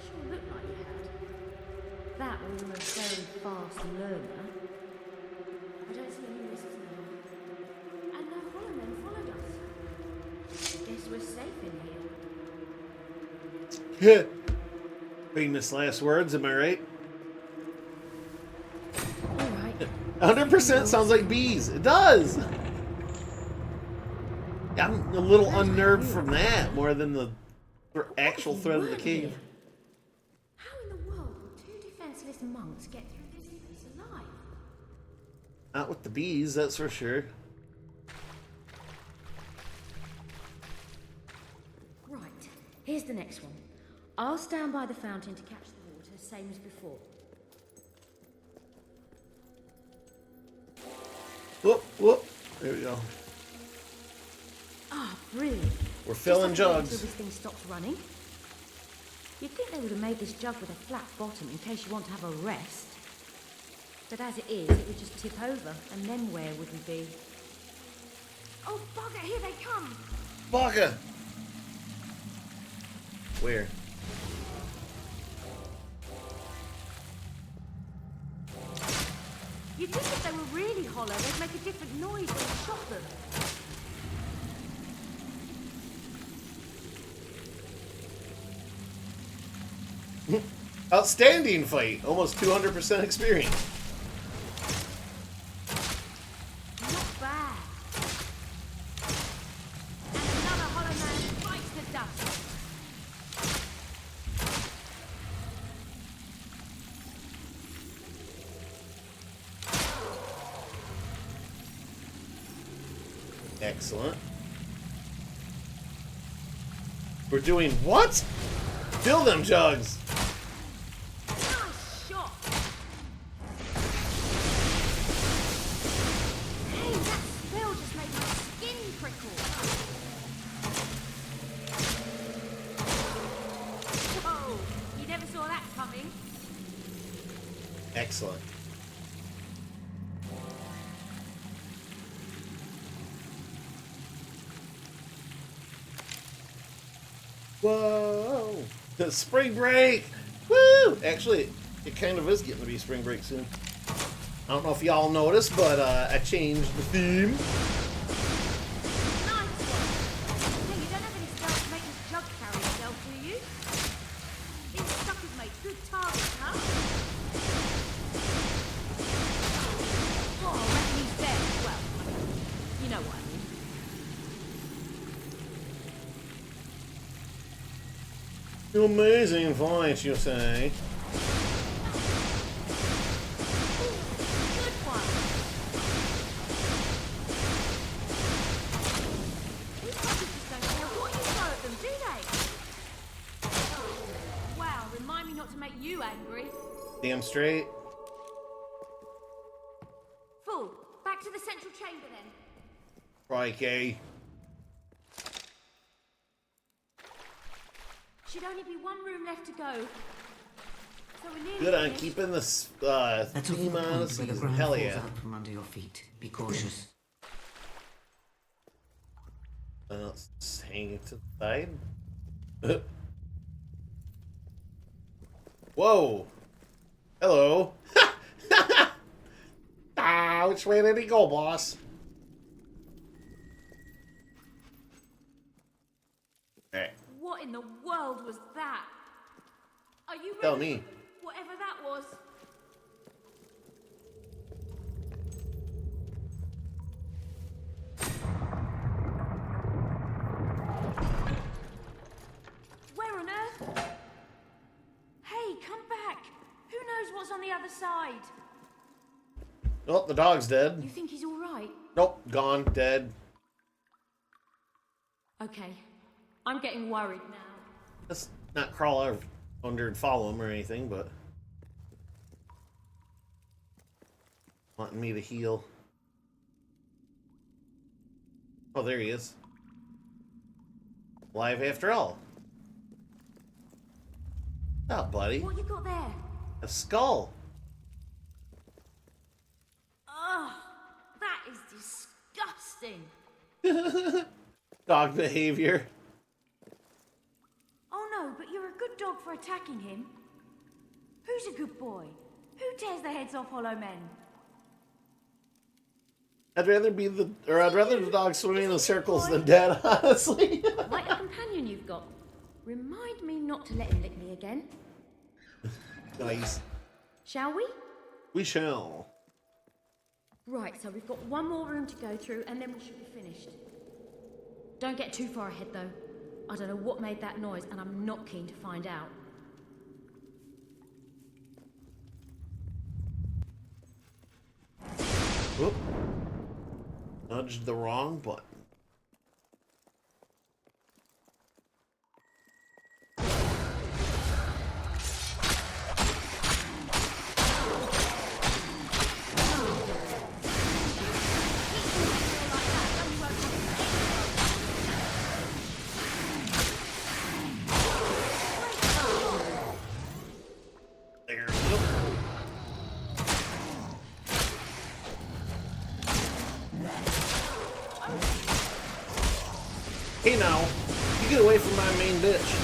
Sure looked like you had. That or you're a very fast learner. I don't see any risks now. And no hollow men followed us. Guess we're safe in here. Famous last words, am I right? Alright. 100% sounds like bees. It does! Yeah, I'm a little unnerved from that more than the actual threat of the cave. How in the world will two defenseless monks get through this place alive? Not with the bees, that's for sure. Right, here's the next one. I'll stand by the fountain to catch the water, same as before. Whoop, whoop. There we go. Ah, brilliant. We're filling Just have to wait jugs. until this thing stops running. You'd think they would have made this jug with a flat bottom in case you want to have a rest. But as it is, it would just tip over, and then where would we be? Oh, bugger, here they come! Bugger! Where? You'd think if they were really hollow, they'd make a different noise when you shot them. Outstanding fight. Almost 200% experience. Not bad. And another hollow man bites the dust. Excellent. We're doing what? Fill them jugs. Nice shot. Hey, that spell just made my skin prickle. Whoa, you never saw that coming. Excellent. Whoa! The spring break! Woo! Actually, it kind of is getting to be spring break soon. I don't know if y'all noticed, but I changed the theme. Nice one. Hey, you don't have any spells to make this jug carry itself, do you? These suckers make good targets, huh? Oh, I reckon he's dead. Well, you know what I mean. Amazing fight, you say? Good one. These fuckers just don't care what you throw at them, do they? Wow, remind me not to make you angry. Damn straight. Fool, back to the central chamber then. Crikey. Should only be one room left to go. So we're nearly Good on finished. keeping this That's off the theme point on where the the season. ground Hell falls yeah. out from under your feet. Be cautious. Just hanging to the side. Whoa! Hello. Which way did he go, boss? Alright. What in the world was that? Are you ready? Tell me. for whatever that was? Where on earth? Hey, come back! Who knows what's on the other side? Oh, the dog's dead. You think he's all right? Nope, gone, dead. Okay, I'm getting worried now. Let's not crawl out under and follow him or anything, but wanting me to heal. Oh, there he is. Alive after all. Oh, buddy. What you got there? A skull. Ugh, that is disgusting. Dog behavior. for attacking him? Who's a good boy? Who tears the heads off hollow men? I'd rather the dog swimming in the circles than dead, honestly. Like a companion you've got. Remind me not to let him lick me again. Nice. Shall we? We shall. Right, so we've got one more room to go through and then we should be finished. Don't get too far ahead though. I don't know what made that noise and I'm not keen to find out. Whoop. Nudged the wrong button. There we go. Hey now, you get away from my main bitch.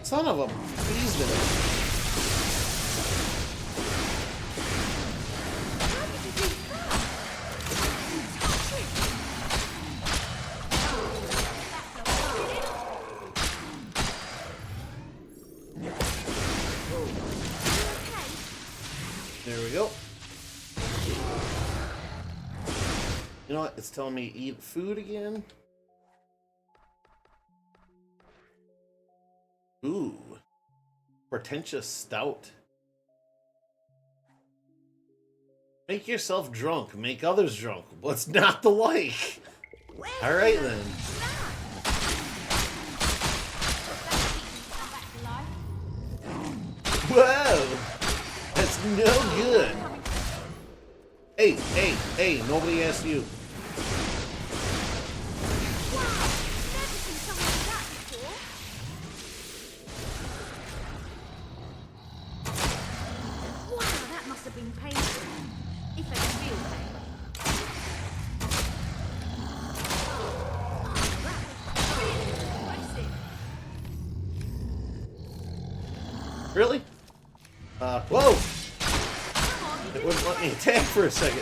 Son of a bee's minute. There we go. You know what? It's telling me to eat food again. Ooh. Pretentious stout. Make yourself drunk. Make others drunk. What's not the like? Alright then. Whoa! That's no good. Hey, nobody asked you. Wow, that must have been painful. If they can feel pain. Really? Whoa! It wouldn't let me attack for a second.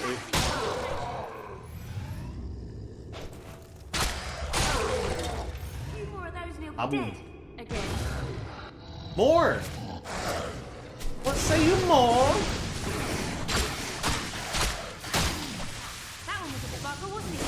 Few more of those and he'll be dead again. More! What say you more? That one was a bugger, wasn't it?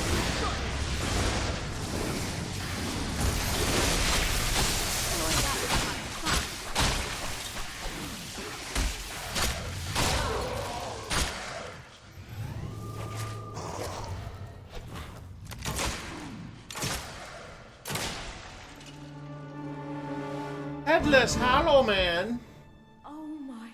Headless Hollow Man. Oh my.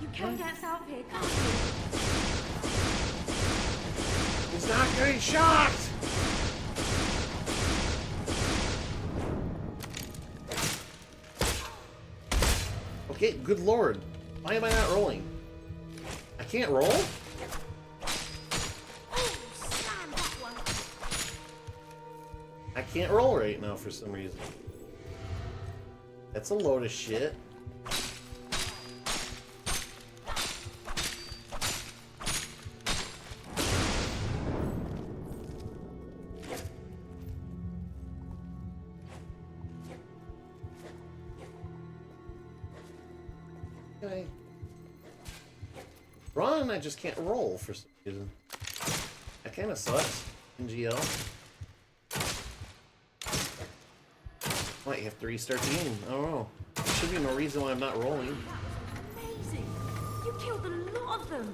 You can get us out of here, can't you? He's not getting shot. Okay, good lord. Why am I not rolling? I can't roll? I can't roll right now for some reason. That's a load of shit. Okay. Run, I just can't roll for some reason. That kind of sucks. NGL. Might have to restart the game. I don't know. There should be no reason why I'm not rolling. Amazing. You killed a lot of them.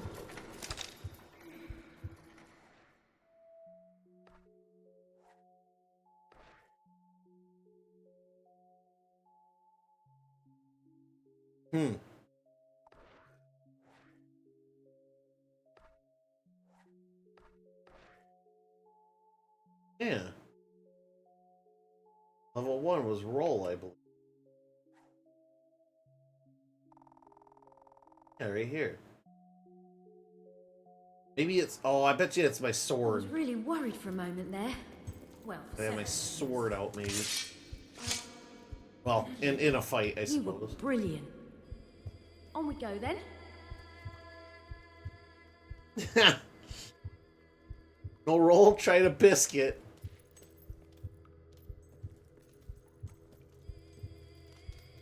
Yeah. Level 1 was roll, I believe. Yeah, right here. Maybe it's... Oh, I bet you it's my I was sword. really worried for a moment there. Well, I have my so- sword out, maybe. Well, in a fight, I You were suppose. brilliant. On we go then. No roll, try to biscuit.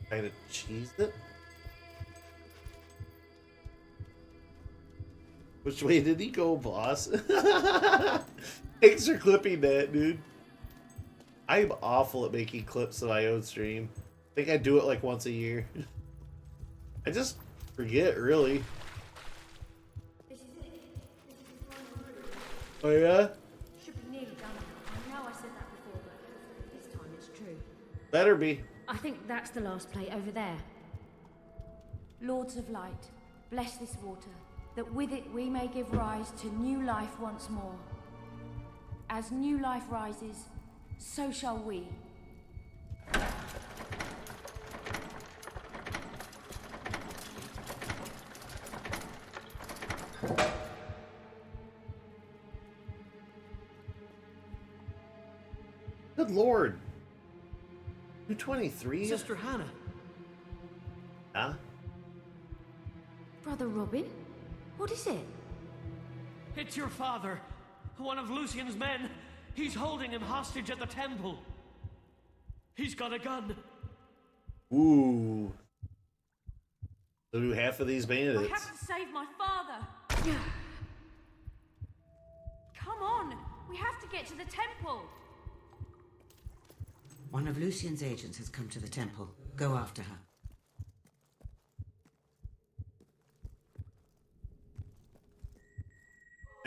Try to cheese it? Which way did he go, boss? Thanks for clipping that, dude. I'm awful at making clips that I own stream. I think I do it like once a year. I just forget, really. Oh, yeah? Should be nearly done. I know I said that before, but this time it's true. Better be. I think that's the last plate over there. Lords of Light, bless this water, that with it we may give rise to new life once more. As new life rises, so shall we. Good lord. 223? Sister Hannah. Huh? Brother Robin? What is it? It's your father. One of Lucian's men. He's holding him hostage at the temple. He's got a gun. Ooh. So do half of these bandits. I have to save my father. Come on. We have to get to the temple. One of Lucian's agents has come to the temple. Go after her.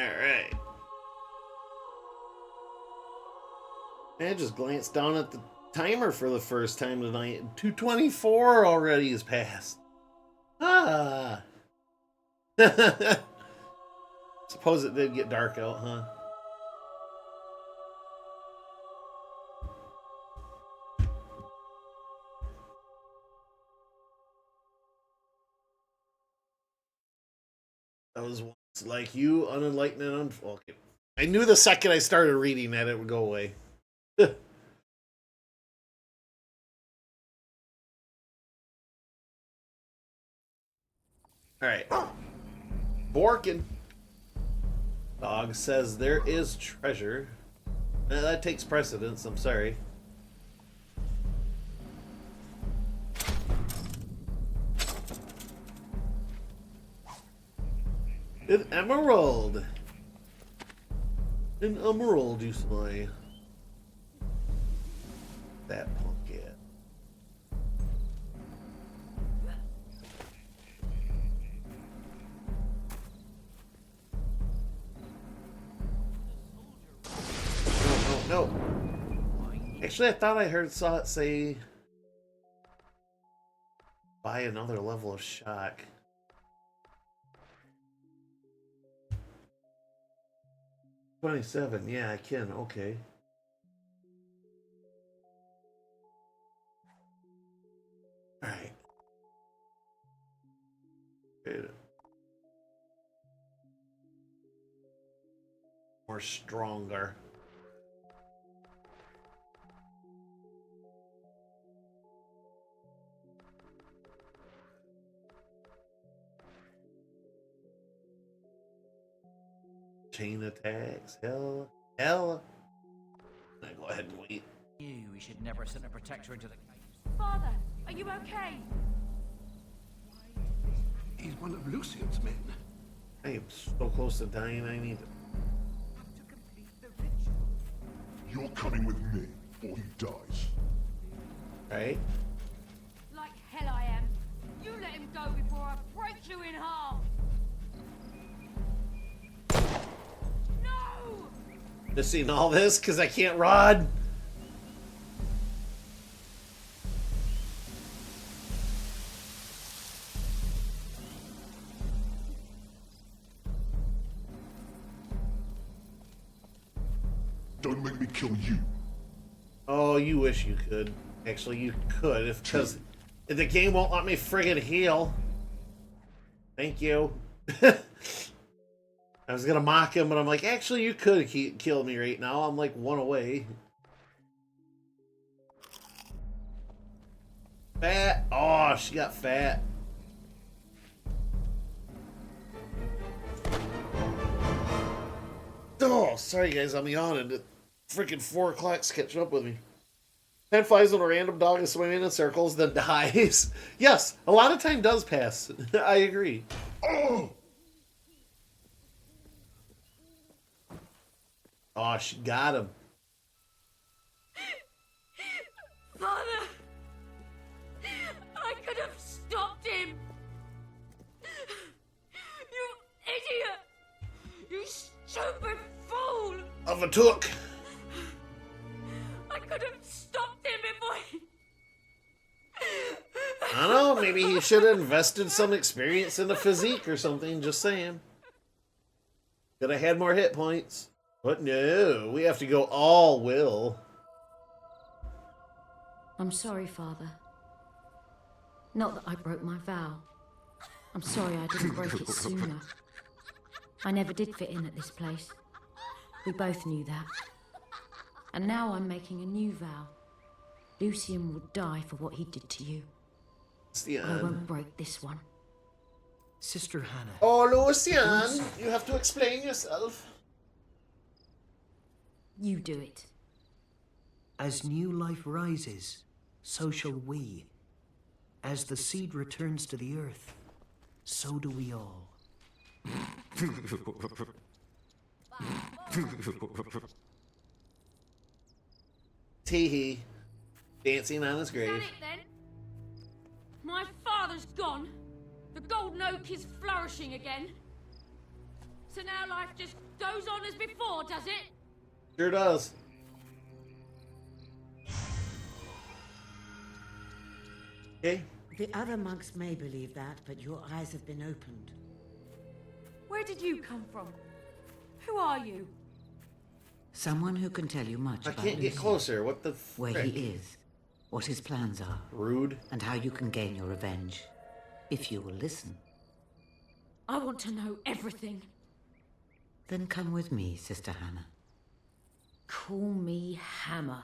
Alright. I just glanced down at the timer for the first time tonight. 2:24 already has passed. Ah. Suppose it did get dark out, huh? I was once like you, unenlightened and okay. I knew the second I started reading that it would go away. Alright. Borkin. Dog says there is treasure. That takes precedence, I'm sorry. An emerald. An emerald, you say. That punk yeah. No. Actually, I thought I saw it say buy another level of shock. $27, yeah, I can, okay. Alright. More stronger. Chain attacks, hell. I go ahead and wait. We should never send a protector into the Father, are you okay? He's one of Lucian's men. I am so close to dying, I need to... You're coming with me, or he dies. Right? Like hell I am. You let him go before I break you in half. No! Missing all this because I can't rod. Don't make me kill you. Oh, you wish you could. Actually, you could, because the game won't let me friggin' heal. Thank you. I was gonna mock him, but I'm like, actually, you could kill me right now. I'm like one away. Fat. Oh, she got fat. Oh, sorry guys, I'm yawning. The freaking 4 o'clock's catching up with me. 10 flies when a random dog is swimming in circles, then dies. Yes, a lot of time does pass. I agree. Oh! Oh, she got him. Father! I could have stopped him! You idiot! You stupid fool! Of a took. I could have stopped him if I don't know, maybe he should have invested some experience in the physique or something, just saying. Could have had more hit points. But no, we have to go all will. I'm sorry, Father. Not that I broke my vow. I'm sorry I didn't break it sooner. I never did fit in at this place. We both knew that. And now I'm making a new vow. Lucien will die for what he did to you. But I won't break this one. Sister Hannah. Oh, Lucien, you have to explain yourself. You do it. As new life rises, so shall we. As the seed returns to the earth, so do we all. Teehee, dancing on his grave. Is that it then? My father's gone. The golden oak is flourishing again. So now life just goes on as before, does it? Sure does. Okay. The other monks may believe that, but your eyes have been opened. Where did you come from? Who are you? Someone who can tell you much I about can't get Lucien, closer. What the where frick? he is, what his plans are. Rude. And how you can gain your revenge. If you will listen. I want to know everything. Then come with me, Sister Hannah. Call me Hammer.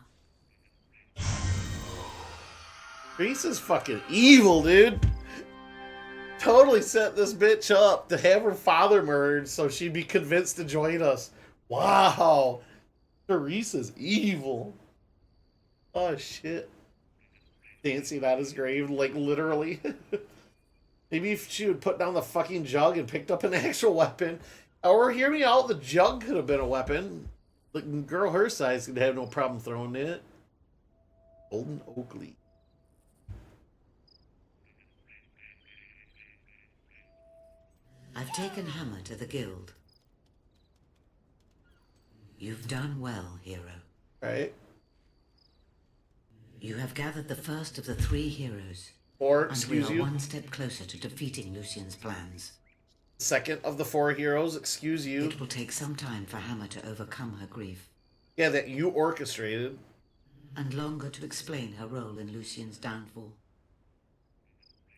Reese is fucking evil, dude. Totally set this bitch up to have her father murdered so she'd be convinced to join us. Wow. Teresa's evil. Oh, shit. Dancing on his grave, like, literally. Maybe if she would put down the fucking jug and picked up an actual weapon. Or, hear me out, the jug could have been a weapon. The girl her size could have no problem throwing it. Golden Oakley. I've taken Hammer to the guild. You've done well, hero. Right. You have gathered the first of the 3 heroes. Or, and excuse we are you, one step closer to defeating Lucien's plans. second of the 4 heroes, excuse you. It will take some time for Hammer to overcome her grief. Yeah, that you orchestrated. And longer to explain her role in Lucien's downfall.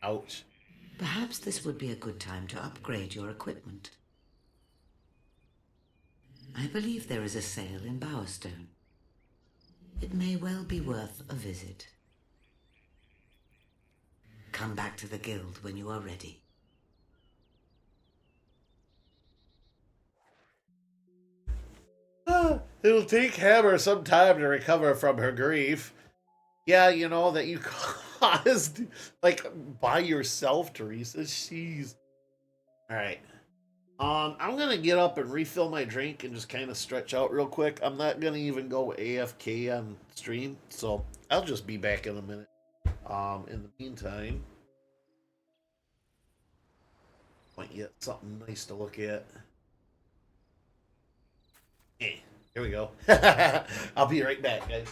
Ouch. Perhaps this would be a good time to upgrade your equipment. I believe there is a sale in Bowerstone. It may well be worth a visit. Come back to the guild when you are ready. It'll take Hammer some time to recover from her grief. Yeah, you know, that you caused, like, by yourself, Teresa. Jeez. Alright. I'm gonna get up and refill my drink and just kind of stretch out real quick. I'm not gonna even go AFK on stream, so I'll just be back in a minute. In the meantime, might get something nice to look at. Here we go. I'll be right back, guys.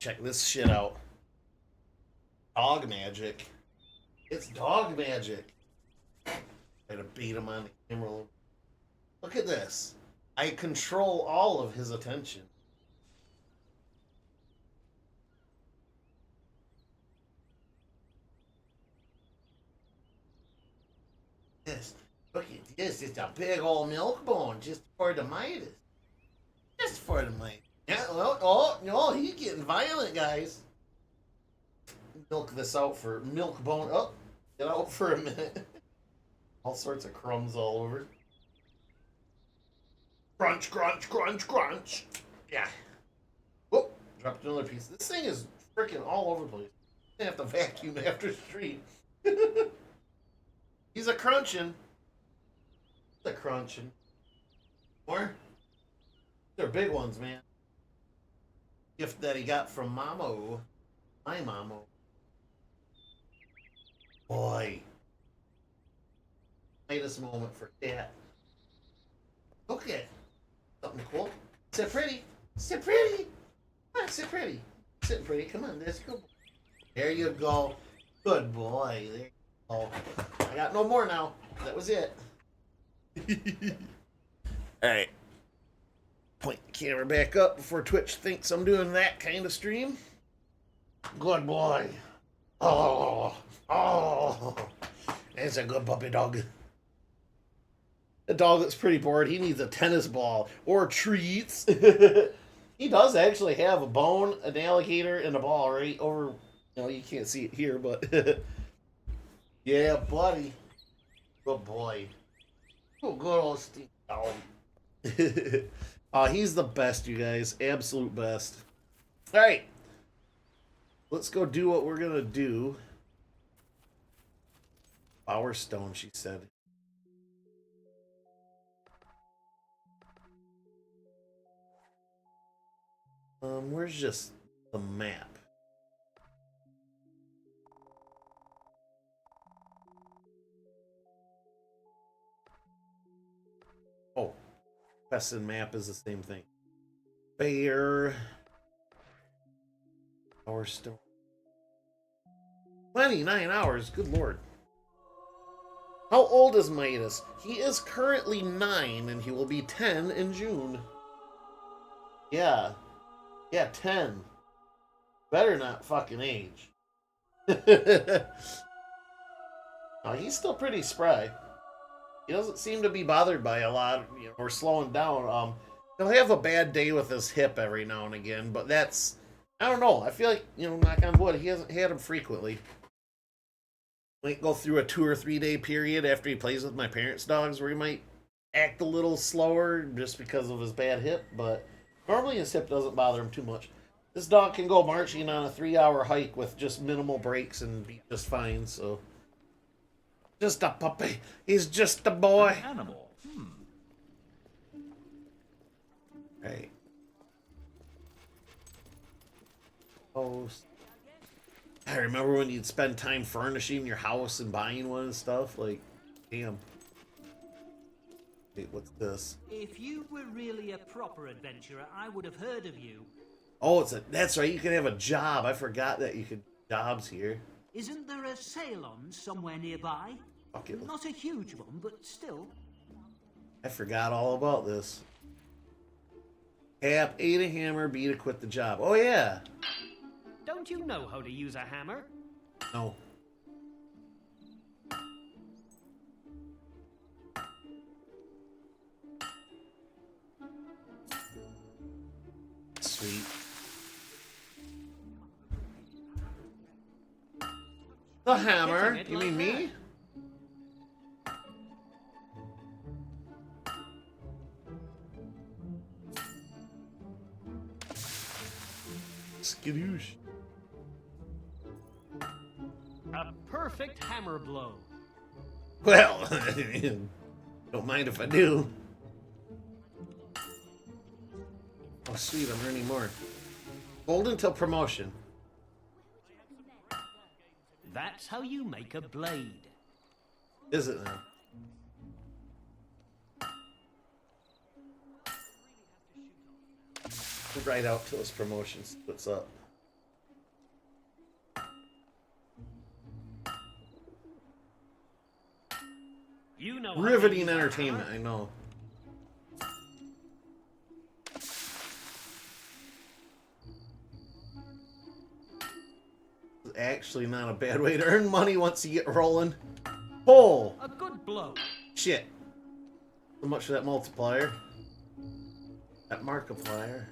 Check this shit out. Dog magic. It's dog magic. Gotta beat him on the camera. Look at this. I control all of his attention. This. Look at this. It's a big old milk bone just for the Midas. Just for the Midas. Yeah, oh, no, he's getting violent, guys. Milk this out for milk bone. Oh, get out for a minute. All sorts of crumbs all over. Crunch, crunch, crunch, crunch. Yeah. Whoop, dropped another piece. This thing is freaking all over the place. I have to vacuum after stream. He's a crunching. He's a crunching. More? They're big ones, man. Gift that he got from Mamo. My Mamo. Boy. Latest moment for Cat. Okay. Something cool. Sit pretty. Sit pretty. Come on, sit pretty. Sit pretty. Come on, let's go. There you go. Good boy. There you go. I got no more now. That was it. Alright. Point the camera back up before Twitch thinks I'm doing that kind of stream. Good boy. Oh. That's a good puppy dog. A dog that's pretty bored. He needs a tennis ball or treats. He does actually have a bone, an alligator, and a ball right over. You know, you can't see it here, but yeah, buddy. Good boy. Oh, good old Steve dog. He's the best, you guys. Absolute best. All right. Let's go do what we're gonna do. Power Stone, she said. Where's just the map? Oh, quest and map is the same thing. Bear. Power Stone. 29 hours, good lord. How old is Midas? He is currently 9 and he will be 10 in June. Yeah. Yeah, 10. Better not fucking age. Oh, he's still pretty spry. He doesn't seem to be bothered by a lot, you know, or slowing down. He'll have a bad day with his hip every now and again, but that's, I don't know. I feel like, you know, knock on wood, he hasn't had him frequently. Might go through a 2 or 3 day period after he plays with my parents' dogs where he might act a little slower just because of his bad hip, but normally his hip doesn't bother him too much. This dog can go marching on a 3-hour hike with just minimal breaks and be just fine, so. Just a puppy. He's just a boy. An animal. Right. Oh. I remember when you'd spend time furnishing your house and buying one and stuff. Like, damn. Wait, what's this? If you were really a proper adventurer, I would have heard of you. Oh, that's right. You can have a job. I forgot that you could jobs here. Isn't there a sail on somewhere nearby? Okay. Not a huge one, but still. I forgot all about this. Tap A to hammer, B to quit the job. Oh, yeah. Don't you know how to use a hammer? No. Sweet. The hammer? You mean me? Skadoosh. A perfect hammer blow. Well, don't mind if I do. Oh, sweet, I'm earning more. Hold until promotion. That's how you make a blade. Is it now? Right out till his promotion splits up. You know how to Riveting use a entertainment, hammer. I know. It's actually not a bad way to earn money once you get rolling. Oh! A good blow. Shit. So much for that multiplier. That markiplier.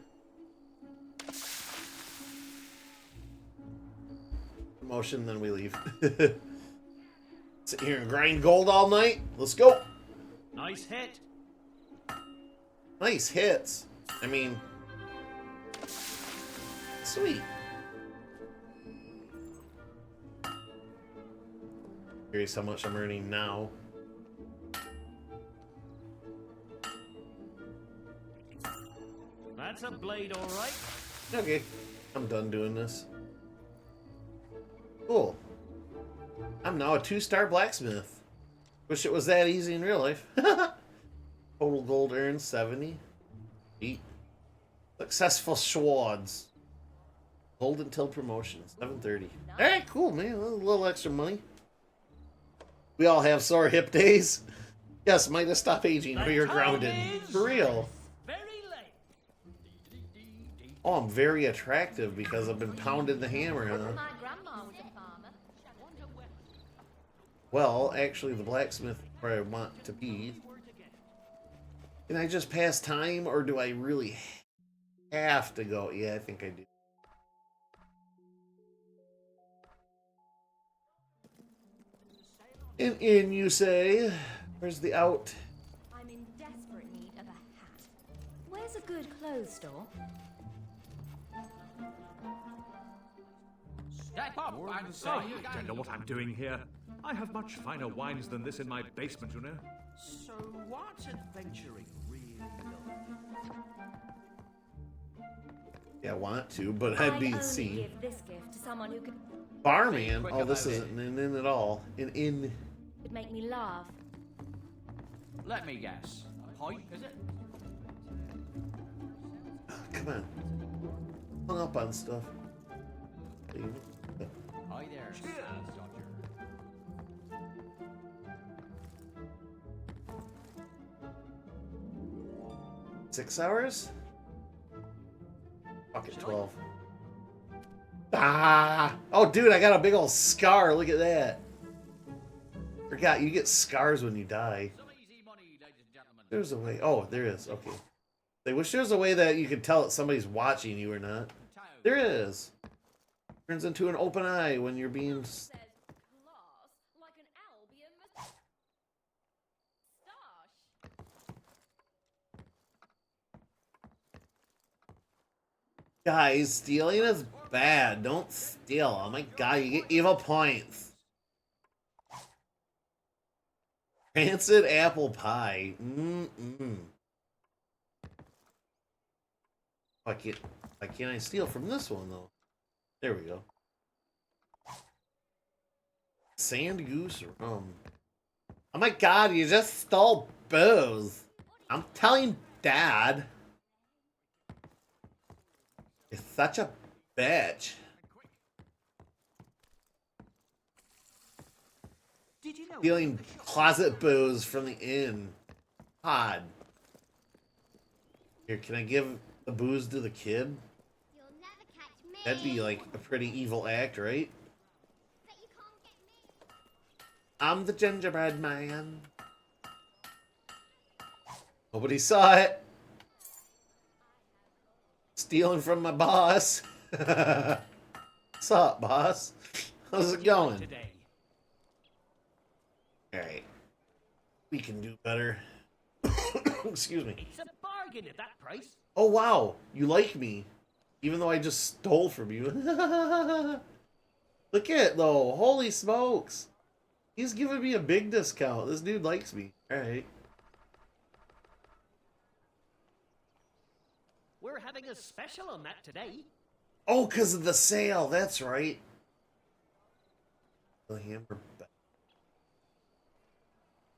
Promotion, then we leave. Sit here and grind gold all night. Let's go. Nice hit. Nice hits. I mean, sweet. Curious how much I'm earning now. That's a blade, all right. Okay, I'm done doing this. Cool. I'm now a 2-star blacksmith. Wish it was that easy in real life. Total gold earned 70. Eat. Successful swords. Gold until promotion 730. Alright, cool, man. A little extra money. We all have sore hip days. Yes, might have stopped aging or you're grounded. For real. Oh, I'm very attractive because I've been pounding the hammer, huh? My grandma was a farmer. Well, actually, the blacksmith is where I want to be. Can I just pass time, or do I really have to go? Yeah, I think I do. In, you say? Where's the out? I'm in desperate need of a hat. Where's a good clothes store? Step up and say I don't know what I'm doing here. I have much finer wines than this in my basement, you know. So what's adventuring really like? Yeah, I want to, but I'd be only seen. give this gift to someone who could Barman? Oh, this isn't an in at all. An in. make me laugh. Let me guess. Pint, is it? Come on. Hung up on stuff. Hi there. Cheers, Dodger. 6 hours? Fuck it, 12. Ah! Oh, dude, I got a big old scar. Look at that. Forgot, you get scars when you die. There's a way. Oh, there is. Okay. I wish there was a way that you could tell that somebody's watching you or not. There is. Turns into an open eye when you're being... Guys, stealing is bad. Don't steal. Oh my god, you get evil points. Rancid apple pie. Why can't I steal from this one, though? There we go. Sand goose rum. Oh my god, you just stole booze. I'm telling Dad. You're such a bitch. Did you know Stealing closet booze from the inn. God. Here, can I give the booze to the kid? That'd be like a pretty evil act, right? I'm the gingerbread man. Nobody saw it. Stealing from my boss. What's up, boss? How's it going? Alright. We can do better. Excuse me. It's a bargain at that price. Oh, wow. You like me. Even though I just stole from you. Look at it, though. Holy smokes. He's giving me a big discount. This dude likes me. Alright. We're having a special on that today. Oh, because of the sale. That's right. The hammer.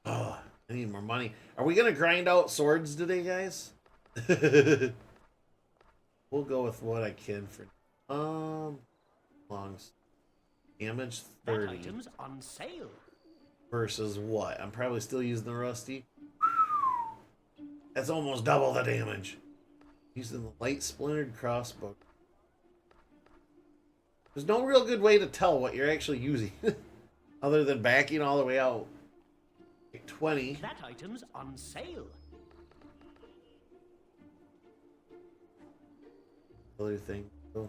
Oh, I need more money. Are we going to grind out swords today, guys? We'll go with what I can for... Longs. Damage 30. That item's on sale. versus what? I'm probably still using the rusty. That's almost double the damage. Using the light splintered crossbow. There's no real good way to tell what you're actually using. Other than backing all the way out. 20. That item's on sale. Other thing. Oh.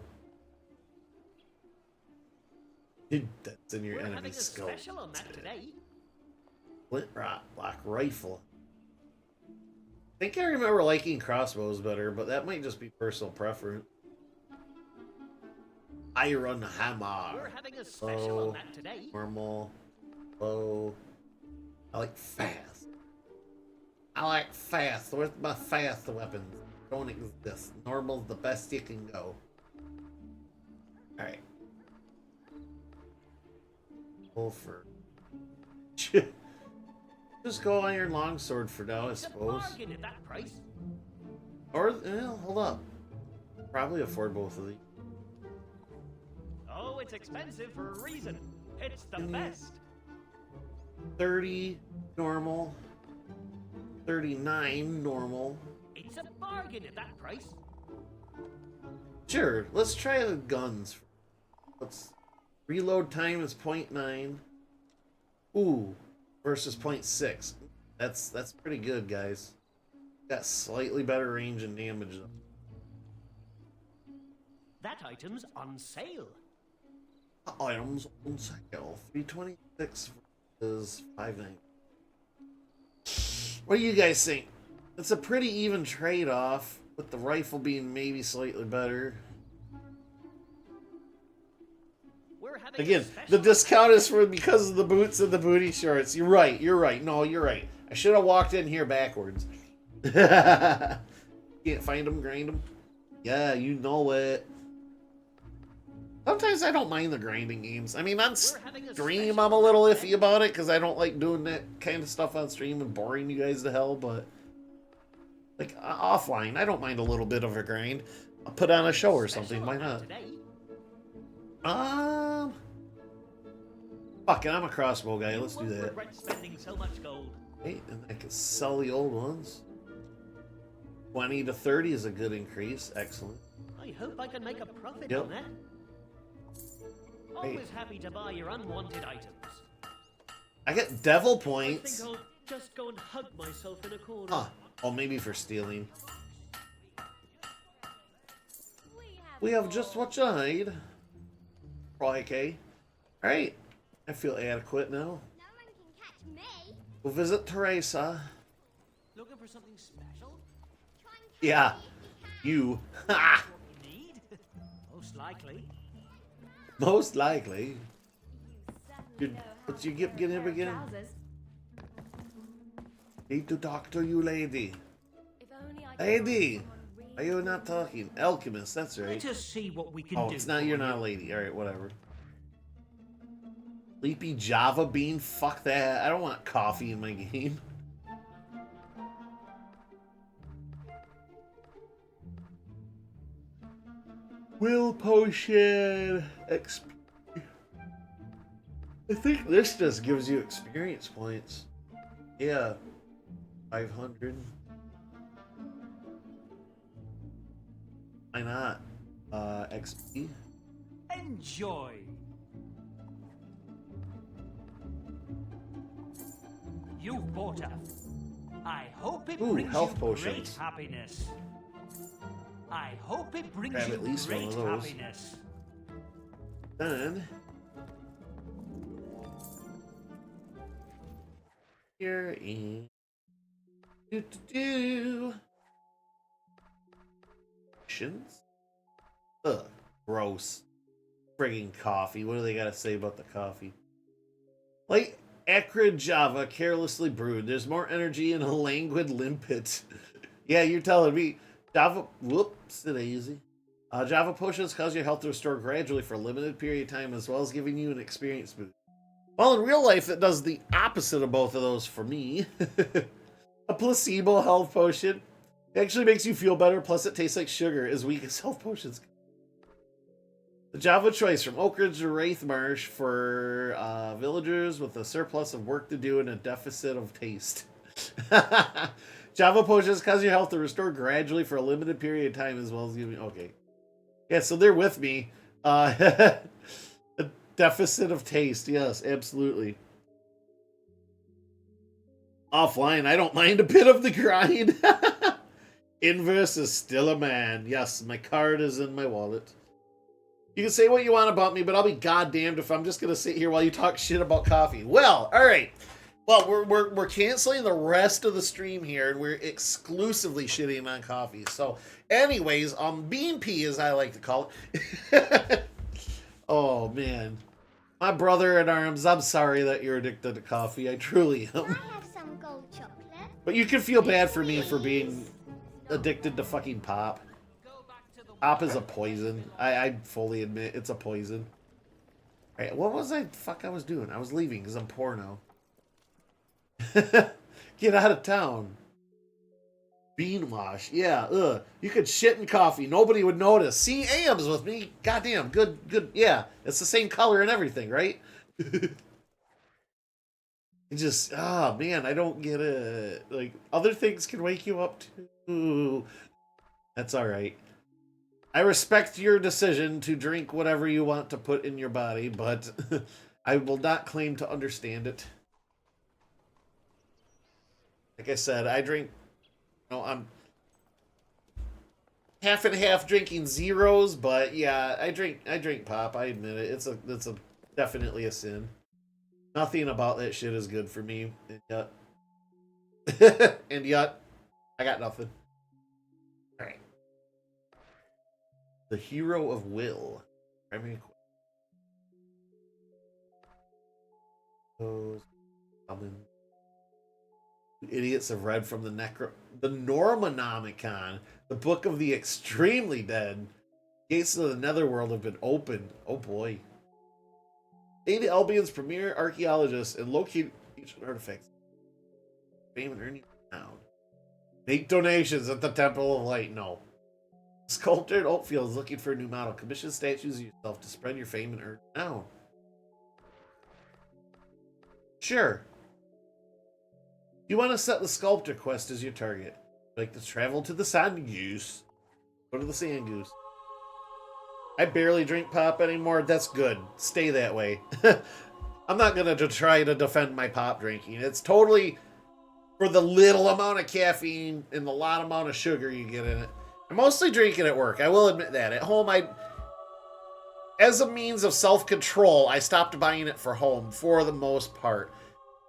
That's in your We're having enemy's a skull. special on that today. Flint rock block rifle. I think I remember liking crossbows better, but that might just be personal preference. Iron hammer. We're having a special Low, on that today. normal, low. I like fast. I like fast. Where's my fast weapons? Don't exist. Normal's the best you can go. Alright. Pull for. Just go iron longsword for now, I suppose. Bargain at that price. Or, hold up. Probably afford both of these. Oh, it's expensive for a reason. It's the best. 30 normal. 39 normal. It's a bargain at that price. Sure, let's try the guns. Let's reload time is 0.9. Ooh, versus 0.6. That's pretty good, guys. Got slightly better range and damage though. That item's on sale. Items on sale. 326 versus 590. What do you guys think? It's a pretty even trade-off, with the rifle being maybe slightly better. Again, the discount is for because of the boots and the booty shorts. You're right. You're right. No, you're right. I should have walked in here backwards. Can't find them, grind them. Yeah, you know it. Sometimes I don't mind the grinding games. I mean, on stream, I'm a little iffy about it because I don't like doing that kind of stuff on stream and boring you guys to hell. But like offline, I don't mind a little bit of a grind. I'll put on a show or something. Why not? Fuck it, I'm a crossbow guy. Let's do that. Spending so much gold. Hey, and I can sell the old ones. 20 to 30 is a good increase. Excellent. I hope I can make a profit Yep. on that. Always happy to buy your unwanted items. I get devil I points. think I'll just go and hug myself in a corner. Huh. Oh, maybe for stealing. We have just what you need. Probably okay. Alright. I feel adequate now. We'll visit Teresa. Looking for something special? Yeah. You. Ha! Need? Most likely. Most likely. But you get him again? Need to talk to you, lady. Lady! Are you not talking? Alchemist, that's right. Let us see what we can Oh, do. it's not, you're not a lady. Alright, whatever. Sleepy Java bean? Fuck that. I don't want coffee in my game. Will potion. XP. I think this just gives you experience points. Yeah. 500. Why not? XP. Enjoy. You've bought her. I hope it Ooh, brings health you potions. great happiness. I hope it brings Grab you at least one great of those. happiness. Then here in actions. Ugh, gross. Friggin' coffee. What do they gotta say about the coffee? Like acrid Java, carelessly brewed. There's more energy in a languid limpet. Yeah, you're telling me. Java, whoops, daisy. Java potions cause your health to restore gradually for a limited period of time, as well as giving you an experience boost. Well, in real life, it does the opposite of both of those for me. A placebo health potion. It actually makes you feel better, plus it tastes like sugar, as weak as health potions. The Java choice from Oak Ridge to Wraith Marsh for villagers with a surplus of work to do and a deficit of taste. Java potions cause your health to restore gradually for a limited period of time as well as giving... Okay. Yeah, so they're with me. A deficit of taste. Yes, absolutely. Offline, I don't mind a bit of the grind. Inverse is still a man. Yes, my card is in my wallet. You can say what you want about me, but I'll be goddamned if I'm just going to sit here while you talk shit about coffee. Well, all right. Well, we're canceling the rest of the stream here, and we're exclusively shitting on coffee. So, anyways, Bean Pea, as I like to call it. Oh, man. My brother in arms, I'm sorry that you're addicted to coffee. I truly am. I have some gold chocolate? But you can feel bad for me for being addicted to fucking pop. Pop is a poison. I fully admit it's a poison. Alright, what was I was doing? I was leaving because I'm poor now. Get out of town. Bean wash. Yeah, you could shit in coffee. Nobody would notice. See, AM's with me. Goddamn, good. Yeah, it's the same color and everything, right? It just, man, I don't get it. Like, other things can wake you up too. That's alright. I respect your decision to drink whatever you want to put in your body, but I will not claim to understand it. Like I said, I drink... I'm half and half drinking zeros, but yeah, I drink pop. I admit it. It's a definitely a sin. Nothing about that shit is good for me. And yet, I got nothing. All right. The Hero of Will. Those idiots have read from the Normonomicon, the Book of the Extremely Dead. Gates of the Netherworld have been opened. Oh boy. Aid Albion's premier archaeologist and locate ancient artifacts. Fame and earning renown. Make donations at the Temple of Light. No. Sculptor at Oakfield is looking for a new model. Commission statues of yourself to spread your fame and earn renown. Sure. You want to set the sculptor quest as your target. Like to travel to the Sand Goose. Go to the Sand Goose. I barely drink pop anymore. That's good. Stay that way. I'm not going to try to defend my pop drinking. It's totally for the little amount of caffeine and the lot amount of sugar you get in it. I mostly drink it at work. I will admit that. At home, as a means of self-control, I stopped buying it for home for the most part.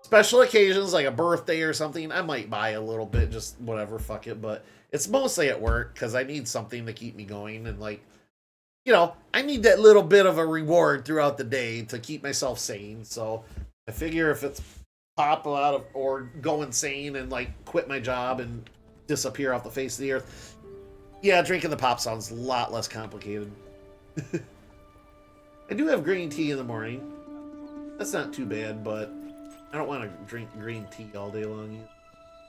Special occasions like a birthday or something, I might buy a little bit, just whatever, fuck it. But it's mostly at work because I need something to keep me going. And like, you know, I need that little bit of a reward throughout the day to keep myself sane. So I figure if it's pop out of or go insane and like quit my job and disappear off the face of the earth, yeah, drinking the pop sounds a lot less complicated. I do have green tea in the morning. That's not too bad, but I don't want to drink green tea all day long either.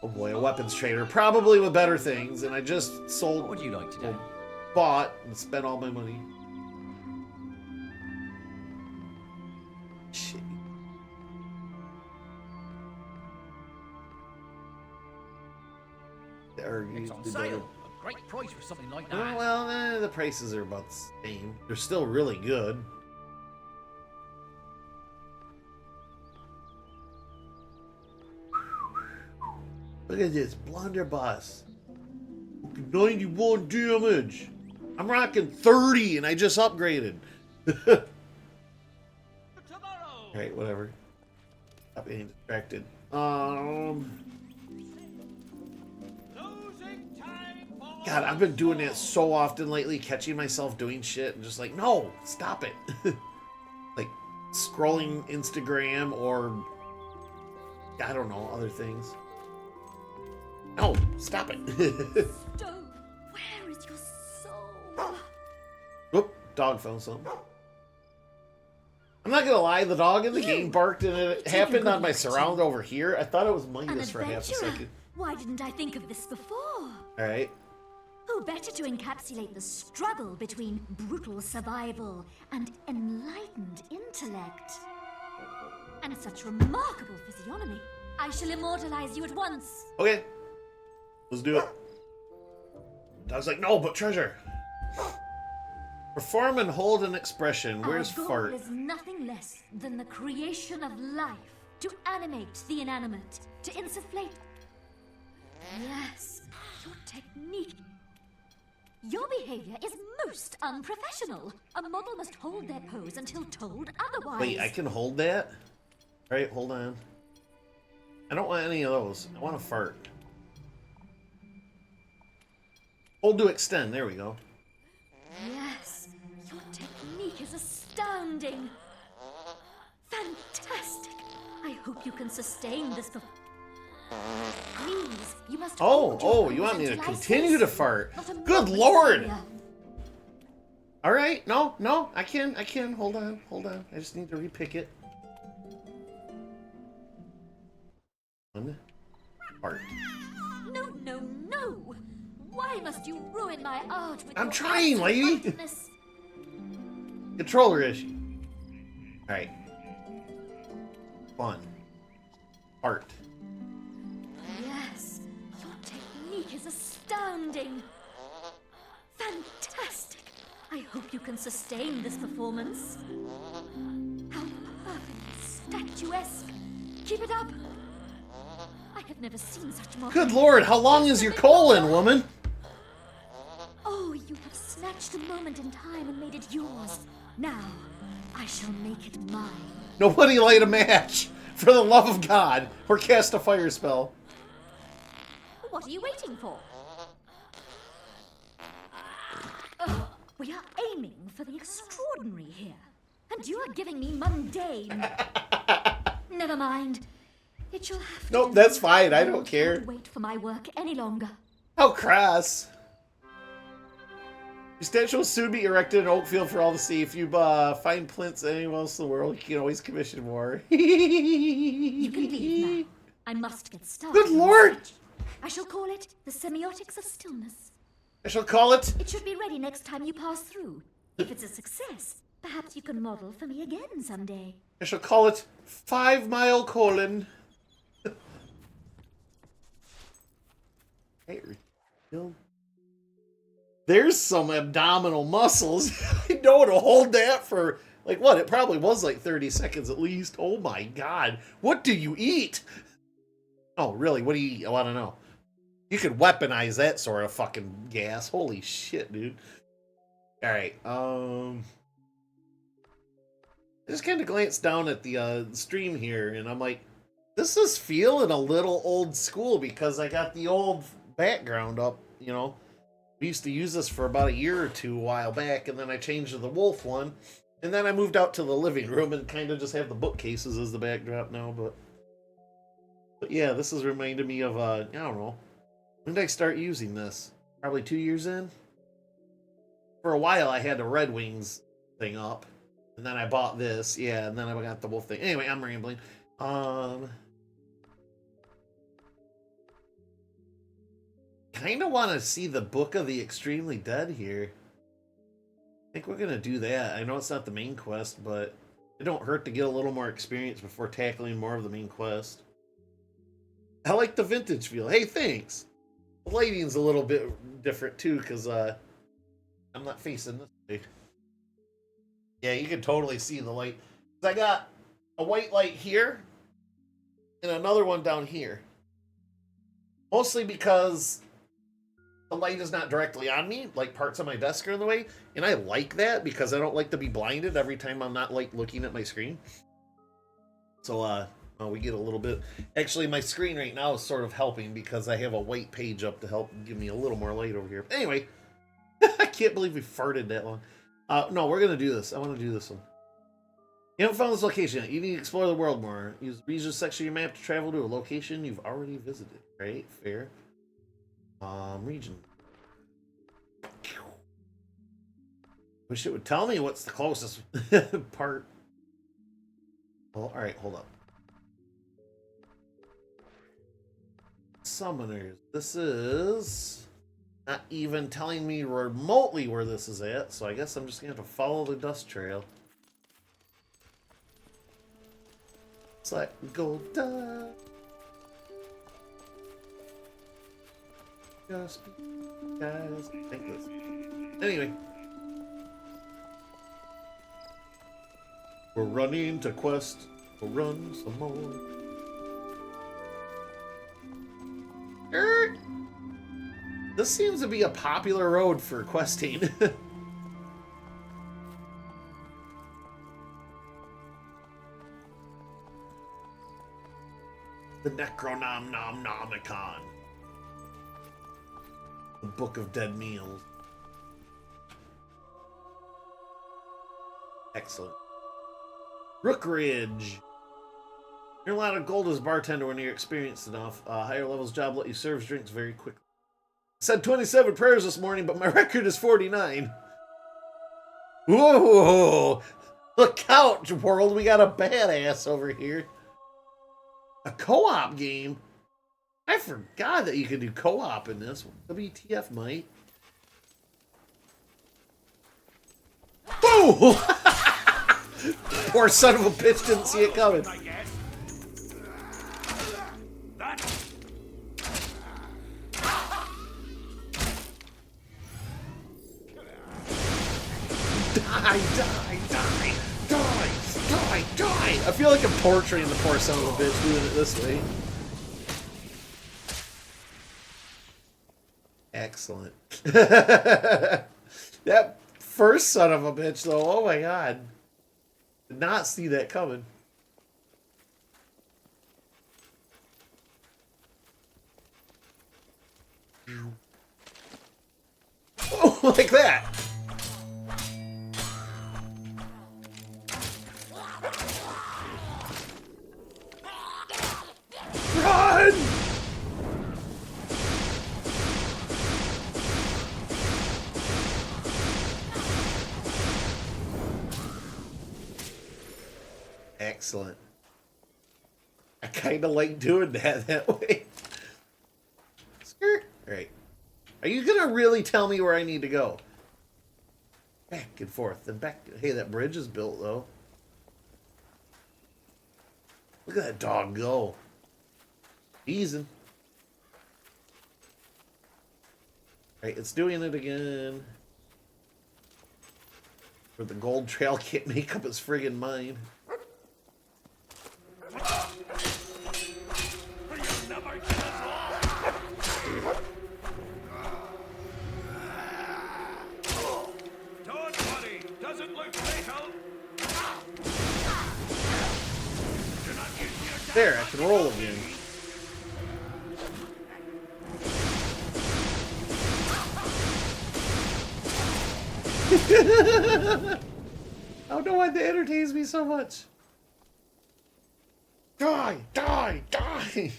Oh boy, a weapons trader. Probably with better things, and I just sold... What would you like to do? Bought and spent all my money. Shit. It's on sale. A great price for something like that. Well, the prices are about the same. They're still really good. Look at this blunderbuss. 91 damage. I'm rocking 30 and I just upgraded. Alright, whatever. Stop being distracted. God, I've been doing that so often lately, catching myself doing shit and just like, no, stop it. Like scrolling Instagram or I don't know, other things. No, stop it. Stone, where is your soul? Whoop, dog found something. I'm not gonna lie, the dog in the game barked and it happened on my surround over here. I thought it was Midas for half a second. Why didn't I think of this before? Alright. Who better to encapsulate the struggle between brutal survival and enlightened intellect? And such remarkable physiognomy. I shall immortalize you at once. Okay. Let's do it. I was like, no, but treasure. Perform and hold an expression. Where's Our goal fart? is nothing less than the creation of life, to animate the inanimate, to insufflate. Yes, your technique. Your behavior is most unprofessional. A model must hold their pose until told otherwise. Wait, I can hold that? Alright, hold on. I don't want any of those. I want a fart. Hold to extend. There we go. Yes, your technique is astounding. Fantastic. I hope you can sustain this. Please, you must. Oh, you want me to continue to fart? Good lord! Alright, no, I can. Hold on. I just need to repick it. One. Fart. No. Why must you ruin my art with I'm your trying, lady! wantonness? Controller issue. Alright. Fun. Fart. Yes, your technique is astounding. Fantastic. I hope you can sustain this performance. How perfect, statuesque. Keep it up. I have never seen such more. Good lord, how long is your colon, woman? Oh, you have snatched a moment in time and made it yours. Now, I shall make it mine. Nobody light a match, for the love of God, or cast a fire spell. What are you waiting for? We are aiming for the extraordinary here, and you are giving me mundane. Never mind. It shall have to. Nope, that's fine. I don't care. Wait for my work any longer. How crass. Your statue will soon be erected in Oakfield for all to see. If you find plinths anywhere else in the world, you can always commission more. You can leave now. I must get started. Good lord! I shall call it the Semiotics of Stillness. I shall call it... It should be ready next time you pass through. If it's a success, perhaps you can model for me again someday. I shall call it 5 Mile Colon. There's some abdominal muscles. I know to hold that for, like, what? It probably was like 30 seconds at least. Oh my god. What do you eat? Oh, really? What do you eat? I want to know. You could weaponize that sort of fucking gas. Holy shit, dude. Alright, I just kind of glanced down at the stream here, and I'm like, this is feeling a little old school because I got the old background up, you know. We used to use this for about a year or two a while back, and then I changed to the wolf one, and then I moved out to the living room and kind of just have the bookcases as the backdrop now, but yeah, this is reminding me of, I don't know, when did I start using this? Probably 2 years in? For a while, I had the Red Wings thing up, and then I bought this, yeah, and then I got the wolf thing. Anyway, I'm rambling. Kind of want to see the Book of the Extremely Dead here. I think we're gonna do that. I know it's not the main quest, but it don't hurt to get a little more experience before tackling more of the main quest. I like the vintage feel. Hey, thanks. The lighting's a little bit different too, because I'm not facing this way. Yeah, you can totally see the light. I got a white light here and another one down here. Mostly because the light is not directly on me, like parts of my desk are in the way, and I like that because I don't like to be blinded every time I'm not like looking at my screen. So we get a little bit. Actually, my screen right now is sort of helping because I have a white page up to help give me a little more light over here. Anyway, I can't believe we farted that long. No, we're gonna do this. I want to do this one. You haven't found this location yet. You need to explore the world more. Use the region section of your map to travel to a location you've already visited. Right? Fair. Region. Wish it would tell me what's the closest part. Well, alright, hold up. Summoners. This is Not even telling me remotely where this is at, so I guess I'm just gonna have to follow the dust trail. It's like gold dust. Just guys, I think this. Anyway. We're running to quest. We'll run some more. This seems to be a popular road for questing. The Necronomicon. The Book of Dead Meals. Excellent. Rookridge. You're a lot of gold as bartender when you're experienced enough. Higher levels job let you serve drinks very quickly. I said 27 prayers this morning, but my record is 49. Whoa! Look out, world. We got a badass over here. A co-op game? I forgot that you could do co-op in this. WTF, mate. Boom! Poor son of a bitch didn't see it coming. Die! I feel like I'm torturing the poor son of a bitch doing it this way. Excellent. That first son of a bitch, though, oh my god. Did not see that coming. Oh, like that. Run! Excellent. I kind of like doing that way. Skirt. Alright. Are you going to really tell me where I need to go? Back and forth and back. Hey, that bridge is built, though. Look at that dog go. Easing. Alright, it's doing it again. Where the gold trail can't make up its friggin' mind. There, I can roll again. I don't know why that entertains me so much. Die! Die! Die!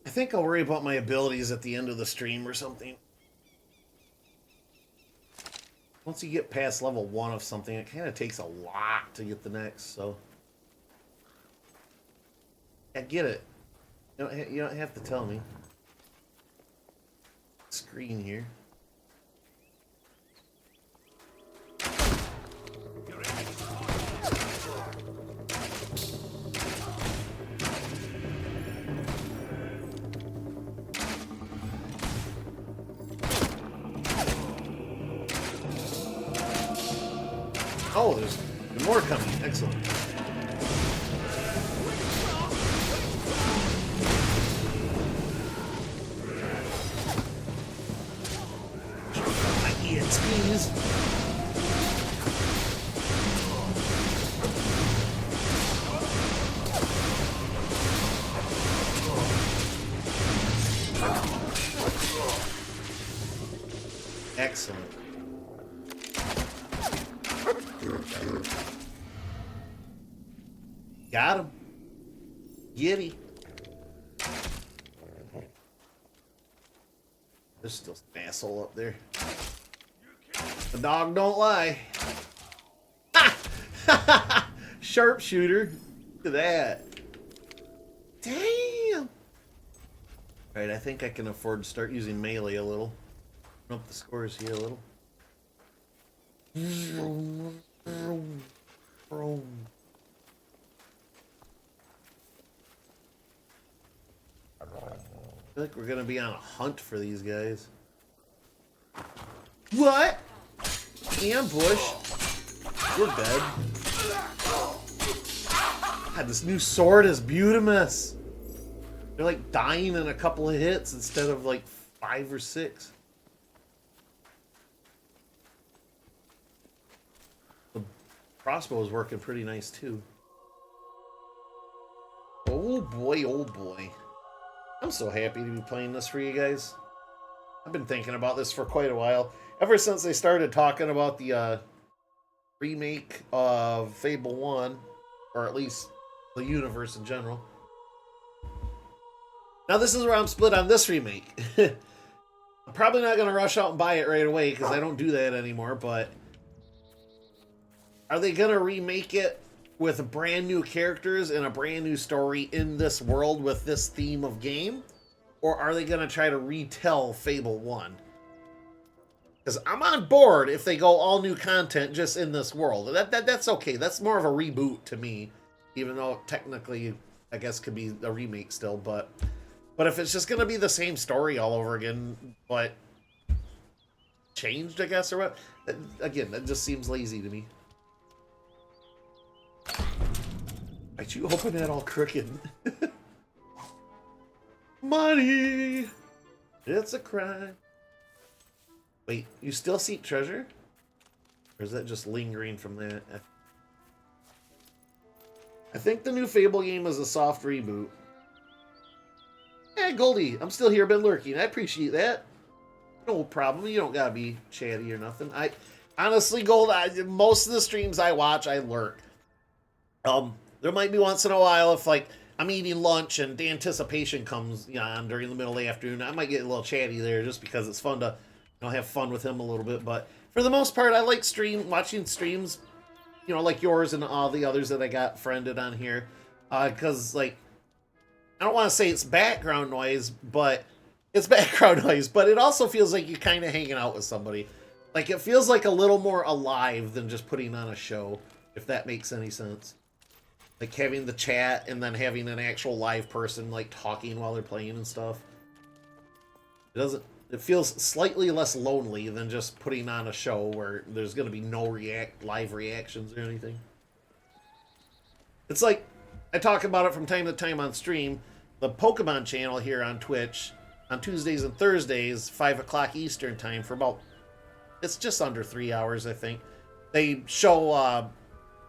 I think I'll worry about my abilities at the end of the stream or something. Once you get past level 1 of something, it kind of takes a lot to get the next, so... I get it. You don't have to tell me. Screen here. Oh, there's more coming. Excellent. My EXPs. Excellent. Got him. Giddy. There's still an asshole up there. The dog don't lie. Ha! Sharpshooter. Look at that. Damn. Alright, I think I can afford to start using melee a little. Up the scores here a little. I feel like we're gonna be on a hunt for these guys. What? Ambush? We're dead. God, this new sword is beautimous. They're like dying in a couple of hits instead of like 5 or 6. The crossbow is working pretty nice too. Oh boy, oh boy. I'm so happy to be playing this for you guys. I've been thinking about this for quite a while. Ever since they started talking about the remake of Fable 1, or at least the universe in general. Now this is where I'm split on this remake. I'm probably not going to rush out and buy it right away because I don't do that anymore, but are they going to remake it with brand new characters and a brand new story in this world with this theme of game? Or are they going to try to retell Fable 1? Because I'm on board if they go all new content just in this world. That's okay. That's more of a reboot to me. Even though technically, I guess, could be a remake still. But if it's just going to be the same story all over again, but changed, I guess, or what? Again, that just seems lazy to me. Why'd you open that all crooked? Money! It's a crime. Wait, you still seek treasure? Or is that just lingering from that? I think the new Fable game is a soft reboot. Hey, Goldie, I'm still here, been lurking. I appreciate that. No problem. You don't gotta be chatty or nothing. Honestly, Gold, most of the streams I watch, I lurk. There might be once in a while if, like, I'm eating lunch and the anticipation comes on during the middle of the afternoon. I might get a little chatty there just because it's fun to, have fun with him a little bit. But for the most part, I like watching streams, like yours and all the others that I got friended on here. Because, like, I don't want to say it's background noise, but it's background noise. But it also feels like you're kind of hanging out with somebody. Like, it feels like a little more alive than just putting on a show, if that makes any sense. Like having the chat and then having an actual live person like talking while they're playing and stuff. It feels slightly less lonely than just putting on a show where there's going to be no live reactions or anything. It's like, I talk about it from time to time on stream. The Pokemon channel here on Twitch on Tuesdays and Thursdays, 5 o'clock Eastern time for about, it's just under 3 hours, I think. They show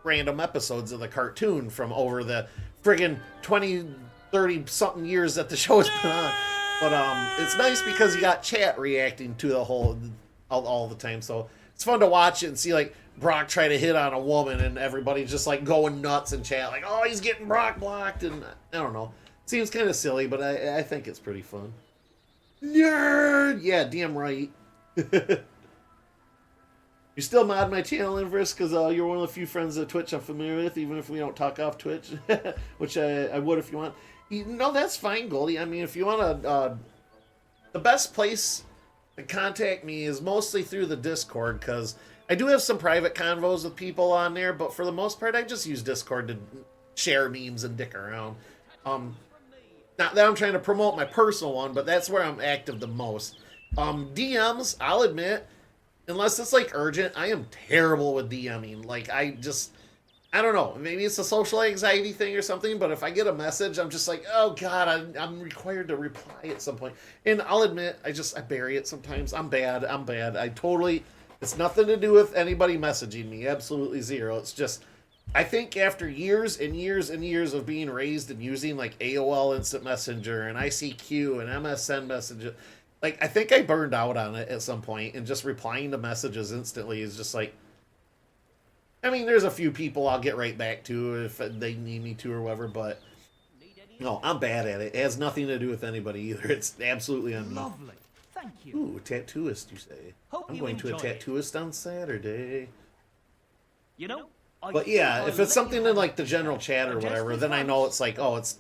random episodes of the cartoon from over the friggin' 20, 30 something years that the show has been on. But it's nice because you got chat reacting to the whole all the time. So it's fun to watch it and see like Brock try to hit on a woman and everybody's just like going nuts in chat. Like, oh, he's getting Brock blocked. And I don't know. It seems kind of silly, but I think it's pretty fun. Nerd! Yeah, damn right. You still mod my channel, Inverse, because you're one of the few friends of Twitch I'm familiar with, even if we don't talk off Twitch, which I would if you want. No, that's fine, Goldie. I mean, if you want to... the best place to contact me is mostly through the Discord, because I do have some private convos with people on there, but for the most part, I just use Discord to share memes and dick around. Not that I'm trying to promote my personal one, but that's where I'm active the most. DMs, I'll admit... Unless it's, like, urgent, I am terrible with DMing. Like, I don't know. Maybe it's a social anxiety thing or something, but if I get a message, I'm just like, oh, God, I'm required to reply at some point. And I'll admit, I bury it sometimes. I'm bad. It's nothing to do with anybody messaging me. Absolutely zero. It's just, I think after years and years and years of being raised and using, like, AOL Instant Messenger and ICQ and MSN Messenger, like, I think I burned out on it at some point, and just replying to messages instantly is just like, I mean, there's a few people I'll get right back to if they need me to or whatever, but no, I'm bad at it. It has nothing to do with anybody either. It's absolutely on me. Lovely. Thank you. Ooh, tattooist, you say? Hope I'm you going to a enjoy it. tattooist on Saturday. You know, But yeah, if it's something in like the general chat or whatever, then I know it's like, oh, it's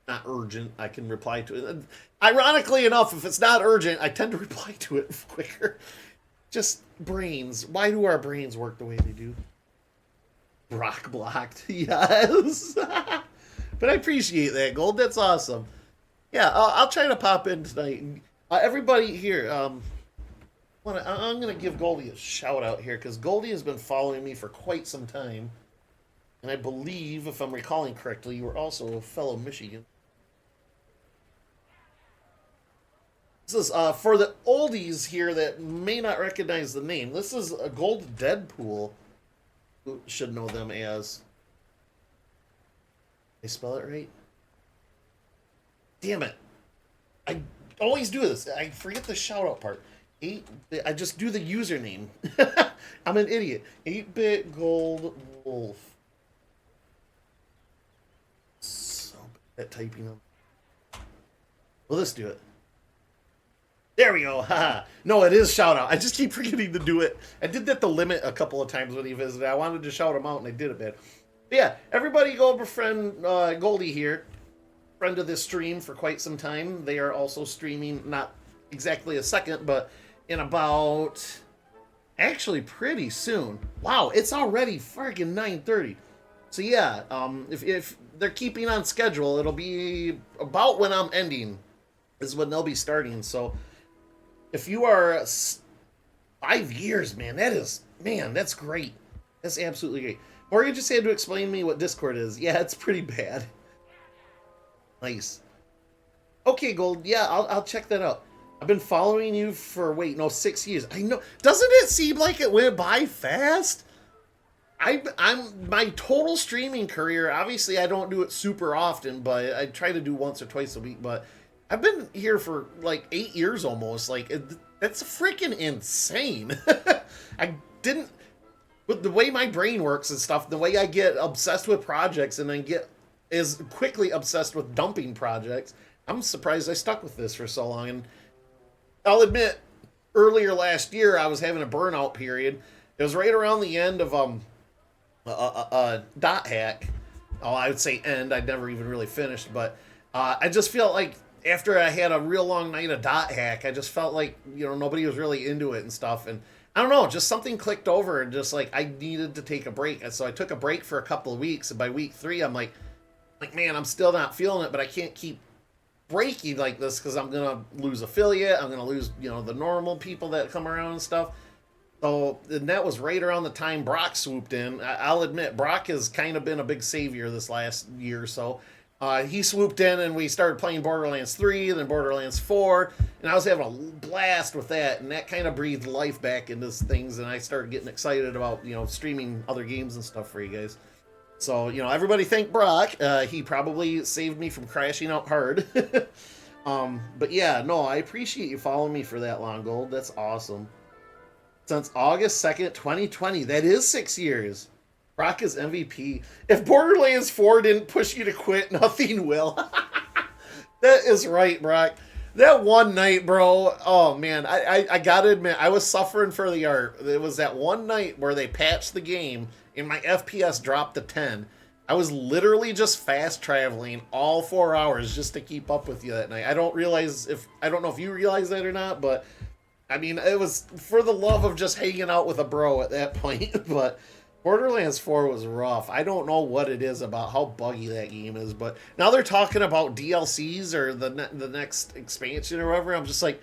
not urgent. I can reply to it. Ironically enough, if it's not urgent, I tend to reply to it quicker. Just brains. Why do our brains work the way they do? Brock blocked. Yes. But I appreciate that, Gold. That's awesome. Yeah, I'll try to pop in tonight. Everybody here, I'm going to give Goldie a shout out here, because Goldie has been following me for quite some time. And I believe, if I'm recalling correctly, you were also a fellow Michigan. This is, for the oldies here that may not recognize the name, this is a Gold Deadpool. Who should know them as... Did I spell it right? Damn it. I always do this. I forget the shout-out part. I just do the username. I'm an idiot. 8-Bit Gold Wolf. So bad at typing them. Well, let's do it. There we go. Haha. No, it is shout out. I just keep forgetting to do it. I did that to Limit a couple of times when he visited. I wanted to shout him out, and I did it, man. But yeah, everybody go befriend Goldie here. Friend of this stream for quite some time. They are also streaming, not exactly a second, but in about... Actually, pretty soon. Wow, it's already friggin' 9:30. So yeah, if they're keeping on schedule, it'll be about when I'm ending is when they'll be starting. So if you are 5 years, man, that's great. That's absolutely great. Morgan just had to explain to me what Discord is. Yeah, it's pretty bad. Nice. Okay, Gold. Yeah, I'll check that out. I've been following you for, 6 years. I know. Doesn't it seem like it went by fast? I'm my total streaming career. Obviously, I don't do it super often, but I try to do once or twice a week. But I've been here for like 8 years almost. Like that's freaking insane. I didn't, with the way my brain works and stuff, the way I get obsessed with projects and then get as quickly obsessed with dumping projects. I'm surprised I stuck with this for so long. And I'll admit, earlier last year I was having a burnout period. It was right around the end of Dot Hack. Oh, I would say end. I'd never even really finished, but I just felt like after I had a real long night of Dot Hack, I just felt like, nobody was really into it and stuff. And I don't know, just something clicked over and just like I needed to take a break. And so I took a break for a couple of weeks. And by week 3, I'm like, man, I'm still not feeling it, but I can't keep breaking like this because I'm going to lose affiliate. I'm going to lose, the normal people that come around and stuff. So, and that was right around the time Brock swooped in. I'll admit, Brock has kind of been a big savior this last year or so. He swooped in and we started playing Borderlands 3, then Borderlands 4, and I was having a blast with that, and that kind of breathed life back into things, and I started getting excited about, streaming other games and stuff for you guys. So, everybody thank Brock. He probably saved me from crashing out hard. But yeah, no, I appreciate you following me for that long, Gold. That's awesome. Since August 2nd, 2020. That is 6 years. Brock is MVP. If Borderlands 4 didn't push you to quit, nothing will. That is right, Brock. That one night, bro. Oh, man. I gotta admit, I was suffering for the art. It was that one night where they patched the game and my FPS dropped to 10. I was literally just fast traveling all 4 hours just to keep up with you that night. I don't know if you realize that or not, but I mean, it was for the love of just hanging out with a bro at that point. But Borderlands 4 was rough. I don't know what it is about how buggy that game is, but now they're talking about DLCs or the next expansion or whatever. I'm just like,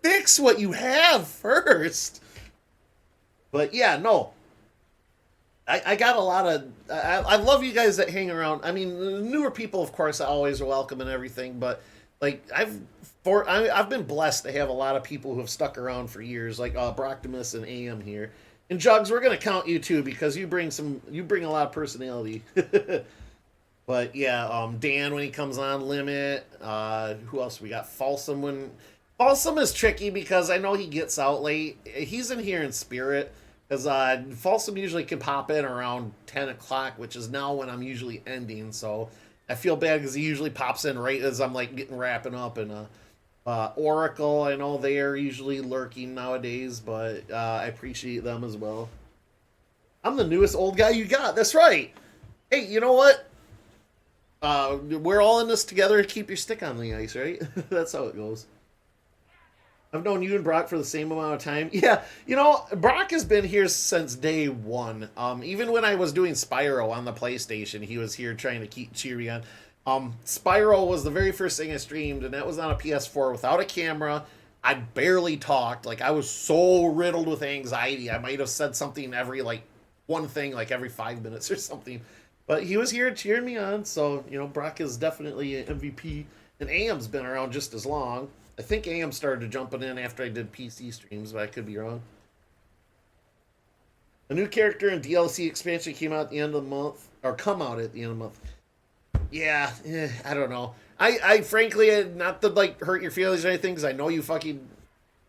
fix what you have first. But yeah, no. I got a lot of... I love you guys that hang around. I mean, newer people, of course, always are welcome and everything, but like I've been blessed to have a lot of people who have stuck around for years, like Broctimus and AM here. And Jugs, we're gonna count you too because you bring a lot of personality. But yeah, Dan when he comes on, Limit. Who else we got? Folsom when Folsom is tricky because I know he gets out late. He's in here in spirit because Folsom usually can pop in around 10 o'clock, which is now when I'm usually ending. So I feel bad because he usually pops in right as I'm like getting wrapping up. And Oracle, I know they are usually lurking nowadays, but I appreciate them as well. I'm the newest old guy you got. That's right. Hey, you know what? We're all in this together to keep your stick on the ice, right? That's how it goes. I've known you and Brock for the same amount of time. Yeah, you know, Brock has been here since day one. Even when I was doing Spyro on the PlayStation, he was here trying to keep cheer me on. Spyro was the very first thing I streamed, and that was on a PS4 without a camera. I barely talked. Like, I was so riddled with anxiety. I might have said something every, like, one thing, like, every 5 minutes or something. But he was here cheering me on, so, you know, Brock is definitely an MVP. And AM's been around just as long. I think AM started jumping in after I did PC streams, but I could be wrong. A new character and DLC expansion came out at the end of the month, or come out at the end of the month. Yeah, I don't know. I frankly, not to like hurt your feelings or anything, because I know you fucking.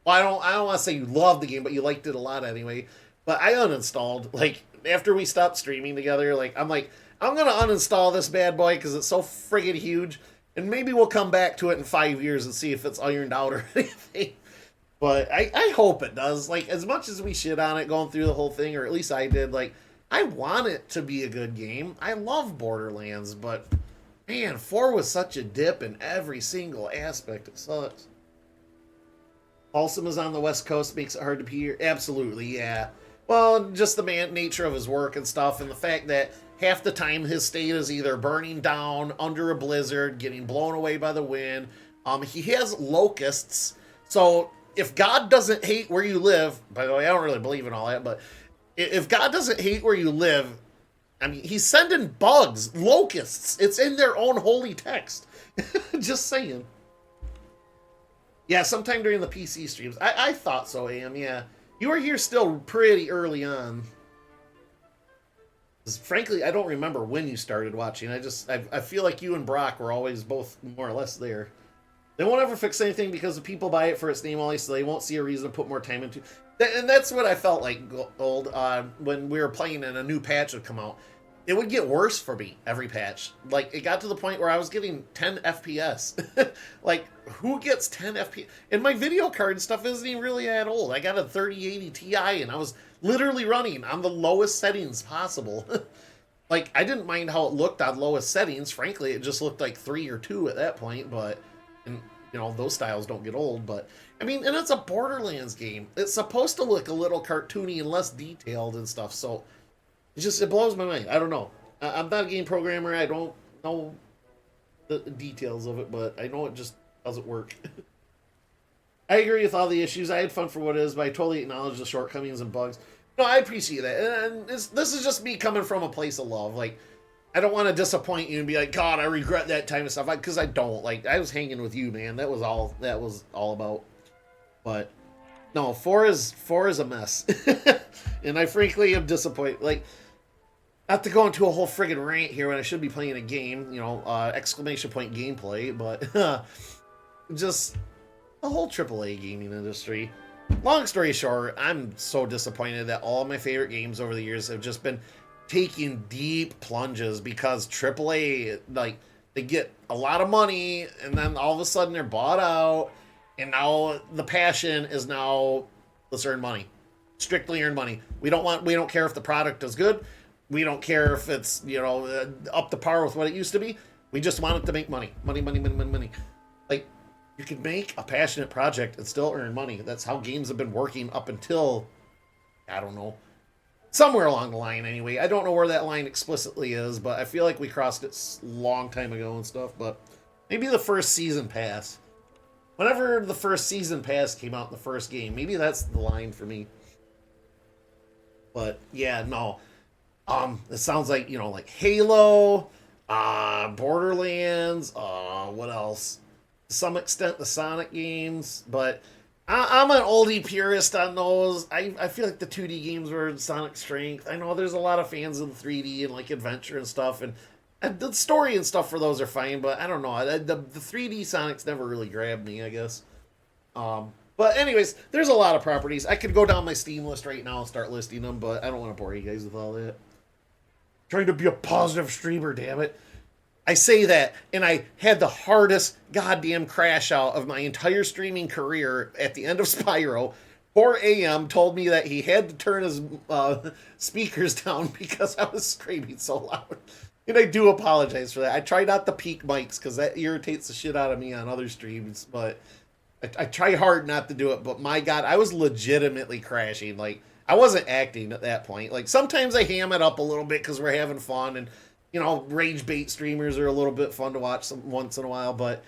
Well, I don't want to say you loved the game, but you liked it a lot anyway. But I uninstalled like after we stopped streaming together. I'm gonna uninstall this bad boy because it's so friggin' huge. And maybe we'll come back to it in 5 years and see if it's ironed out or anything. But I hope it does. Like, as much as we shit on it going through the whole thing, or at least I did, like, I want it to be a good game. I love Borderlands, but, man, 4 was such a dip in every single aspect. It sucks. Folsom is on the West Coast, makes it hard to be here. Absolutely, yeah. Well, just the nature of his work and stuff, and the fact that half the time his state is either burning down under a blizzard, getting blown away by the wind. He has locusts. So if God doesn't hate where you live, by the way, I don't really believe in all that, but if God doesn't hate where you live, I mean, he's sending bugs, locusts. It's in their own holy text. Just saying. Yeah, sometime during the PC streams. I thought so, AM, yeah. You were here still pretty early on. Frankly, I don't remember when you started watching. I feel like you and Brock were always both more or less there. They won't ever fix anything because the people buy it for its name only, so they won't see a reason to put more time into. And that's what I felt like, Gold, when we were playing and a new patch would come out. It would get worse for me every patch. Like, it got to the point where I was getting 10 FPS. Like, who gets 10 FPS? And my video card and stuff isn't even really that old. I got a 3080 Ti, and I was literally running on the lowest settings possible. Like, I didn't mind how it looked on lowest settings. Frankly, it just looked like 3 or 2 at that point, but, and, you know, those styles don't get old, but, I mean, and it's a Borderlands game. It's supposed to look a little cartoony and less detailed and stuff, so it blows my mind. I don't know. I'm not a game programmer. I don't know the details of it, but I know it just doesn't work. I agree with all the issues. I had fun for what it is, but I totally acknowledge the shortcomings and bugs. No, I appreciate that. And this is just me coming from a place of love. Like, I don't want to disappoint you and be like, God, I regret that time and stuff. Because I don't. Like, I was hanging with you, man. That was all about. But no, 4 is a mess. And I frankly am disappointed. Like, not to go into a whole friggin' rant here when I should be playing a game, you know, exclamation point gameplay, but just the whole AAA gaming industry. Long story short, I'm so disappointed that all of my favorite games over the years have just been taking deep plunges because AAA, like, they get a lot of money and then all of a sudden they're bought out, and now the passion is now, let's earn money. Strictly earn money. We don't care if the product is good. We don't care if it's, you know, up to par with what it used to be. We just want it to make money. Money. Like, you can make a passionate project and still earn money. That's how games have been working up until, I don't know, somewhere along the line anyway. I don't know where that line explicitly is, but I feel like we crossed it a long time ago and stuff. But maybe the first season pass. Whenever the first season pass came out in the first game, maybe that's the line for me. But yeah, no. It sounds like, you know, like Halo, Borderlands, what else? To some extent, the Sonic games, but I'm an oldie purist on those. I feel like the 2D games were Sonic strength. I know there's a lot of fans of the 3D and like adventure and stuff, and the story and stuff for those are fine, but I don't know. The 3D Sonic's never really grabbed me, I guess. But anyways, there's a lot of properties. I could go down my Steam list right now and start listing them, but I don't want to bore you guys with all that. Trying to be a positive streamer, damn it. I say that, and I had the hardest goddamn crash out of my entire streaming career at the end of Spyro. Poor AM told me that he had to turn his speakers down because I was screaming so loud. And I do apologize for that. I try not to peak mics because that irritates the shit out of me on other streams, but I try hard not to do it. But my God, I was legitimately crashing. Like, I wasn't acting at that point. Like, sometimes I ham it up a little bit because we're having fun, and you know, rage bait streamers are a little bit fun to watch once in a while, but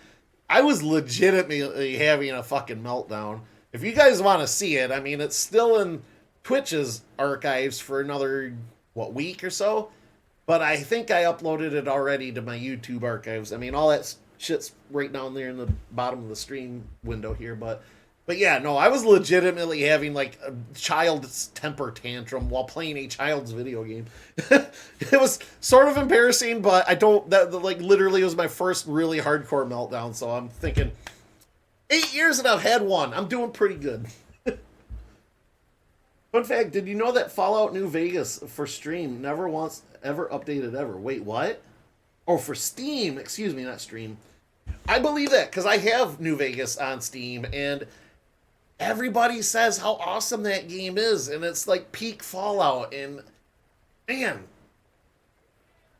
I was legitimately having a fucking meltdown. If you guys want to see it, I mean, it's still in Twitch's archives for another, week or so? But I think I uploaded it already to my YouTube archives. I mean, all that shit's right down there in the bottom of the stream window here, but yeah, no, I was legitimately having like a child's temper tantrum while playing a child's video game. It was sort of embarrassing, but that like literally was my first really hardcore meltdown. So I'm thinking 8 years and I've had one. I'm doing pretty good. Fun fact, did you know that Fallout New Vegas for stream never once ever updated ever? Wait, what? Oh, for Steam, excuse me, not stream. I believe that because I have New Vegas on Steam, and everybody says how awesome that game is, and it's like peak Fallout, and man,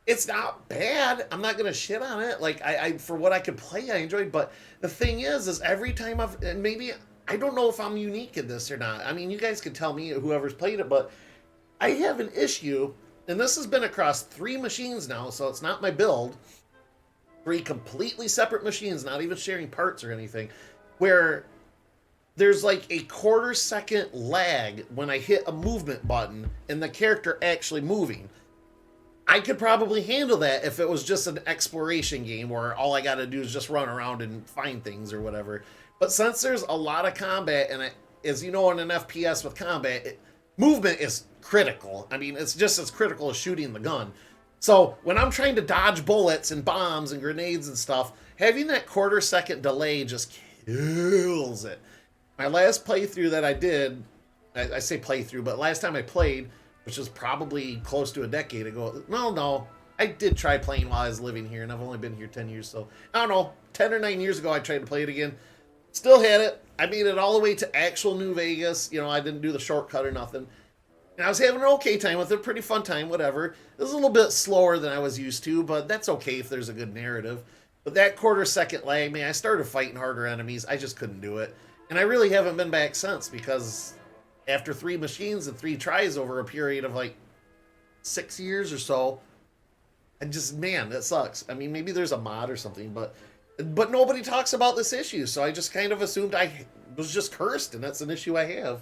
it's not bad. I'm not gonna shit on it. Like I for what I could play, I enjoyed. But the thing is every time and maybe I don't know if I'm unique in this or not. I mean, you guys can tell me, whoever's played it, but I have an issue, and this has been across 3 machines now, so it's not my build. 3 completely separate machines, not even sharing parts or anything, where there's like a quarter-second lag when I hit a movement button and the character actually moving. I could probably handle that if it was just an exploration game where all I gotta do is just run around and find things or whatever. But since there's a lot of combat, and as you know in an FPS with combat, movement is critical. I mean, it's just as critical as shooting the gun. So when I'm trying to dodge bullets and bombs and grenades and stuff, having that quarter-second delay just kills it. My last playthrough that I did, I say playthrough, but last time I played, which was probably close to a decade ago. Well, no, I did try playing while I was living here, and I've only been here 10 years, so I don't know. 10 or 9 years ago, I tried to play it again. Still had it. I made it all the way to actual New Vegas. You know, I didn't do the shortcut or nothing. And I was having an okay time with it, pretty fun time, whatever. It was a little bit slower than I was used to, but that's okay if there's a good narrative. But that quarter-second lag, man, I started fighting harder enemies. I just couldn't do it. And I really haven't been back since, because after 3 machines and 3 tries over a period of like 6 years or so, and just, man, that sucks. I mean, maybe there's a mod or something, but nobody talks about this issue, so I just kind of assumed I was just cursed, and that's an issue I have.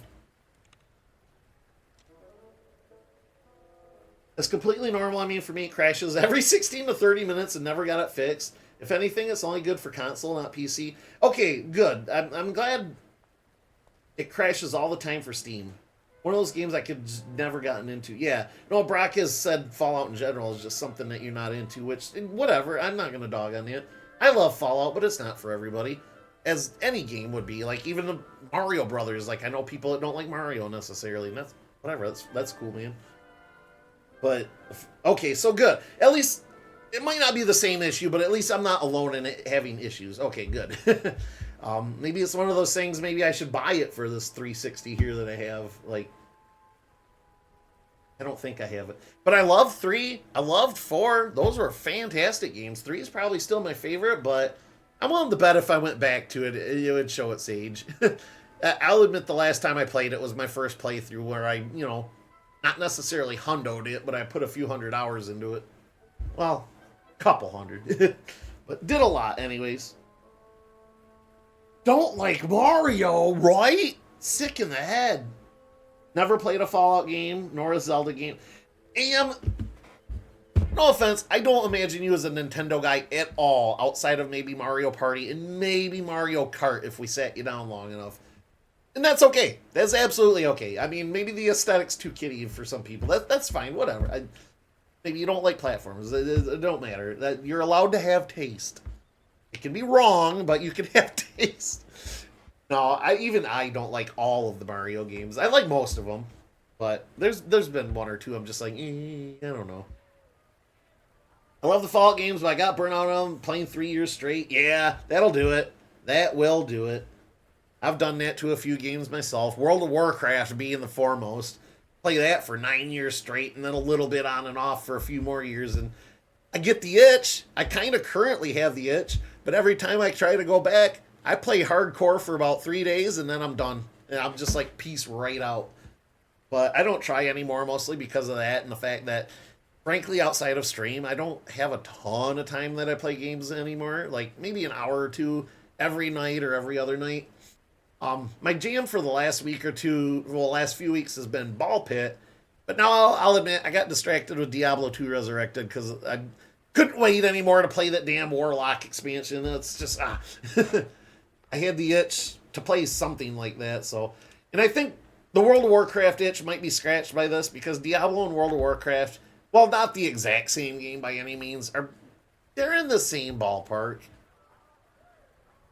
It's completely normal. I mean, for me, it crashes every 16 to 30 minutes and never got it fixed. If anything, it's only good for console, not PC. Okay, good. I'm glad it crashes all the time for Steam. One of those games I could just never gotten into. Yeah. No, Brock has said Fallout in general is just something that you're not into, which, whatever. I'm not going to dog on it. I love Fallout, but it's not for everybody. As any game would be. Like, even the Mario Brothers. Like, I know people that don't like Mario necessarily. And that's, whatever. That's cool, man. But, okay, so good. At least, it might not be the same issue, but at least I'm not alone in it having issues. Okay, good. Maybe it's one of those things, maybe I should buy it for this 360 here that I have. Like, I don't think I have it. But I love 3. I loved 4. Those were fantastic games. 3 is probably still my favorite, but I'm willing to bet if I went back to it, it would show its age. I'll admit the last time I played it was my first playthrough where I, not necessarily hundoed it, but I put a few 100 hours into it. Well, couple 100. But did a lot anyways. Don't like Mario, right? Sick in the head. Never played a Fallout game, nor a Zelda game. And, no offense, I don't imagine you as a Nintendo guy at all, outside of maybe Mario Party and maybe Mario Kart if we sat you down long enough. And that's okay. That's absolutely okay. I mean, maybe the aesthetic's too kiddie for some people. That's fine, whatever. Maybe you don't like platforms. It don't matter. You're allowed to have taste. It can be wrong, but you can have taste. No, I don't like all of the Mario games. I like most of them, but there's been one or two I'm just like, I don't know. I love the Fallout games, but I got burnt out on them playing 3 years straight. Yeah, that'll do it. That will do it. I've done that to a few games myself. World of Warcraft being the foremost. Play that for 9 years straight, and then a little bit on and off for a few more years, and I get the itch. I kind of currently have the itch, but every time I try to go back, I play hardcore for about 3 days, and then I'm done. And I'm just like, peace right out. But I don't try anymore, mostly because of that, and the fact that, frankly, outside of stream, I don't have a ton of time that I play games anymore. Like, maybe an hour or two every night or every other night. My jam for the last week or two, well, last few weeks has been Ball Pit. But now I'll admit, I got distracted with Diablo 2 Resurrected because I couldn't wait anymore to play that damn Warlock expansion. It's just, I had the itch to play something like that. So, and I think the World of Warcraft itch might be scratched by this because Diablo and World of Warcraft, while not the exact same game by any means, they're in the same ballpark.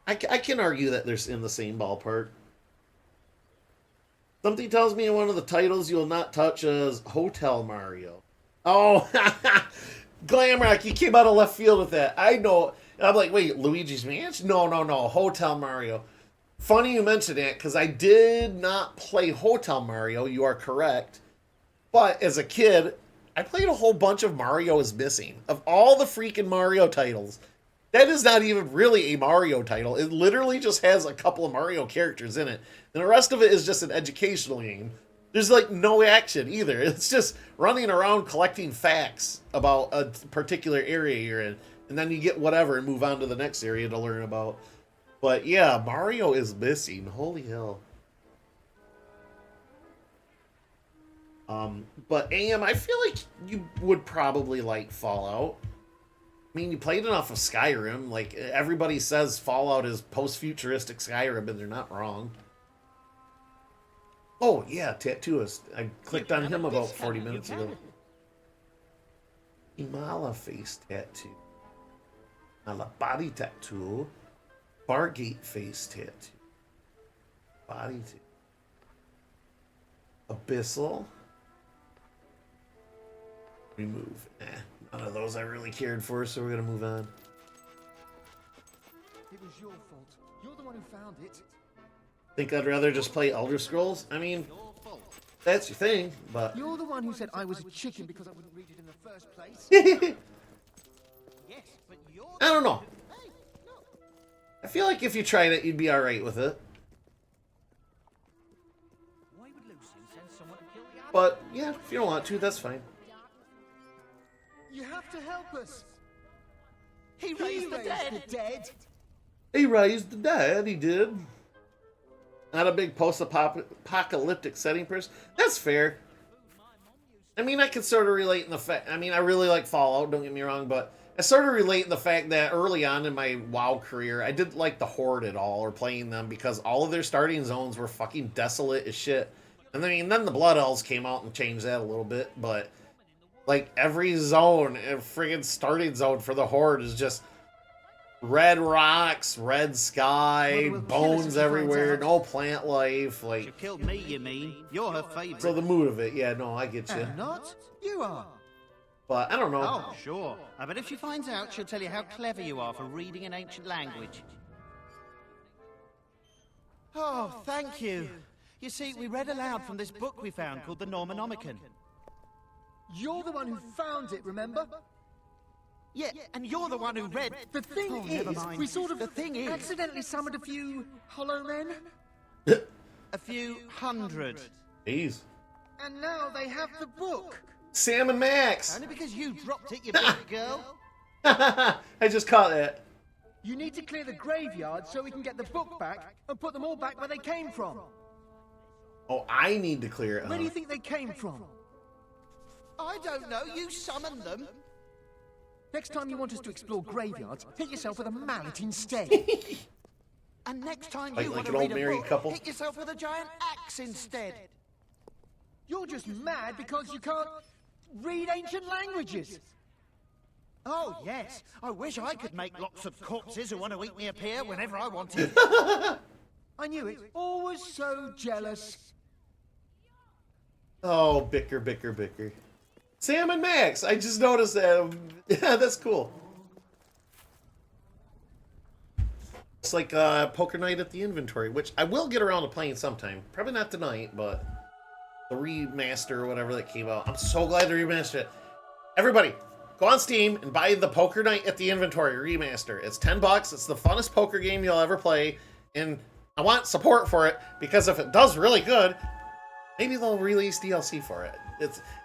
I can argue that they're in the same ballpark. Something tells me one of the titles you'll not touch is Hotel Mario. Oh, Glamrock, you came out of left field with that. I know. I'm like, wait, Luigi's Mansion? No, Hotel Mario. Funny you mentioned that, because I did not play Hotel Mario, you are correct. But as a kid, I played a whole bunch of Mario is Missing. Of all the freaking Mario titles, that is not even really a Mario title. It literally just has a couple of Mario characters in it. And the rest of it is just an educational game. There's like no action either. It's just running around collecting facts about a particular area you're in. And then you get whatever and move on to the next area to learn about. But yeah, Mario is Missing. Holy hell. But AM, I feel like you would probably like Fallout. I mean, you played enough of Skyrim. Like, everybody says Fallout is post-futuristic Skyrim, and they're not wrong. Oh, yeah, Tattooist. I clicked on him about 40 minutes ago. Imala face tattoo. Imala body tattoo. Bargate face tattoo. Body tattoo. Abyssal. Remove. None of those I really cared for, so we're gonna move on. It was your fault. You're the one who found it. Think I'd rather just play Elder Scrolls? I mean, that's your thing, but... You're the one who said I was a chicken because I wouldn't read it in the first place. I don't know. I feel like if you tried it, you'd be alright with it. But, yeah, if you don't want to, that's fine. You have to help us. He raised the dead. He raised the dead, he did. Not a big post-apocalyptic setting person. That's fair. I mean, I can sort of relate in the fact... I mean, I really like Fallout, don't get me wrong, but I sort of relate in the fact that early on in my WoW career, I didn't like the Horde at all, or playing them, because all of their starting zones were fucking desolate as shit. And I mean, then the Blood Elves came out and changed that a little bit, but... like, every zone, a friggin' starting zone for the Horde is just red rocks, red sky, bones everywhere, no plant life, like... She killed me, you mean? You're her favorite. So the mood of it, yeah, no, I get you. Not? You are. But, I don't know. Oh, sure. I bet if she finds out, she'll tell you how clever you are for reading an ancient language. Oh, thank you. You see, we read aloud from this book we found called the Normanomicon. You're the one who found it, remember? Yeah, and you're the one who read... The thing is, we sort of accidentally summoned a few hollow men. A few hundred. Jeez. And now they have the book. Sam and Max. Only because you dropped it, you big girl. I just caught that. You need to clear the graveyard so we can get the book back and put them all back where they came from. Oh, I need to clear it. Where do you think they came from? I don't know. You summoned them. Next time you want us to explore graveyards, hit yourself with a mallet instead. And next time like you want an to old read a married book, couple. hit yourself with a giant axe instead. You're just mad because you can't read ancient languages. Oh, yes. I wish I could make lots of corpses who want to eat me appear whenever I wanted. I knew it. Always so jealous. Oh, bicker, bicker, bicker. Sam and Max, I just noticed that. Yeah, that's cool. It's like poker night at the inventory, which I will get around to playing sometime. Probably not tonight, but the remaster or whatever that came out. I'm so glad they remastered it. Everybody, go on Steam and buy the Poker Night at the Inventory remaster. It's $10. It's the funnest poker game you'll ever play, and I want support for it because if it does really good, maybe they'll release DLC for it.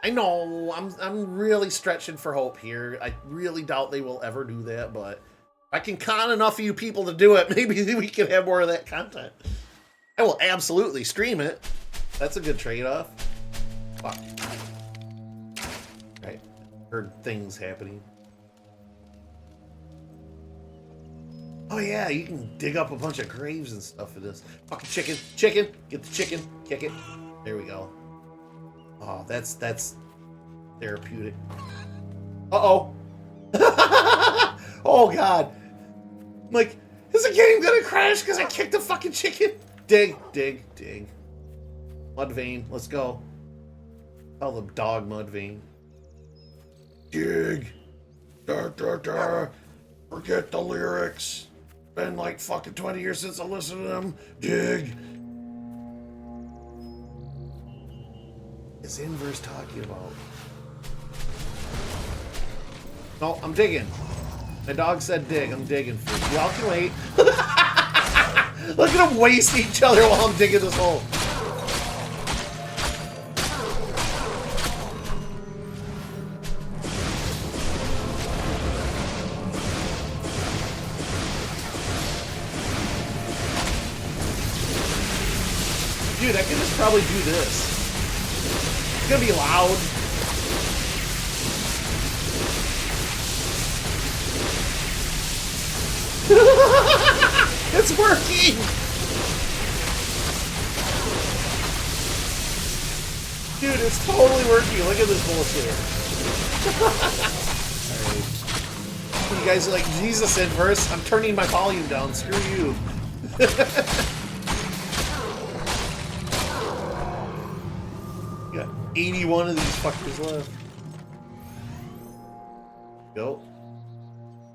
I know I'm really stretching for hope here. I really doubt they will ever do that, but if I can con enough of you people to do it, maybe we can have more of that content. I will absolutely stream it. That's a good trade-off. Fuck. Right. Heard things happening. Oh yeah, you can dig up a bunch of graves and stuff for this. Fucking chicken. Chicken! Get the chicken. Kick it. There we go. Oh, that's therapeutic. Uh-oh. Oh god. I'm like, is the game gonna crash because I kicked the fucking chicken? Dig, dig, dig. Mudvayne, let's go. Call the dog Mudvayne. Dig. Da, da, da. Forget the lyrics. Been like fucking 20 years since I listened to them. Dig. Is Inverse talking about? No, I'm digging. My dog said dig. I'm digging for you. Y'all can wait. Look at them waste each other while I'm digging this hole. Dude, I can just probably do this. It's gonna be loud. It's working! Dude, it's totally working. Look at this bullshit. Alright. You guys are like, Jesus, Inverse, I'm turning my volume down. Screw you. Got 81 of these fuckers left. Go.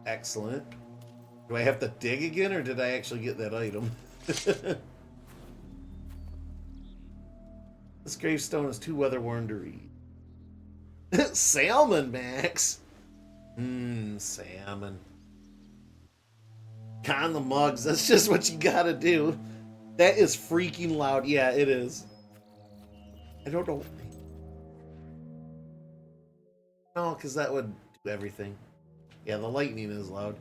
Excellent. Do I have to dig again, or did I actually get that item? This gravestone is too weather-worn to read. Salmon, Max! Salmon. Con the mugs, that's just what you gotta do. That is freaking loud. Yeah, it is. I don't know. No, because that would do everything. Yeah, the lightning is loud.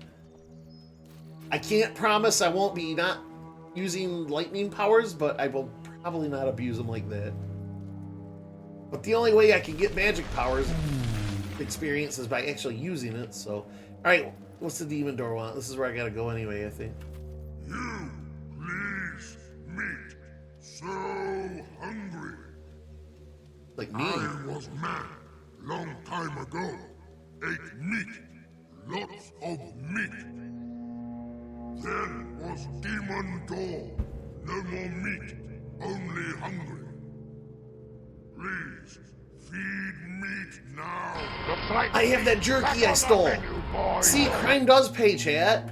I can't promise I won't be not using lightning powers, but I will probably not abuse them like that. But the only way I can get magic powers experience is by actually using it, so... Alright, what's the demon door want? This is where I gotta go anyway, I think. You, please, meat. So hungry. Like me. I was man, long time ago. Ate meat. Lots of meat. Then was demon door. No more meat, only hungry. Please, feed meat now. I have that jerky I stole. See, crime does pay, chat.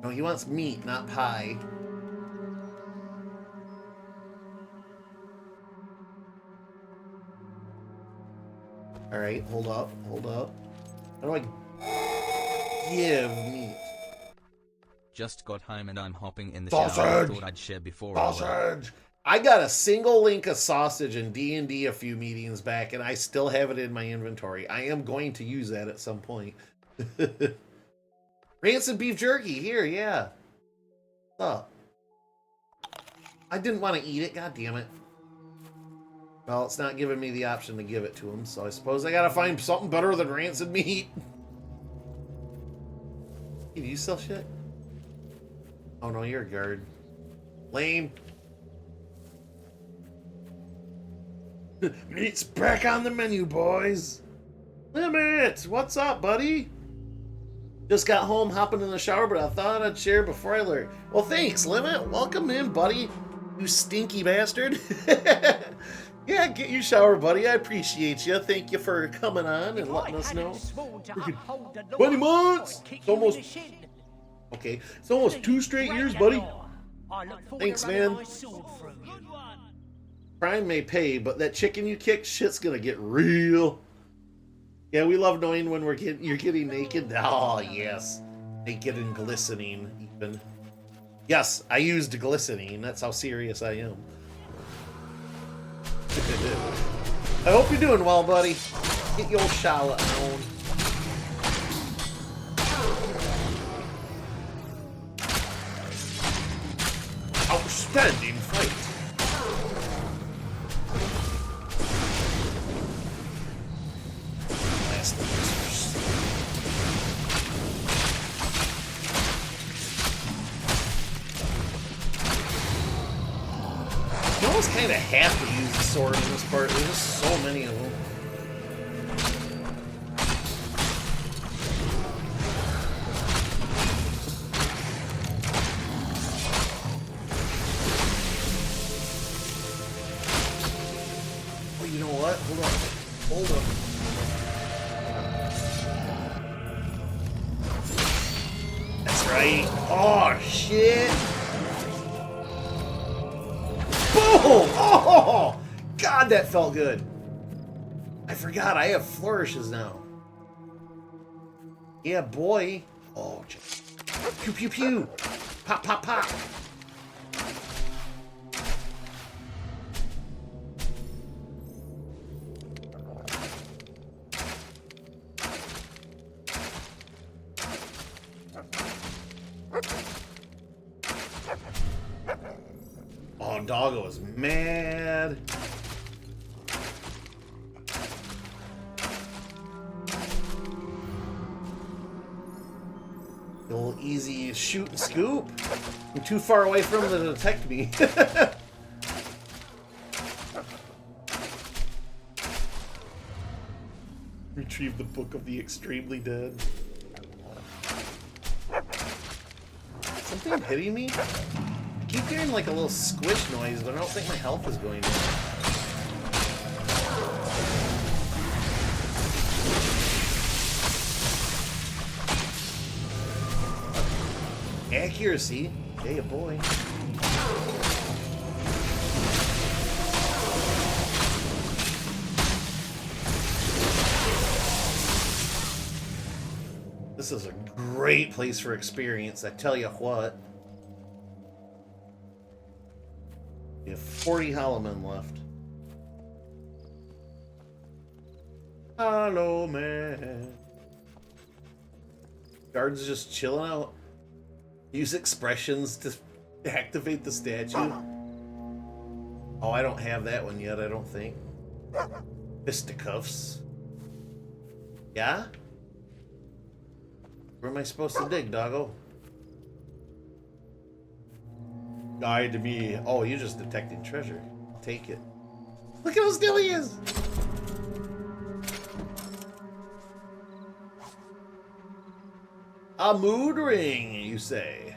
No, he wants meat, not pie. Alright, hold up, hold up. How do I give meat? Just got home and I'm hopping in the Sausage! shower. I thought I'd share before I went. Sausage! I got a single link of sausage in D&D a few meetings back, and I still have it in my inventory. I am going to use that at some point. Rancid beef jerky, here, yeah. What's up? I didn't want to eat it, god damn it. Well, it's not giving me the option to give it to him, so I suppose I gotta find something better than rancid meat. Do you sell shit? Oh no, you're a guard. Lame. Meat's back on the menu, boys. Limit, what's up, buddy? Just got home, hopping in the shower, but I thought I'd share before I lurk. Well, thanks, Limit. Welcome in, buddy. You stinky bastard. Yeah, get your shower, buddy. I appreciate you. Thank you for coming on and letting us know. 20 months! It's almost... Okay, it's almost 2 straight years, buddy. Thanks, man. Crime may pay, but that chicken you kicked, shit's gonna get real. Yeah, we love knowing when you're getting naked. Oh, yes. Naked and glistening, even. Yes, I used glistening. That's how serious I am. I hope you're doing well, buddy. Get your Charlotte on. Outstanding fight. Last things first. You almost kind of have to use the sword in this part. There's just so many of them. Oh, you know what? Hold on. Hold on. That's right. Oh, shit. Boom! Oh! God, that felt good. I forgot I have flourishes now. Yeah, boy. Oh, pew, pew, pew. Pop, pop, pop. Oh, Doggo is mad. A little easy shoot and scoop. I'm too far away from him to detect me. Retrieve the Book of the Extremely Dead. Something hitting me? I keep hearing like a little squish noise, but I don't think my health is going down. Accuracy. Yeah, boy. This is a great place for experience, I tell you what. We have 40 Hollow Men left. Hollow Man. Guards just chilling out. Use expressions to activate the statue. Oh, I don't have that one yet, I don't think. Fisticuffs. Yeah? Where am I supposed to dig, doggo? Guide me. Oh, you're just detecting treasure. I'll take it. Look at how still he is! A mood ring, you say?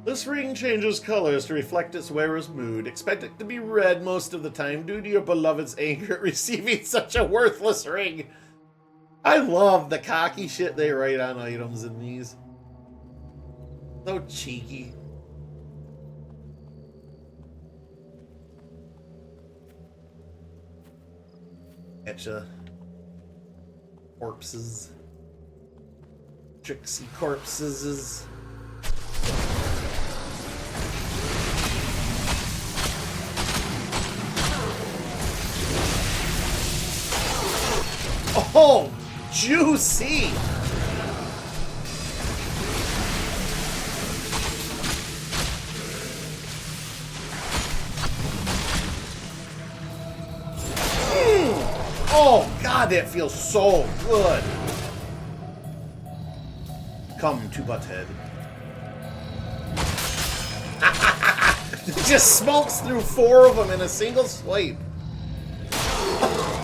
This ring changes colors to reflect its wearer's mood. Expect it to be red most of the time due to your beloved's anger at receiving such a worthless ring. I love the cocky shit they write on items in these. So cheeky. Etcha. Corpses. Tricksy corpses. Oh, juicy! Oh, God, that feels so good. Come to Butthead. It just smokes through 4 of them in a single swipe.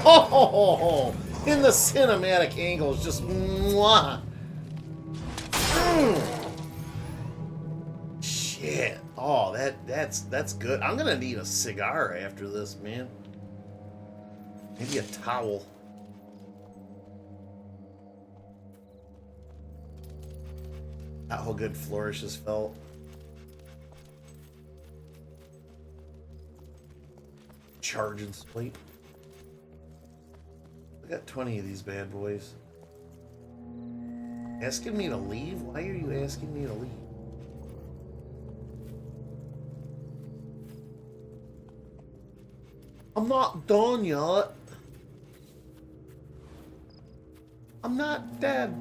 Oh, in the cinematic angles, just mwah. Shit. Oh, that's good. I'm gonna need a cigar after this, man. Maybe a towel. How good Flourish has felt. Charge and sweep. I got 20 of these bad boys. Asking me to leave? Why are you asking me to leave? I'm not done yet. I'm not dead.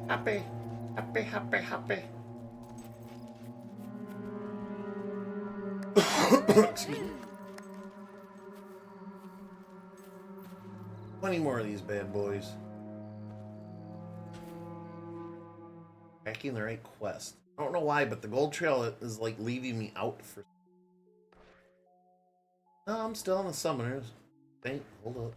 Happy. Happy, happy, happy. Excuse me. 20 more of these bad boys. Tracking the right quest. I don't know why, but the gold trail is like leaving me out for... No, I'm still on the summoners. Hold up.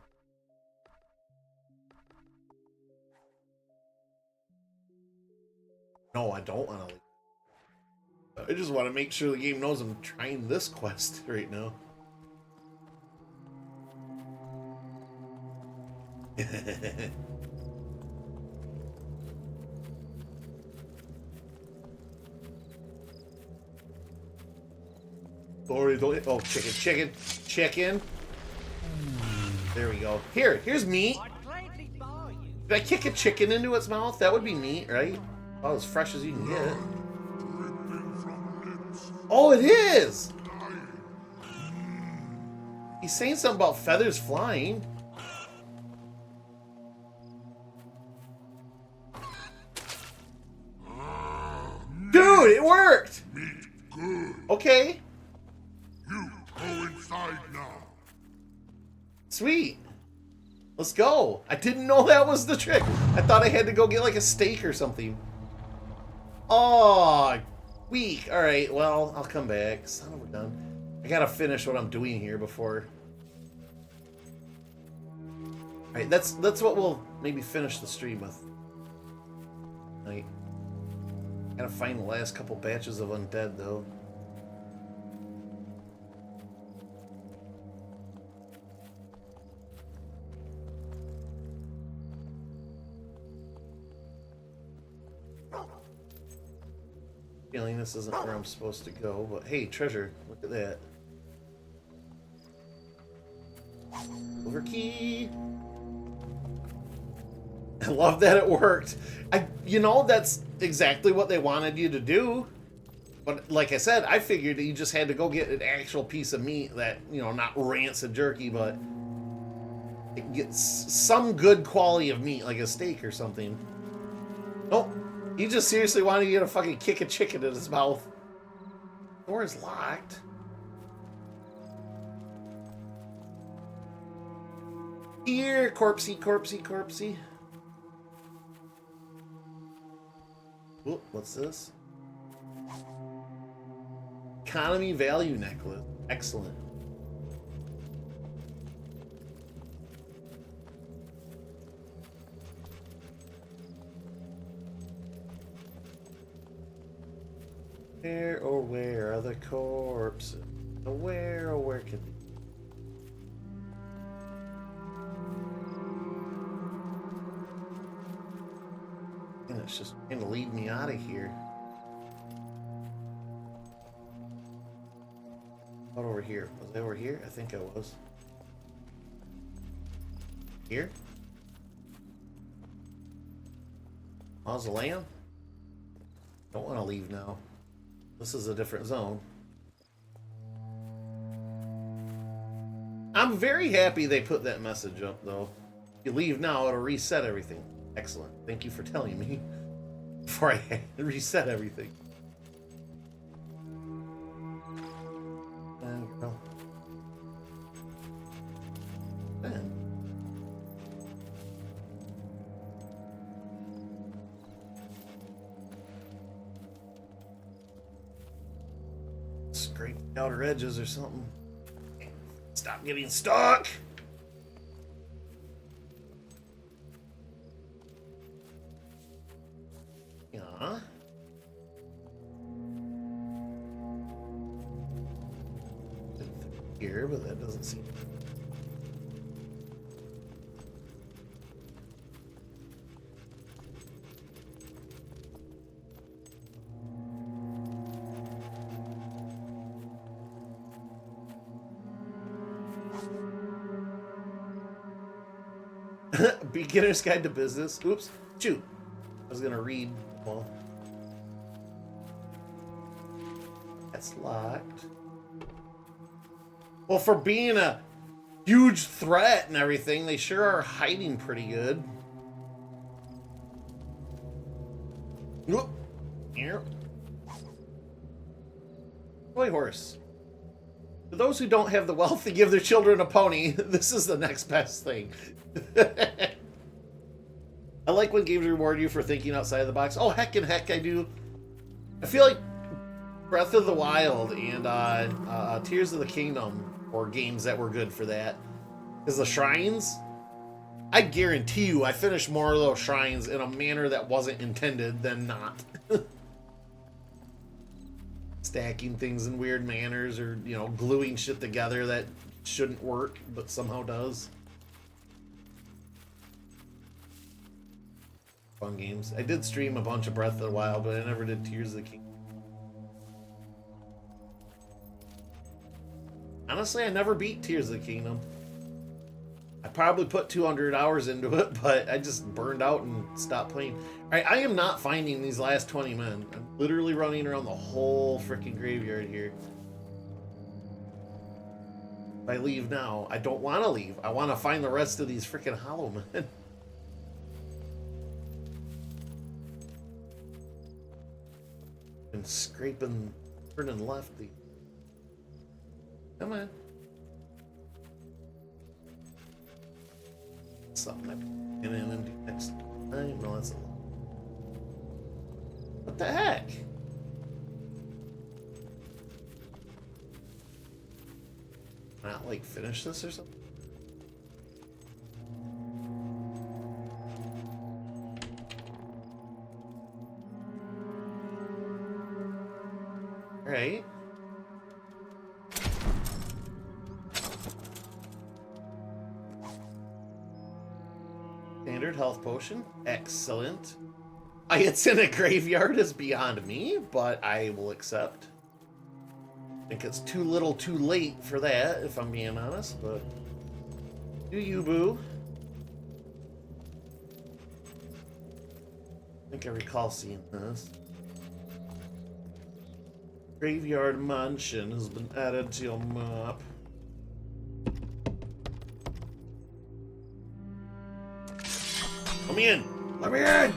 No, I don't want to leave. I just want to make sure the game knows I'm trying this quest right now. Glory, don't... Oh, chicken. There we go. Here's meat. Did I kick a chicken into its mouth? That would be meat, right? Oh, as fresh as you can get. Oh, it is! He's saying something about feathers flying. Dude, it worked! Okay. You go inside now. Sweet. Let's go. I didn't know that was the trick. I thought I had to go get like a steak or something. Oh, weak. All right, well, I'll come back. Son of a gun. I gotta finish what I'm doing here before. All right, that's what we'll maybe finish the stream with. Right. Gotta find the last couple batches of undead though. Feeling this isn't where I'm supposed to go, but hey, treasure, look at that. Over key. I love that it worked. You know, that's exactly what they wanted you to do. But like I said, I figured that you just had to go get an actual piece of meat that, you know, not rancid jerky, but it gets some good quality of meat, like a steak or something. Nope. He just seriously wanted you to fucking kick a chicken in his mouth. Door is locked. Here, corpsey. Ooh, what's this? Economy value necklace. Excellent. Where are the corpses? Where can they... And it's just gonna lead me out of here. What over here? Was I over here? I think I was. Here? Mausoleum? Don't want to leave now. This is a different zone. I'm very happy they put that message up, though. If you leave now, it'll reset everything. Excellent. Thank you for telling me before I had to reset everything. Girl. Man. Scrape the outer edges or something. Stop getting stuck! Yeah. here, but that doesn't seem... Beginner's Guide to Business. Oops. Shoot. I was gonna read. Well, that's locked. Well, for being a huge threat and everything, they sure are hiding pretty good. Whoop. Here. Toy horse. For those who don't have the wealth to give their children a pony, this is the next best thing. I like when games reward you for thinking outside the box. Oh, heck and heck I do. I feel like Breath of the Wild and Tears of the Kingdom were games that were good for that. Because the shrines, I guarantee you I finished more of those shrines in a manner that wasn't intended than not. Stacking things in weird manners, or, you know, gluing shit together that shouldn't work but somehow does. Fun games. I did stream a bunch of Breath of the Wild, but I never did Tears of the Kingdom. Honestly, I never beat Tears of the Kingdom. I probably put 200 hours into it, but I just burned out and stopped playing. Alright, I am not finding these last 20 men. I'm literally running around the whole freaking graveyard here. If I leave now, I don't want to leave. I want to find the rest of these freaking hollow men. And scraping, turning left. Come on. Something I'm gonna do next time. No, that's a lot. What the heck? Not like finish this or something? Right. Standard health potion. Excellent. It's in a graveyard is beyond me, but I will accept. I think it's too little too late for that, if I'm being honest, but do you, boo? I think I recall seeing this. Graveyard Mansion has been added to your map. Let me in! Let me in!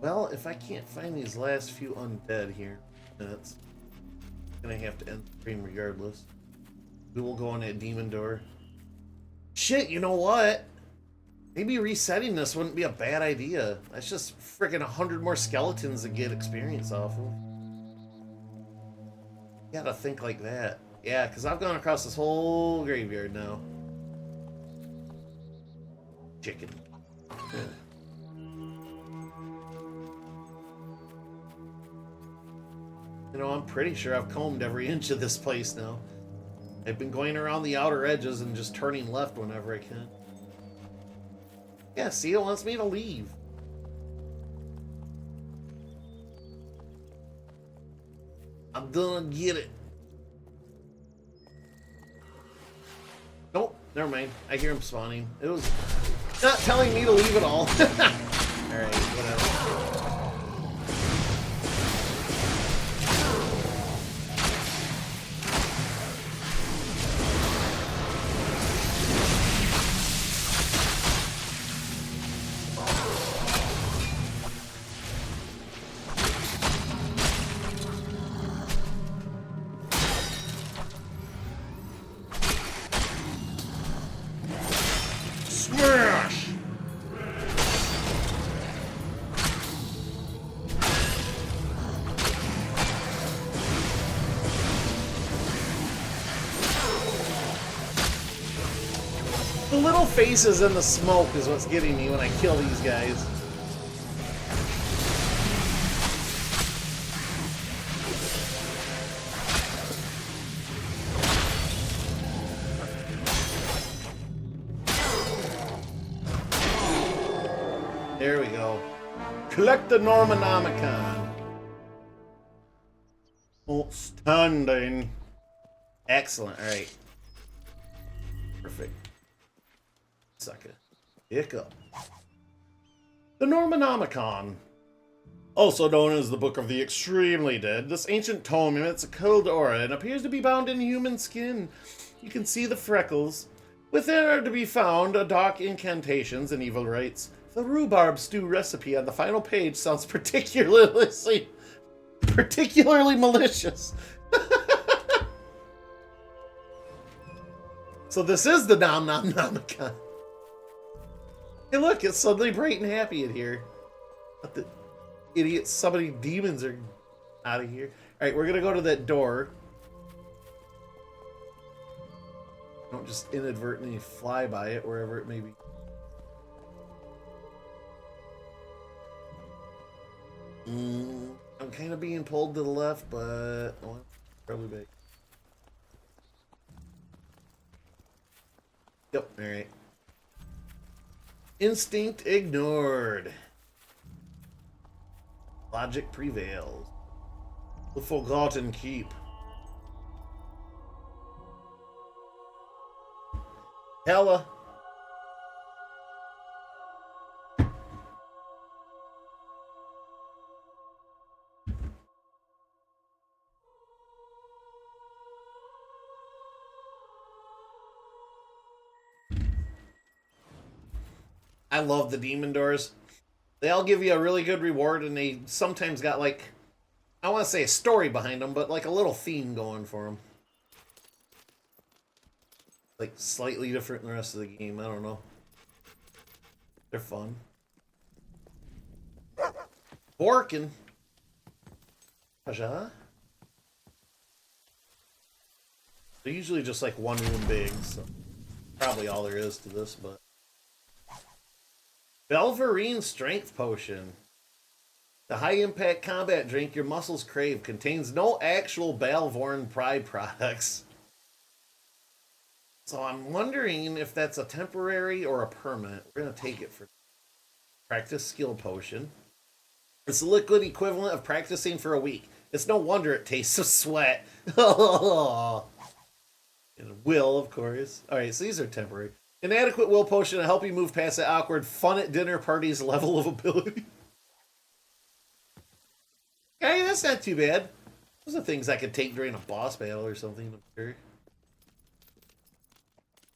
Well, if I can't find these last few undead here, that's gonna have to end the stream regardless. We will go on that demon door. Shit, you know what? Maybe resetting this wouldn't be a bad idea. That's just freaking 100 more skeletons to get experience off of. You gotta think like that. Yeah, because I've gone across this whole graveyard now. Chicken. Yeah. You know, I'm pretty sure I've combed every inch of this place now. I've been going around the outer edges and just turning left whenever I can. Yeah, see, it wants me to leave. I'm gonna get it. Nope, never mind. I hear him spawning. It was not telling me to leave at all. Alright, whatever. The little faces in the smoke is what's getting me when I kill these guys. There we go. Collect the Normonomicon. Outstanding. Excellent. All right. Perfect. Sucker. Hiccup. The Normonomicon. Also known as the Book of the Extremely Dead, this ancient tome emits a cold aura and appears to be bound in human skin. You can see the freckles. Within are to be found dark incantations and evil rites. The rhubarb stew recipe on the final page sounds particularly malicious. So this is the Nom-Nom-Nomicon. Hey look, it's suddenly bright and happy in here. What the idiots, so many demons are out of here. Alright, we're gonna go to that door. Don't just inadvertently fly by it, wherever it may be. I'm kind of being pulled to the left, but oh, probably back. Yep, alright. Instinct ignored. Logic prevails. The Forgotten Keep. Hella. I love the demon doors. They all give you a really good reward, and they sometimes got, like, I want to say a story behind them, but like a little theme going for them. Like, slightly different than the rest of the game. I don't know. They're fun. Borkin. Aja. They're usually just like one room big, so probably all there is to this, but. Belverine Strength Potion. The high-impact combat drink your muscles crave contains no actual Balvorn Pride products. So I'm wondering if that's a temporary or a permanent. We're going to take it for practice skill potion. It's the liquid equivalent of practicing for a week. It's no wonder it tastes of sweat. And will, of course. Alright, so these are temporary. Inadequate will potion to help you move past the awkward fun at dinner parties level of ability. Hey, that's not too bad. Those are things I could take during a boss battle or something, I'm sure.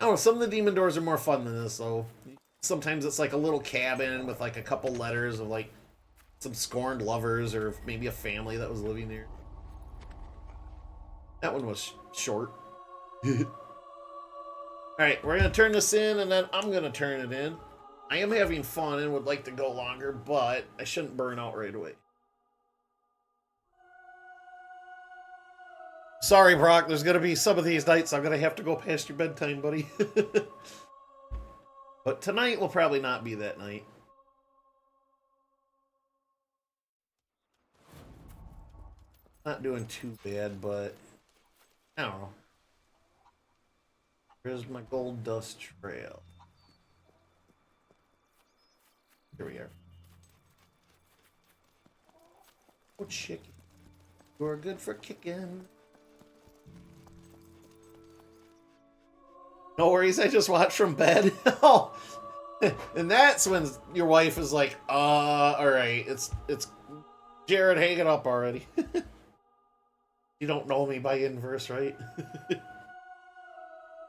I don't know, some of the demon doors are more fun than this, though. Sometimes it's like a little cabin with like a couple letters of like some scorned lovers or maybe a family that was living there. That one was short. Alright, we're going to turn this in and then I'm going to turn it in. I am having fun and would like to go longer, but I shouldn't burn out right away. Sorry, Brock, there's going to be some of these nights I'm going to have to go past your bedtime, buddy. But tonight will probably not be that night. Not doing too bad, but I don't know. Where's my gold dust trail? Here we are. Oh, chicken. You're good for kicking. No worries, I just watched from bed. Oh, and that's when your wife is like, alright, it's Jared, hang it up already. You don't know me by inverse, right?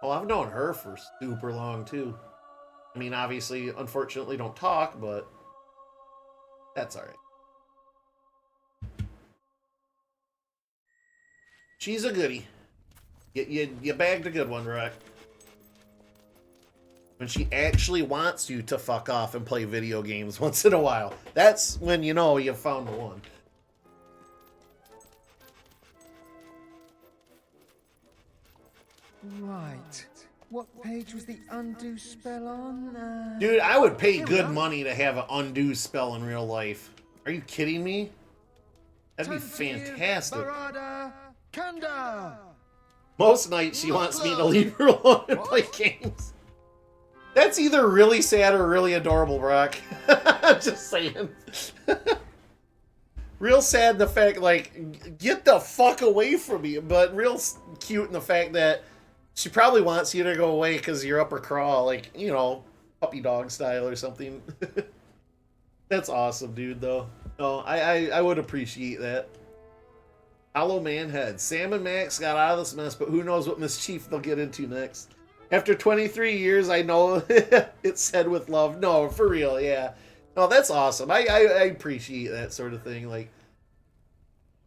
Well, I've known her for super long, too. I mean, obviously, unfortunately, don't talk, but that's alright. She's a goodie. You bagged a good one, Rock. When she actually wants you to fuck off and play video games once in a while. That's when you know you've found the one. Right. What page was the undo spell on? Dude, I would pay good money to have an undo spell in real life. Are you kidding me? That'd be fantastic. Barada Kanda. Most nights she wants me to leave her alone and play games. That's either really sad or really adorable, Brock. Just saying. Real sad in the fact, like, get the fuck away from me. But real cute in the fact that she probably wants you to go away because you're up her crawl. Like, you know, puppy dog style or something. That's awesome, dude, though. No, I would appreciate that. Hollow Man Head. Sam and Max got out of this mess, but who knows what mischief they'll get into next. After 23 years, I know it's said with love. No, for real, yeah. No, that's awesome. I appreciate that sort of thing. Like,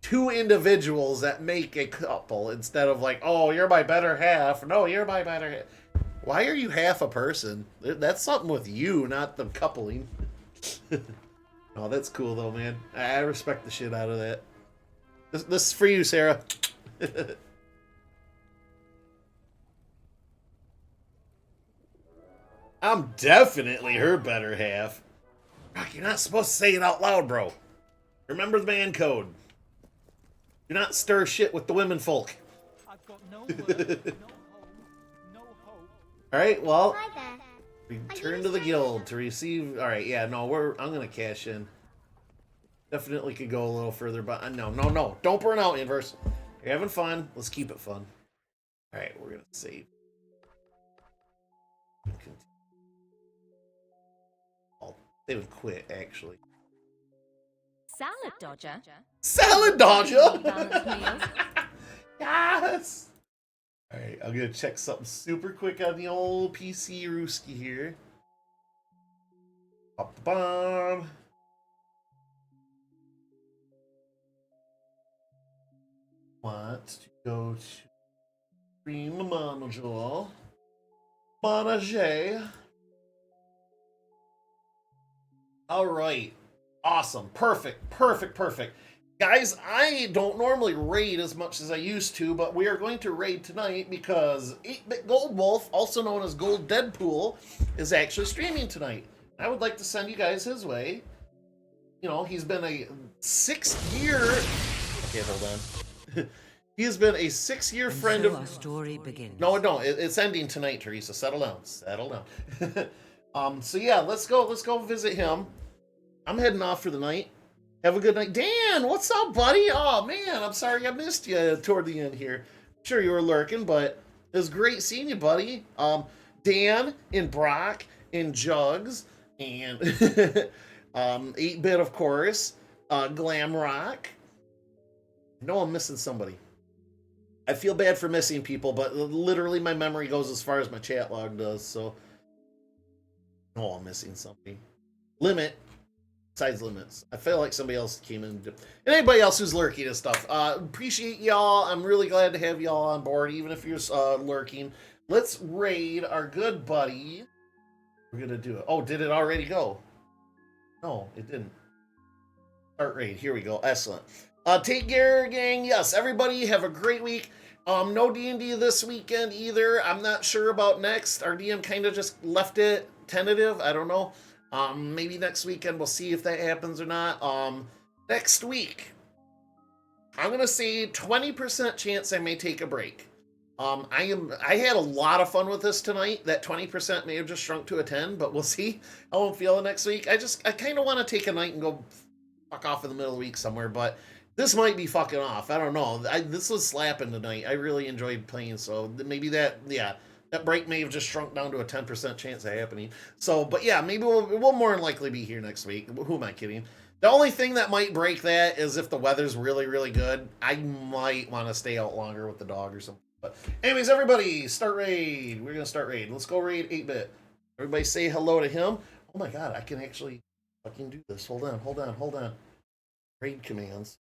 two individuals that make a couple instead of like, oh, you're my better half. No, you're my better half. Why are you half a person? That's something with you, not the coupling. Oh, that's cool, though, man. I respect the shit out of that. This is for you, Sarah. I'm definitely her better half. Rock, you're not supposed to say it out loud, bro. Remember the man code. Do not stir shit with the women folk. I've got no work, no home, no hope. Alright, well. Hi there. Return to the guild to receive. Alright, yeah, no, I'm gonna cash in. Definitely could go a little further, but no. Don't burn out, Inverse. You're having fun. Let's keep it fun. Alright, we're gonna save. I'll save and quit, actually. Salad Dodger. Salad Dodger! Yes! Alright, I'm gonna check something super quick on the old PC Rooski here. Pop the bomb. Want to go to Stream Manager. Alright. Awesome. Perfect. Guys, I don't normally raid as much as I used to, but we are going to raid tonight because 8-Bit Gold Wolf, also known as Gold Deadpool, is actually streaming tonight. I would like to send you guys his way. You know, he's been a 6-year... Okay, hold on. He has been a 6-year friend of... our story begins. No, it's ending tonight, Teresa. Settle down. So yeah, let's go visit him. I'm heading off for the night. Have a good night. Dan, what's up, buddy? Oh, man, I'm sorry I missed you toward the end here. Sure you were lurking, but it was great seeing you, buddy. Dan and Brock and Jugs and 8-Bit, of course. Glam Rock. I know I'm missing somebody. I feel bad for missing people, but literally my memory goes as far as my chat log does, so... Oh, I'm missing something. Limit. Besides Limits. I feel like somebody else came in. And anybody else who's lurking and stuff. Appreciate y'all. I'm really glad to have y'all on board, even if you're lurking. Let's raid our good buddy. We're going to do it. Oh, did it already go? No, it didn't. Start raid. Here we go. Excellent. Take care, gang. Yes, everybody have a great week. No D&D this weekend either. I'm not sure about next. Our DM kind of just left it tentative. I don't know. Maybe next weekend we'll see if that happens or not. Next week, I'm gonna say 20% chance I may take a break. I had a lot of fun with this tonight. That 20% may have just shrunk to a 10, but we'll see how I'm feeling next week. I kind of want to take a night and go fuck off in the middle of the week somewhere, but this might be fucking off. I don't know. This was slapping tonight. I really enjoyed playing, so maybe that break may have just shrunk down to a 10% chance of happening. So, but yeah, maybe we'll more than likely be here next week. Who am I kidding? The only thing that might break that is if the weather's really, really good. I might want to stay out longer with the dog or something. But anyways, everybody, start raid. We're going to start raid. Let's go raid 8-Bit. Everybody say hello to him. Oh my god, I can actually fucking do this. Hold on. Raid commands.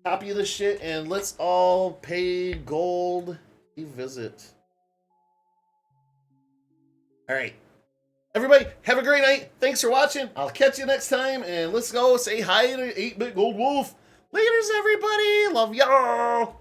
Copy this shit and let's all pay gold a visit. Alright. Everybody, have a great night. Thanks for watching. I'll catch you next time. And let's go say hi to 8-Bit Gold Wolf. Laters, everybody. Love y'all.